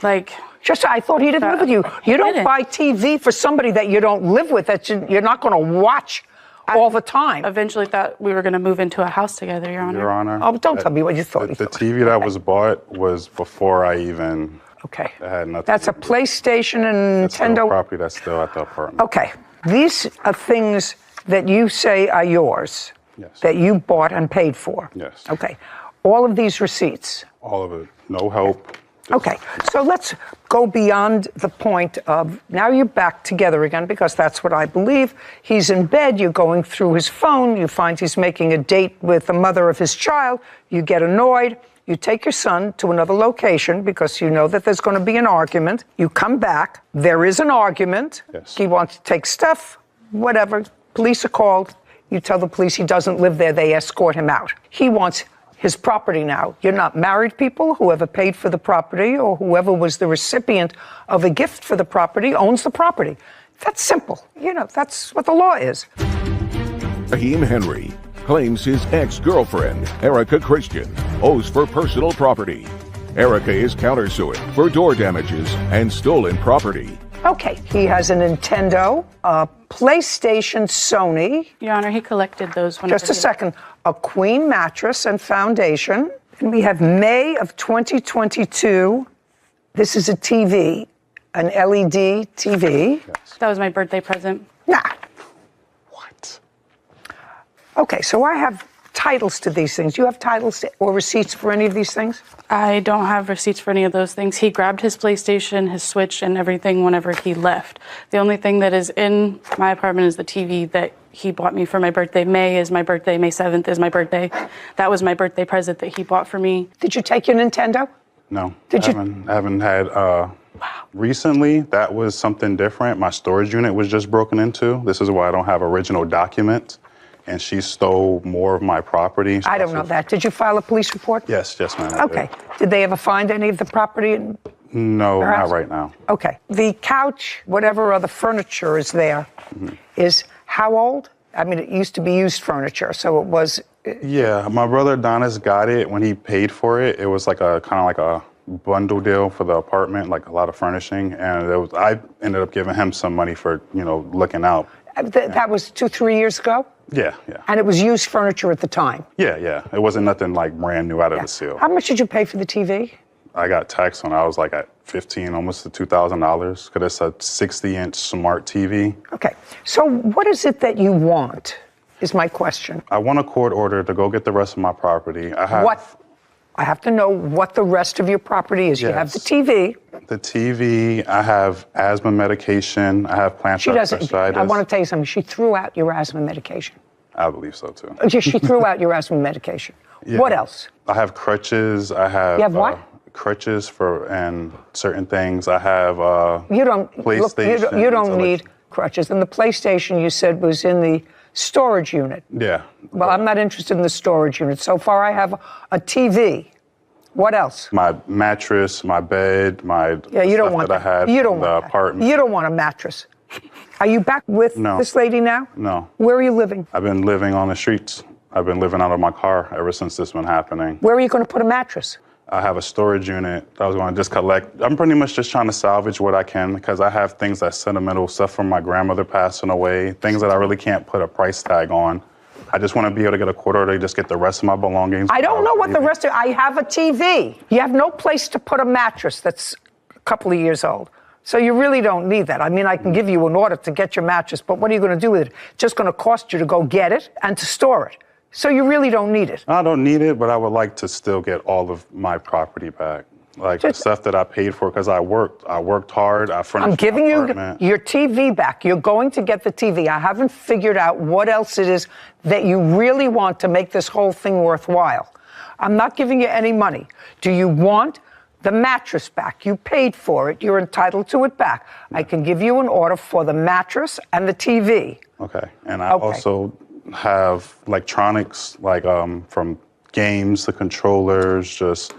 I thought he didn't live with you. You don't buy TV for somebody that you don't live with, that you're not going to watch all the time. Eventually thought we were going to move into a house together, Your Honor. Your Honor. Oh, don't tell me what you thought. The TV that was bought was before I even... Okay. It had nothing. That's a PlayStation and Nintendo. Property that's still at the apartment. Okay. These are things that you say are yours. Yes. That you bought and paid for. Yes. Okay. All of these receipts. All of it. No help. Okay, so let's go beyond the point of now you're back together again, because that's what I believe. He's in bed, you're going through his phone, you find he's making a date with the mother of his child, you get annoyed, you take your son to another location because you know that there's going to be an argument. You come back, there is an argument, yes. He wants to take stuff, whatever, police are called, you tell the police he doesn't live there, they escort him out. He wants his property now. You're not married people. Whoever paid for the property or whoever was the recipient of a gift for the property owns the property. That's simple. You know, that's what the law is. Raheem Henry claims his ex-girlfriend, Erica Christian, owes for personal property. Erica is countersuing for door damages and stolen property. Okay, he has a Nintendo, a PlayStation, Sony. Your Honor, he collected those. Just a second. A queen mattress and foundation. And we have May of 2022. This is a TV, an LED TV. Yes. That was my birthday present. Nah. What? Okay, so I have titles to these things. Do you have titles or receipts for any of these things? I don't have receipts for any of those things. He grabbed his PlayStation, his Switch, and everything whenever he left. The only thing that is in my apartment is the TV that he bought me for my birthday. May is my birthday. May 7th is my birthday. That was my birthday present that he bought for me. Did you take your Nintendo? No. I haven't had... Recently, that was something different. My storage unit was just broken into. This is why I don't have original documents. And she stole more of my property. I don't know that. Did you file a police report? Yes, ma'am. Okay. Did they ever find any of the property? No, not right now. Okay. The couch, whatever other furniture is there, is how old? I mean, it used to be used furniture, so it was... Yeah, my brother Adonis got it when he paid for it. It was like a kind of like a bundle deal for the apartment, like a lot of furnishing. And I ended up giving him some money for, looking out. That was 2-3 years ago? Yeah. And it was used furniture at the time? Yeah. It wasn't nothing like brand new out of the seal. How much did you pay for the TV? I got taxed when I was like at $1,500, almost to $2,000, because it's a 60-inch smart TV. Okay. So what is it that you want, is my question. I want a court order to go get the rest of my property. I have to know what the rest of your property is. Yes. You have the TV. The TV, I have asthma medication, I have plantar fasciitis. I want to tell you something. She threw out your asthma medication. I believe so, too. She threw out your asthma medication. Yeah. What else? I have crutches. I have... You have what? crutches and certain things. I have You don't PlayStation. Look, you don't need crutches. And the PlayStation you said was in the storage unit. Yeah. Well, I'm not interested in the storage unit. So far, I have a TV. What else? My mattress, my bed, my you don't stuff want that I had You don't from the want apartment. You don't want a mattress. Are you back with this lady now? No. Where are you living? I've been living on the streets. I've been living out of my car ever since this been happening. Where are you going to put a mattress? I have a storage unit that I was going to just collect. I'm pretty much just trying to salvage what I can because I have things that's sentimental, stuff from my grandmother passing away, things that I really can't put a price tag on. I just want to be able to get a quarter to just get the rest of my belongings. I don't know what the rest of. I have a TV. You have no place to put a mattress that's a couple of years old. So you really don't need that. I mean, I can give you an order to get your mattress, but what are you going to do with it? It's just going to cost you to go get it and to store it. So you really don't need it. I don't need it, but I would like to still get all of my property back. Like the stuff that I paid for because I worked hard. I furnished I'm giving my you apartment. your TV back. You're going to get the TV. I haven't figured out what else it is that you really want to make this whole thing worthwhile. I'm not giving you any money. Do you want the mattress back? You paid for it. You're entitled to it back. I can give you an order for the mattress and the TV. Okay. And I also have electronics, like from games to controllers, just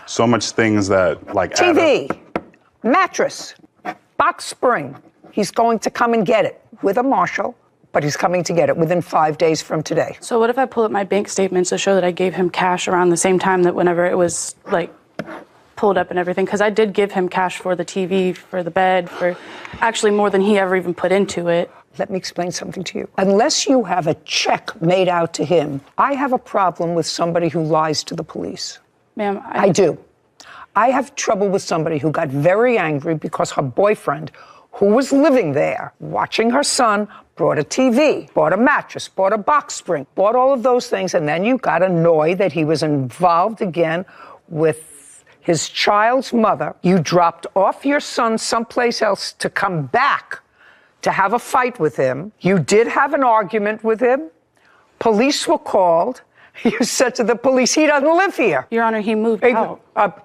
so much things that like TV, mattress, box spring. He's going to come and get it with a marshal, but he's coming to get it within 5 days from today. So what if I pull up my bank statements to show that I gave him cash around the same time that whenever it was like pulled up and everything? Because I did give him cash for the TV, for the bed, for actually more than he ever even put into it. Let me explain something to you. Unless you have a check made out to him, I have a problem with somebody who lies to the police. Ma'am, I do. I have trouble with somebody who got very angry because her boyfriend, who was living there, watching her son, brought a TV, bought a mattress, bought a box spring, bought all of those things, and then you got annoyed that he was involved again with his child's mother. You dropped off your son someplace else to come back to have a fight with him. You did have an argument with him. Police were called. You said to the police, he doesn't live here. Your Honor, he moved out.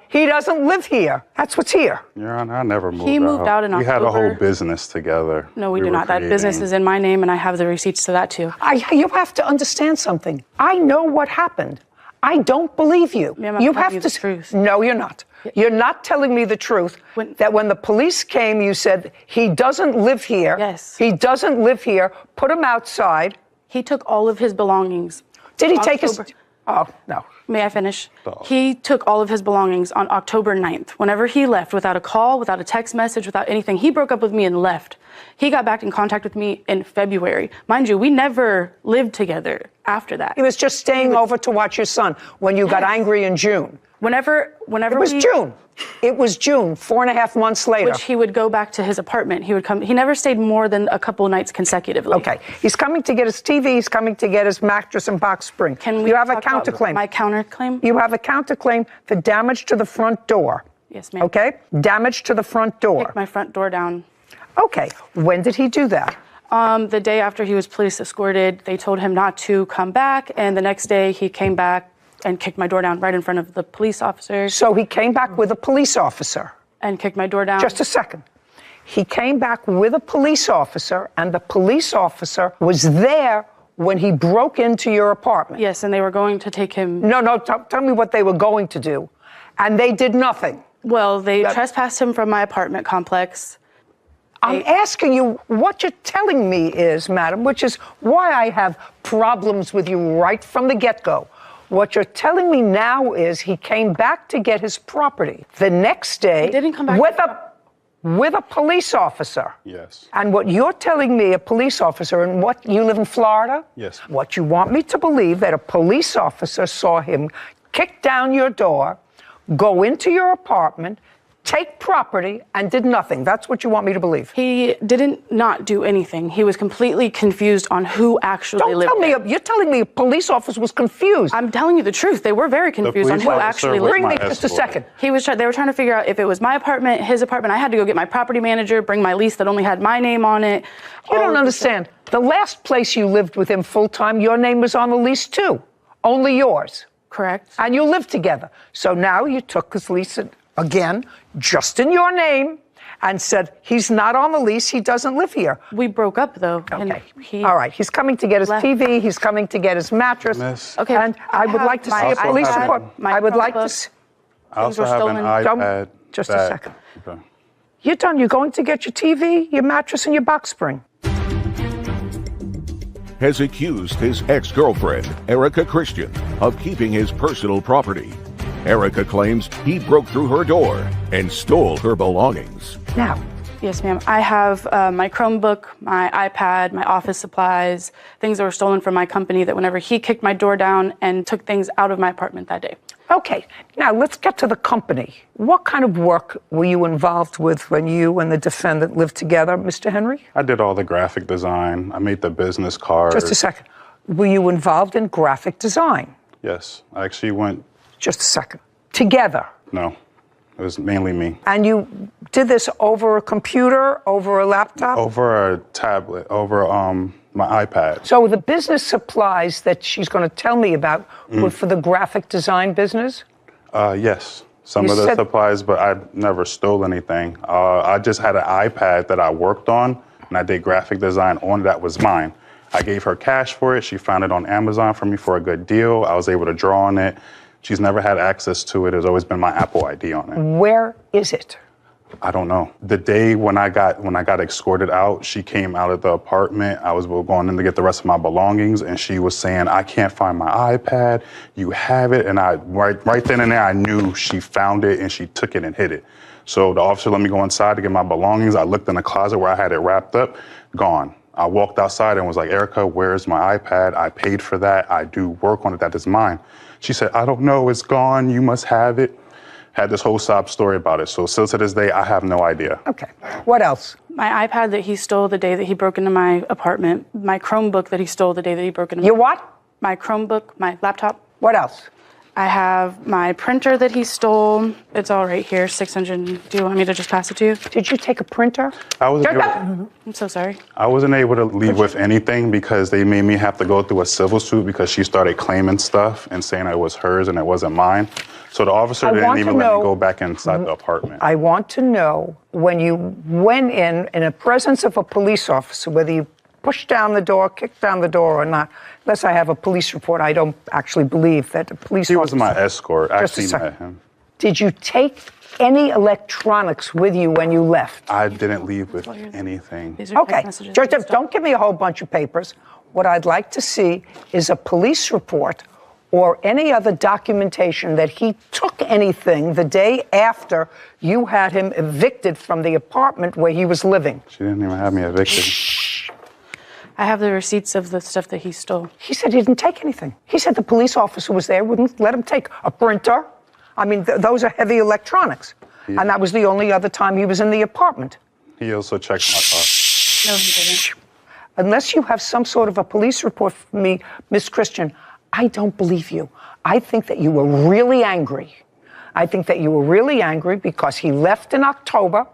He doesn't live here. That's what's here. Your Honor, I never moved out. He moved out in We had a October. whole business together. No, we do not. That business is in my name, and I have the receipts to that too. You have to understand something. I know what happened. I don't believe you. Ma'am, I'm you telling have you to. the truth. No, you're not. You're not telling me the truth. That when the police came, you said he doesn't live here. Yes. He doesn't live here. Put him outside. He took all of his belongings. Did he take his? Oh no. May I finish? He took all of his belongings on October 9th. Whenever he left, without a call, without a text message, without anything, he broke up with me and left. He got back in contact with me in February. Mind you, we never lived together after that. He was just staying over to watch your son when you got angry in June. Whenever it was June. It was June, 4.5 months later. Which he would go back to his apartment. He would come. He never stayed more than a couple nights consecutively. Okay. He's coming to get his TV. He's coming to get his mattress and box spring. Can we You have a talk about counterclaim. my counterclaim? You have a counterclaim for damage to the front door. Yes, ma'am. Okay? Damage to the front door. Kicked my front door down. Okay. When did he do that? The day after he was police escorted, they told him not to come back, and the next day he came back and kicked my door down right in front of the police officer. So he came back with a police officer. And kicked my door down. Just a second. He came back with a police officer, and the police officer was there when he broke into your apartment. Yes, and they were going to take him. No, tell me what they were going to do. And they did nothing. Well, they trespassed him from my apartment complex. I'm asking you, what you're telling me is, madam, which is why I have problems with you right from the get-go. What you're telling me now is he came back to get his property. The next day, He didn't come back with a police officer. Yes. And what you're telling me, a police officer, and what, you live in Florida? Yes. What you want me to believe that a police officer saw him kick down your door, go into your apartment, take property, and did nothing. That's what you want me to believe. He didn't not do anything. He was completely confused on who actually lived there. You're telling me a police officer was confused. I'm telling you the truth. They were very confused on who actually lived there. Bring me just a second. They were trying to figure out if it was my apartment, his apartment. I had to go get my property manager, bring my lease that only had my name on it. You don't understand. The last place you lived with him full-time, your name was on the lease too. Only yours. Correct. And you live together. So now you took his lease again, just in your name, and said, he's not on the lease, he doesn't live here. We broke up, though. Okay. All right. He's coming to get his TV. He's coming to get his mattress. Okay. And I would like to see a police report. I would like to see. I also have an iPad. Just a second. Okay. You're done. You're going to get your TV, your mattress, and your box spring. Has accused his ex-girlfriend, Erica Christian, of keeping his personal property. Erica claims he broke through her door and stole her belongings. Now. Yes, ma'am. I have my Chromebook, my iPad, my office supplies, things that were stolen from my company that whenever he kicked my door down and took things out of my apartment that day. Okay. Now, let's get to the company. What kind of work were you involved with when you and the defendant lived together, Mr. Henry? I did all the graphic design. I made the business cards. Just a second. Were you involved in graphic design? Yes. I actually went. Just a second. Together? No. It was mainly me. And you did this over a computer, over a laptop? Over a tablet, over my iPad. So the business supplies that she's going to tell me about were for the graphic design business? Yes. Some of the supplies, but I never stole anything. I just had an iPad that I worked on, and I did graphic design on it. That was mine. I gave her cash for it. She found it on Amazon for me for a good deal. I was able to draw on it. She's never had access to it. It's always been my Apple ID on it. Where is it? I don't know. The day when I got escorted out, she came out of the apartment. I was going in to get the rest of my belongings, and she was saying, "I can't find my iPad. You have it." And I right then and there, I knew she found it and she took it and hid it. So the officer let me go inside to get my belongings. I looked in the closet where I had it wrapped up, gone. I walked outside and was like, "Erica, where's my iPad? I paid for that. I do work on it. That is mine." She said, "I don't know. It's gone. You must have it." Had this whole sob story about it. So still to this day, I have no idea. Okay. What else? My iPad that he stole the day that he broke into my apartment. My Chromebook that he stole the day that he broke into Your what? My Chromebook, my laptop. What else? I have my printer that he stole. It's all right here, 600. Do you want me to just pass it to you? Did you take a printer? I'm so sorry. I wasn't able to leave with anything because they made me have to go through a civil suit because she started claiming stuff and saying it was hers and it wasn't mine. So the officer didn't even let me go back inside the apartment. I want to know when you went in the presence of a police officer, whether you pushed down the door, kicked down the door or not. Unless I have a police report, I don't actually believe that a police officer... He was my escort. I actually met him. Did you take any electronics with you when you left? I didn't leave with anything. Okay, just don't give me a whole bunch of papers. What I'd like to see is a police report or any other documentation that he took anything the day after you had him evicted from the apartment where he was living. She didn't even have me evicted. I have the receipts of the stuff that he stole. He said he didn't take anything. He said the police officer was there, wouldn't let him take a printer. I mean, those are heavy electronics. Yeah. And that was the only other time he was in the apartment. He also checked my car. No, he didn't. Unless you have some sort of a police report for me, Miss Christian, I don't believe you. I think that you were really angry. I think that you were really angry because he left in October.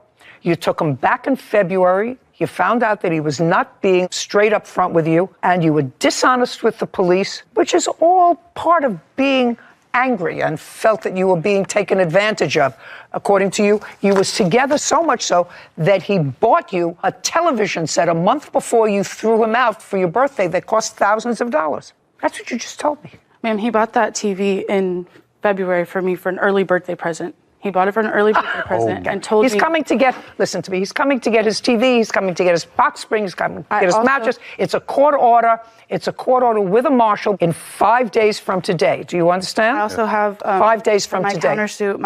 You took him back in February. You found out that he was not being straight up front with you, and you were dishonest with the police, which is all part of being angry and felt that you were being taken advantage of. According to you, you was together so much so that he bought you a television set a month before you threw him out for your birthday that cost thousands of dollars. That's what you just told me. Ma'am, he bought that TV in February for me for an early birthday present. He bought it for an early birthday present and told me... He's coming to get, listen to me, he's coming to get his TV, he's coming to get his box spring, he's coming to get his mattress. It's a court order. It's a court order with a marshal in 5 days from today. Do you understand? I also have 5 days from my today. Countersuit,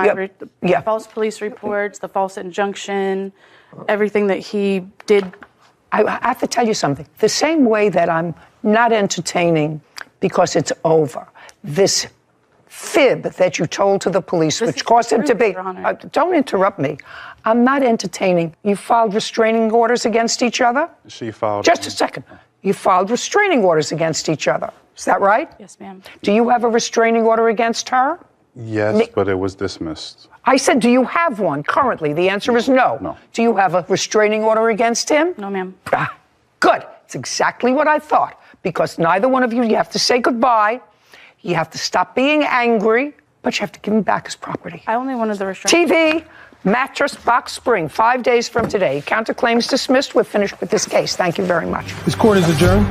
my false police reports, the false injunction, everything that he did. I have to tell you something. The same way that I'm not entertaining because it's over, this fib that you told to the police, which caused him to be... don't interrupt me. I'm not entertaining. You filed restraining orders against each other? She filed... Just a second. You filed restraining orders against each other. Is that right? Yes, ma'am. Do you have a restraining order against her? Yes, but it was dismissed. I said, do you have one currently? The answer is no. No. Do you have a restraining order against him? No, ma'am. Good. It's exactly what I thought. Because neither one of you have to say goodbye. You have to stop being angry, but you have to give him back his property. I only wanted the restraint. TV, mattress, box spring, 5 days from today. Counterclaims dismissed. We're finished with this case. Thank you very much. This court is adjourned.